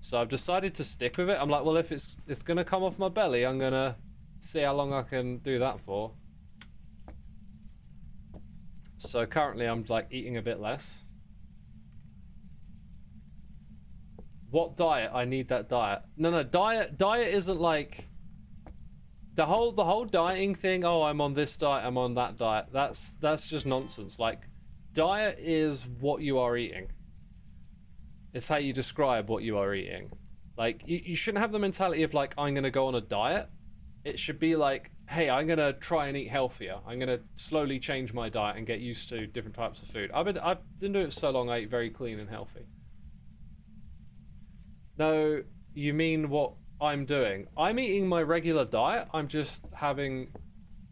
So I've decided to stick with it. I'm like, well, if it's gonna come off my belly, I'm gonna see how long I can do that for. So currently I'm like eating a bit less. What diet? I need that diet. No, diet isn't like the whole dieting thing. Oh, I'm on this diet, I'm on that diet. That's just nonsense. Like, diet is what you are eating. It's how you describe what you are eating. Like, you shouldn't have the mentality of like, I'm gonna go on a diet. It should be like, hey, I'm gonna try and eat healthier. I'm gonna slowly change my diet and get used to different types of food. I've been doing it for so long. I eat very clean and healthy. No, you mean what I'm doing? I'm eating my regular diet. I'm just having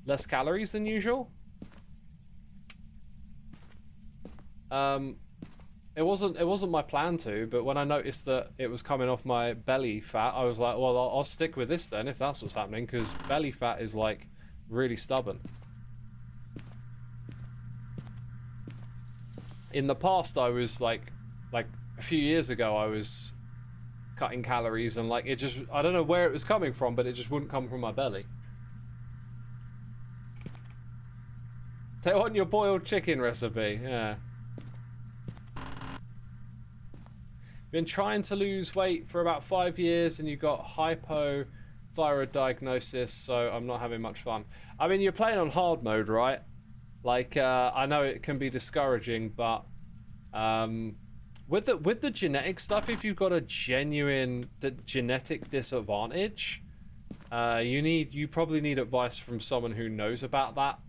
less calories than usual. it wasn't my plan to, but when I noticed that it was coming off my belly fat, I was like, well, I'll stick with this then if that's what's happening, because belly fat is like really stubborn. In the past, I was like a few years ago, I was cutting calories and like it just, I don't know where it was coming from, but it just wouldn't come from my belly. They want your boiled chicken recipe, yeah. Been trying to lose weight for about 5 years and you got hypothyroid diagnosis, so I'm not having much fun. I mean, you're playing on hard mode, right? Like, I know it can be discouraging, but with the genetic stuff, if you've got a genuine genetic disadvantage, you probably need advice from someone who knows about that.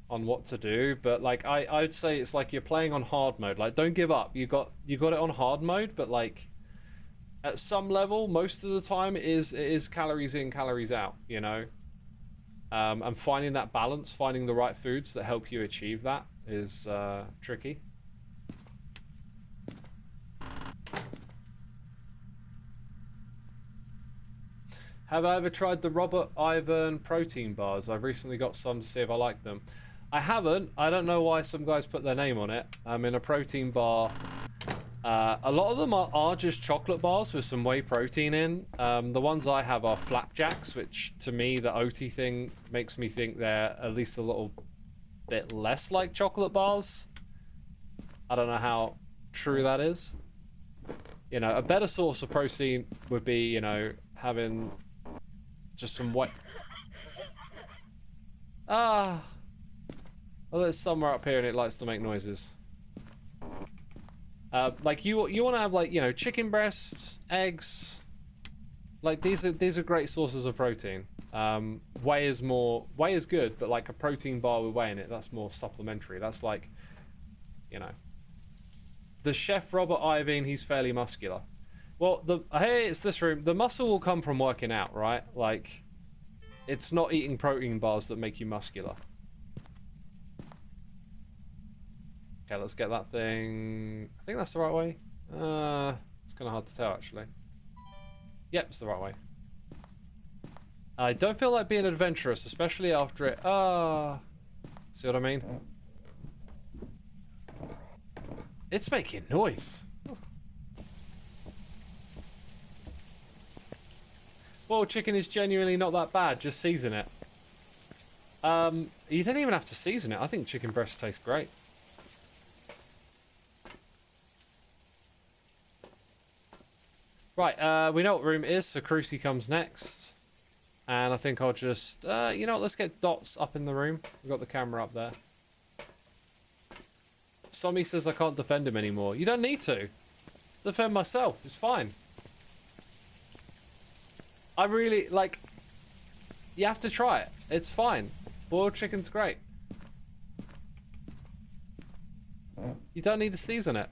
On what to do, but like I'd say it's like you're playing on hard mode. Like, don't give up. You got it on hard mode, but like at some level, most of the time it is calories in, calories out, you know. And finding that balance, finding the right foods that help you achieve that is tricky. Have I ever tried the Robert Ivan protein bars? I've recently got some to see if I like them. I haven't. I don't know why some guys put their name on it. In a protein bar, a lot of them are just chocolate bars with some whey protein in. The ones I have are flapjacks, which to me, the OT thing makes me think they're at least a little bit less like chocolate bars. I don't know how true that is. You know, a better source of protein would be, you know, having just some whey. Well, there's somewhere up here and it likes to make noises. Like you want to have, like, you know, chicken breasts, eggs. Like these are great sources of protein. Whey is good, but like a protein bar with whey in it, that's more supplementary. That's like, you know, the chef Robert Ivan, he's fairly muscular. Well, hey, it's this room. The muscle will come from working out, right? Like, it's not eating protein bars that make you muscular. Okay, let's get that thing. I think that's the right way. It's kind of hard to tell, actually. Yep, it's the right way. I don't feel like being adventurous, especially after it. See what I mean? It's making noise. Well, chicken is genuinely not that bad. Just season it. You don't even have to season it. I think chicken breast tastes great. Right, we know what room it is, so Crucy comes next. And I think I'll just, you know what, let's get Dots up in the room. We've got the camera up there. Sommy says I can't defend him anymore. You don't need to. Defend myself, it's fine. I really, like, you have to try it. It's fine. Boiled chicken's great. You don't need to season it.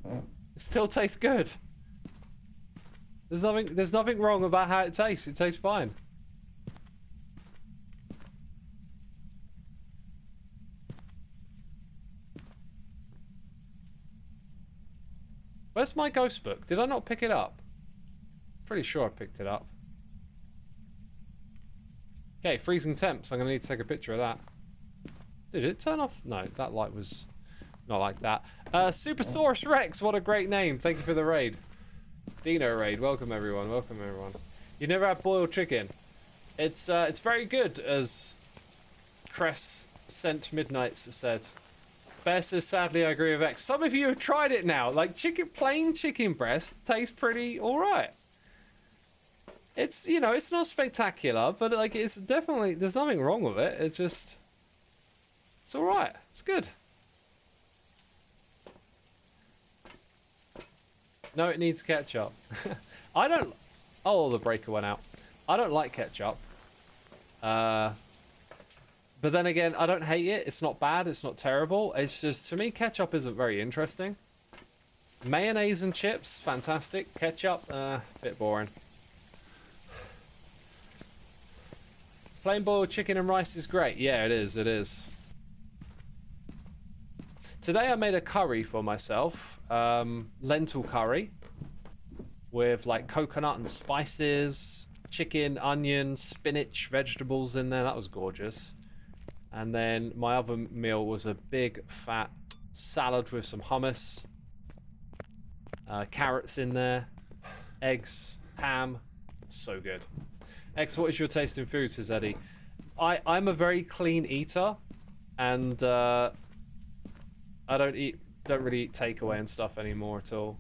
It still tastes good. There's nothing wrong about how it tastes. It tastes fine. Where's my ghost book? Did I not pick it up? Pretty sure I picked it up. Okay, freezing temps. I'm gonna need to take a picture of that. Did it turn off? No, that light was not like that. Supersaurus Rex, what a great name. Thank you for the raid. Dino raid, welcome everyone, welcome everyone. You never had boiled chicken. It's very good, as Crescent Midnights said. Bear says, sadly I agree with X. Some of you have tried it now. Like, plain chicken breast tastes pretty alright. It's, you know, it's not spectacular, but like, it's definitely, there's nothing wrong with it. It's just, it's alright. It's good. No, it needs ketchup. I don't... Oh, the breaker went out. I don't like ketchup. But then again, I don't hate it. It's not bad. It's not terrible. It's just, to me, ketchup isn't very interesting. Mayonnaise and chips, fantastic. Ketchup, bit boring. Plain boiled chicken and rice is great. Yeah, it is. It is. Today I made a curry for myself, lentil curry with like coconut and spices, chicken, onion, spinach, vegetables in there. That was gorgeous. And then my other meal was a big fat salad with some hummus, carrots in there, eggs, ham. So good. X, what is your taste in food, says Eddie? I'm a very clean eater, and I don't really eat takeaway and stuff anymore at all.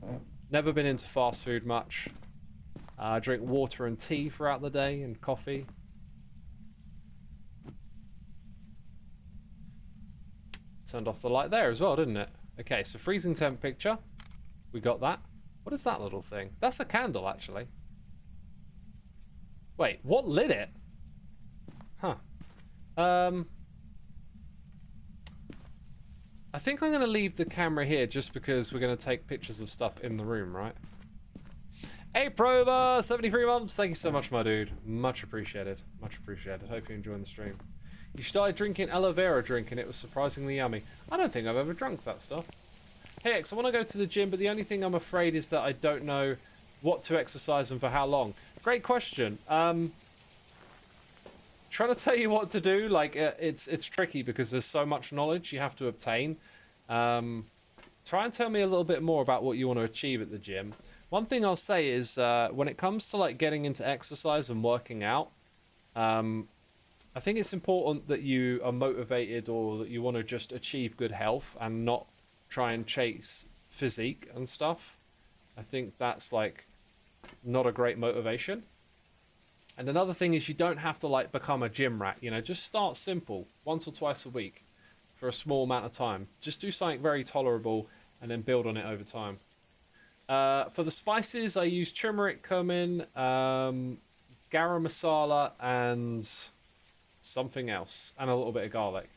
Never been into fast food much. I drink water and tea throughout the day and coffee. Turned off the light there as well, didn't it? Okay, so freezing temp picture. We got that. What is that little thing? That's a candle, actually. Wait, what lit it? Huh. I think I'm going to leave the camera here just because we're going to take pictures of stuff in the room, right? Hey, Prover, 73 months. Thank you so much, my dude. Much appreciated. Much appreciated. Hope you're enjoying the stream. You started drinking aloe vera drink and it was surprisingly yummy. I don't think I've ever drunk that stuff. Hey, X, I want to go to the gym, but the only thing I'm afraid is that I don't know what to exercise and for how long. Great question. Trying to tell you what to do, like, it's tricky because there's so much knowledge you have to obtain. Try and tell me a little bit more about what you want to achieve at the gym. One thing I'll say is when it comes to like getting into exercise and working out, I think it's important that you are motivated or that you want to just achieve good health and not try and chase physique and stuff. I think that's like not a great motivation. And another thing is you don't have to like become a gym rat, you know, just start simple, once or twice a week for a small amount of time. Just do something very tolerable and then build on it over time. For the spices, I use turmeric, cumin, garam masala, and something else, and a little bit of garlic.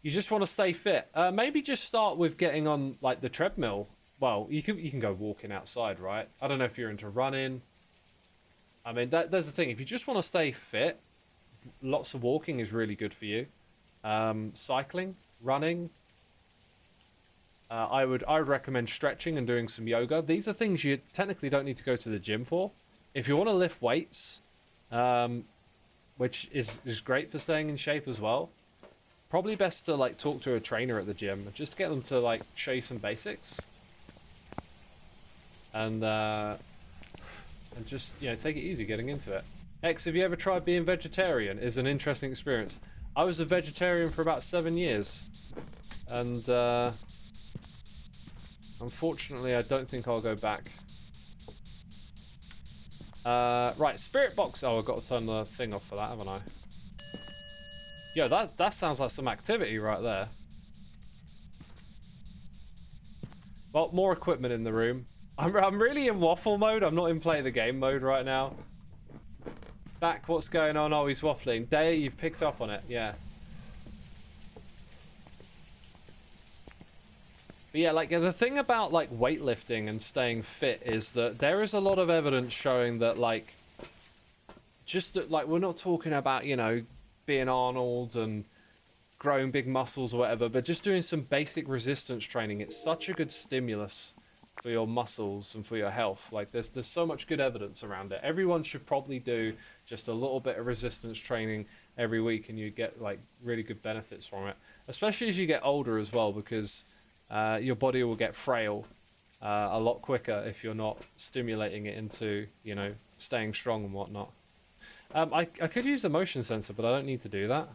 You just want to stay fit. Maybe just start with getting on like the treadmill. Well, you can go walking outside, right? I don't know if you're into running. I mean, there's the thing. If you just want to stay fit, lots of walking is really good for you. Cycling, running. I would recommend stretching and doing some yoga. These are things you technically don't need to go to the gym for. If you want to lift weights, which is great for staying in shape as well, probably best to like talk to a trainer at the gym. Just get them to like show you some basics. And just, you know, take it easy getting into it. X, have you ever tried being vegetarian? It's an interesting experience. I was a vegetarian for about 7 years. And unfortunately, I don't think I'll go back. Right, spirit box. Oh, I've got to turn the thing off for that, haven't I? Yeah, that sounds like some activity right there. Well, more equipment in the room. I'm really in waffle mode. I'm not in play the game mode right now. Back, what's going on? Oh, he's waffling. Day, you've picked up on it. Yeah. But yeah, like the thing about like weightlifting and staying fit is that there is a lot of evidence showing that like, just that, like, we're not talking about, you know, being Arnold and growing big muscles or whatever, but just doing some basic resistance training. It's such a good stimulus for your muscles and for your health. Like there's so much good evidence around it. Everyone should probably do just a little bit of resistance training every week and you get like really good benefits from it, especially as you get older as well, because your body will get frail a lot quicker if you're not stimulating it into, you know, staying strong and whatnot. I could use a motion sensor, but I don't need to do that.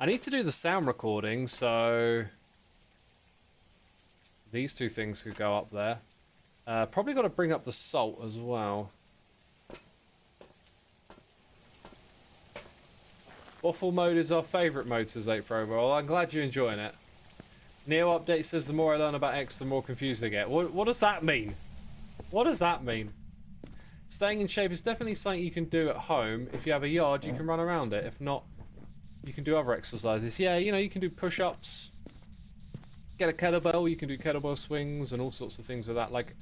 I need to do the sound recording, so these two things could go up there. Probably got to bring up the salt as well. Waffle mode is our favourite mode, says 8Pro. Well, I'm glad you're enjoying it. Neo update says the more I learn about X, the more confused I get. What does that mean? What does that mean? Staying in shape is definitely something you can do at home. If you have a yard, you can run around it. If not, you can do other exercises. Yeah, you know, you can do push-ups. Get a kettlebell, you can do kettlebell swings and all sorts of things with that. Like,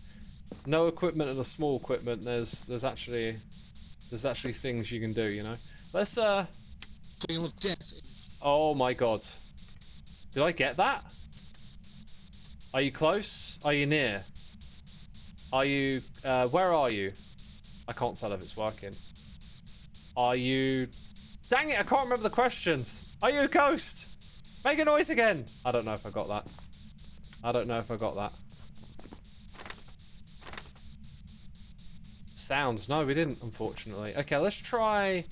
no equipment and a small equipment, there's actually things you can do, you know. Let's Oh my god. Did I get that? Are you close? Are you near? Are you... where are you? I can't tell if it's working. Are you... Dang it, I can't remember the questions. Are you a ghost? Make a noise again. I don't know if I got that. I don't know if I got that. Sounds. No, we didn't, unfortunately. Okay, let's try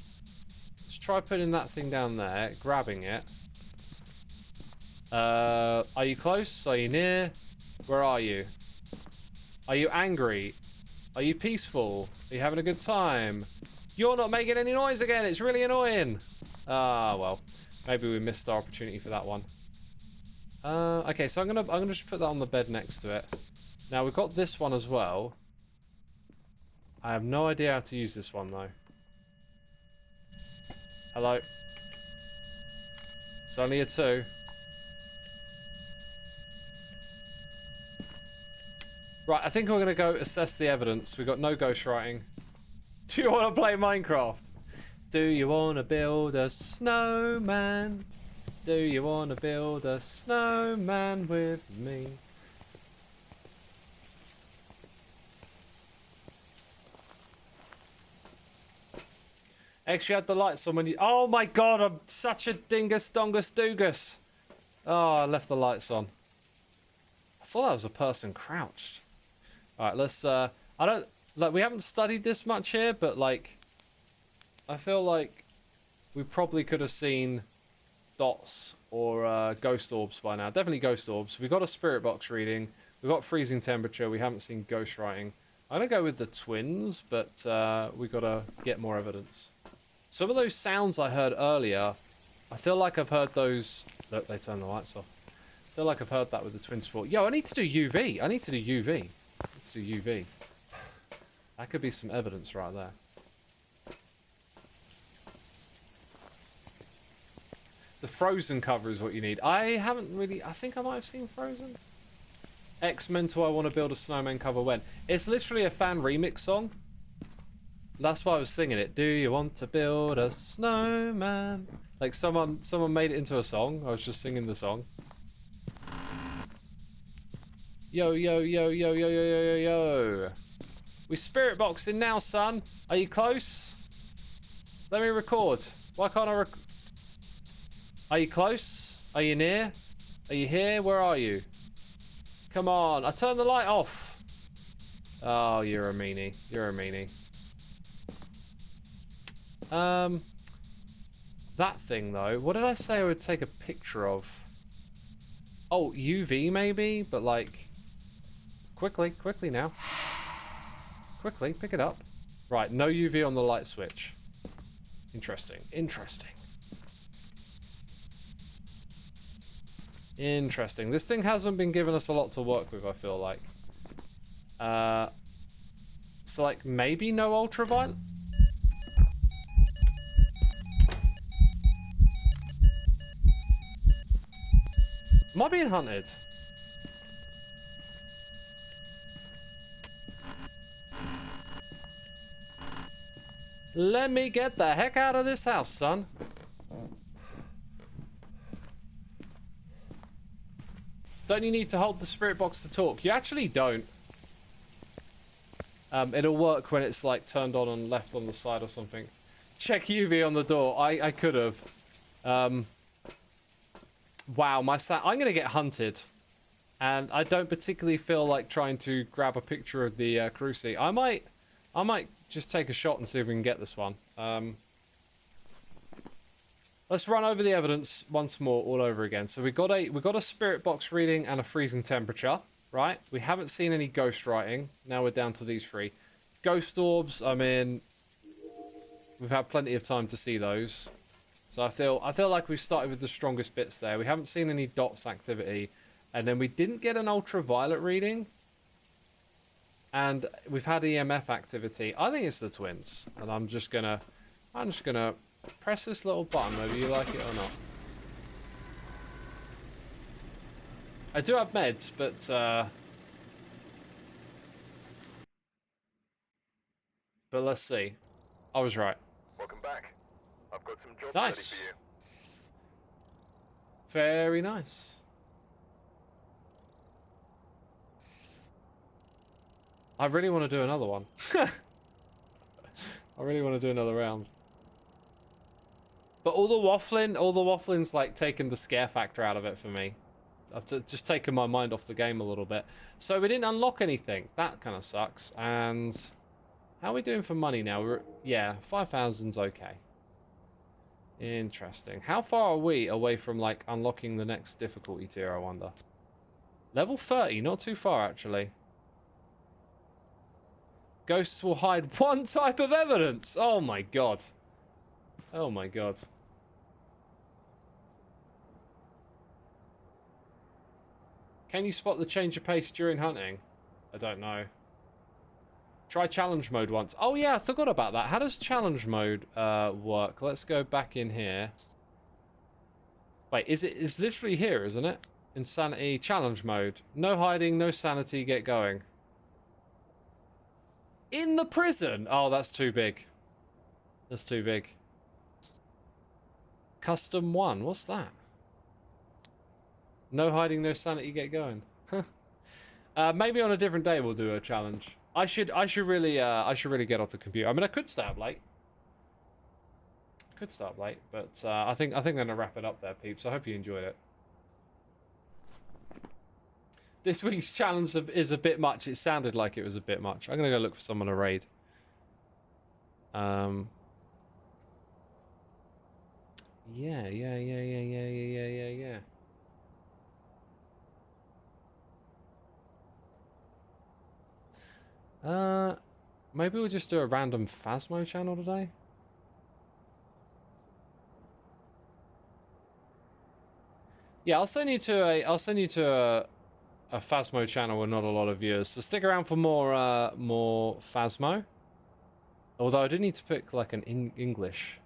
putting that thing down there, grabbing it. Are you close? Are you near? Where are you? Are you angry? Are you peaceful? Are you having a good time? You're not making any noise again. It's really annoying. Ah, well, maybe we missed our opportunity for that one. Okay, so I'm gonna just put that on the bed next to it. Now we've got this one as well. I have no idea how to use this one though. Hello. It's only a 2. Right, I think we're gonna go assess the evidence. We've got no ghostwriting. Do you want to play Minecraft? Do you want to build a snowman? Do you want to build a snowman with me? Actually, had the lights on when you... Oh my god, I'm such a dingus dongus doogus. Oh, I left the lights on. I thought that was a person crouched. Alright, let's... I don't... Like, we haven't studied this much here, but, like... I feel like we probably could have seen dots or ghost orbs by now. Definitely ghost orbs. We've got a spirit box reading. We've got freezing temperature. We haven't seen ghost writing. I'm going to go with the twins, but we've got to get more evidence. Some of those sounds I heard earlier, I feel like I've heard those... Look, they turned the lights off. I feel like I've heard that with the twins before. Yo, I need to do UV. I need to do UV. Let's do UV. That could be some evidence right there. The Frozen cover is what you need. I haven't really... I think I might have seen Frozen. X-Mental, I want to build a snowman cover when? It's literally a fan remix song. That's why I was singing it. Do you want to build a snowman? Like someone made it into a song. I was just singing the song. Yo, yo, yo, yo, yo, yo, yo, yo, yo. We spirit boxing now, son. Are you close? Let me record. Why can't I Are you close? Are you near? Are you here? Where are you? Come on. I turned the light off. Oh, you're a meanie. You're a meanie. That thing, though. What did I say I would take a picture of? Oh, UV maybe? But, like... Quickly now. Quickly, pick it up. Right, no UV on the light switch. Interesting. Interesting. This thing hasn't been giving us a lot to work with, I feel like. So, like, maybe no ultraviolet? Am I being hunted? Let me get the heck out of this house, son. Don't you need to hold the spirit box to talk? You actually don't. It'll work when it's like turned on and left on the side or something. Check UV on the door. I could have. Wow, I'm gonna get hunted, and I don't particularly feel like trying to grab a picture of the cruci. I might just take a shot and see if we can get this one. Let's run over the evidence once more, all over again. So we got a spirit box reading and a freezing temperature, right? We haven't seen any ghost writing. Now we're down to these 3. Ghost orbs. I mean, we've had plenty of time to see those. So I feel like we started with the strongest bits there. We haven't seen any dots activity, and then we didn't get an ultraviolet reading, and we've had EMF activity. I think it's the twins, and I'm just gonna press this little button whether you like it or not. I do have meds, but let's see. I was right. Welcome back. I've got some jobs ready Nice. for you. Very nice. I really want to do another one. I really want to do another round. But all the waffling's like taking the scare factor out of it for me. I've just taken my mind off the game a little bit. So we didn't unlock anything. That kind of sucks. And how are we doing for money now? Yeah, 5,000's okay. Interesting. How far are we away from like unlocking the next difficulty tier, I wonder? Level 30, not too far actually. Ghosts will hide one type of evidence. Oh my god. Oh my god. Can you spot the change of pace during hunting? I don't know. Try challenge mode once. Oh yeah, I forgot about that. How does challenge mode work? Let's go back in here. Wait, it's literally here, isn't it? Insanity challenge mode. No hiding, no sanity, get going. In the prison? Oh, that's too big. That's too big. Custom 1, what's that? No hiding, no sanity, get going. Maybe on a different day we'll do a challenge. I should really get off the computer. I mean, I could stay up late. But I think I'm gonna wrap it up there, peeps. I hope you enjoyed it. This week's challenge is a bit much. It sounded like it was a bit much. I'm gonna go look for someone to raid. Yeah. Maybe we'll just do a random Phasmo channel today. Yeah, I'll send you to a Phasmo channel with not a lot of viewers. So stick around for more Phasmo. Although I do need to pick like an English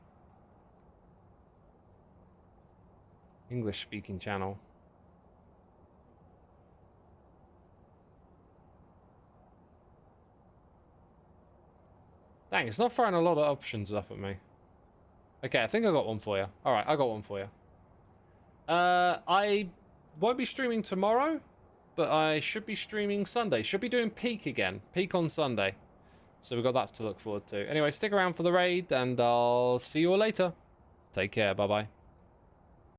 speaking channel. Dang, it's not throwing a lot of options up at me. Okay, I think I got one for you. Alright, I got one for you. I won't be streaming tomorrow, but I should be streaming Sunday. Should be doing Peak again. Peak on Sunday. So we've got that to look forward to. Anyway, stick around for the raid, and I'll see you all later. Take care, bye-bye.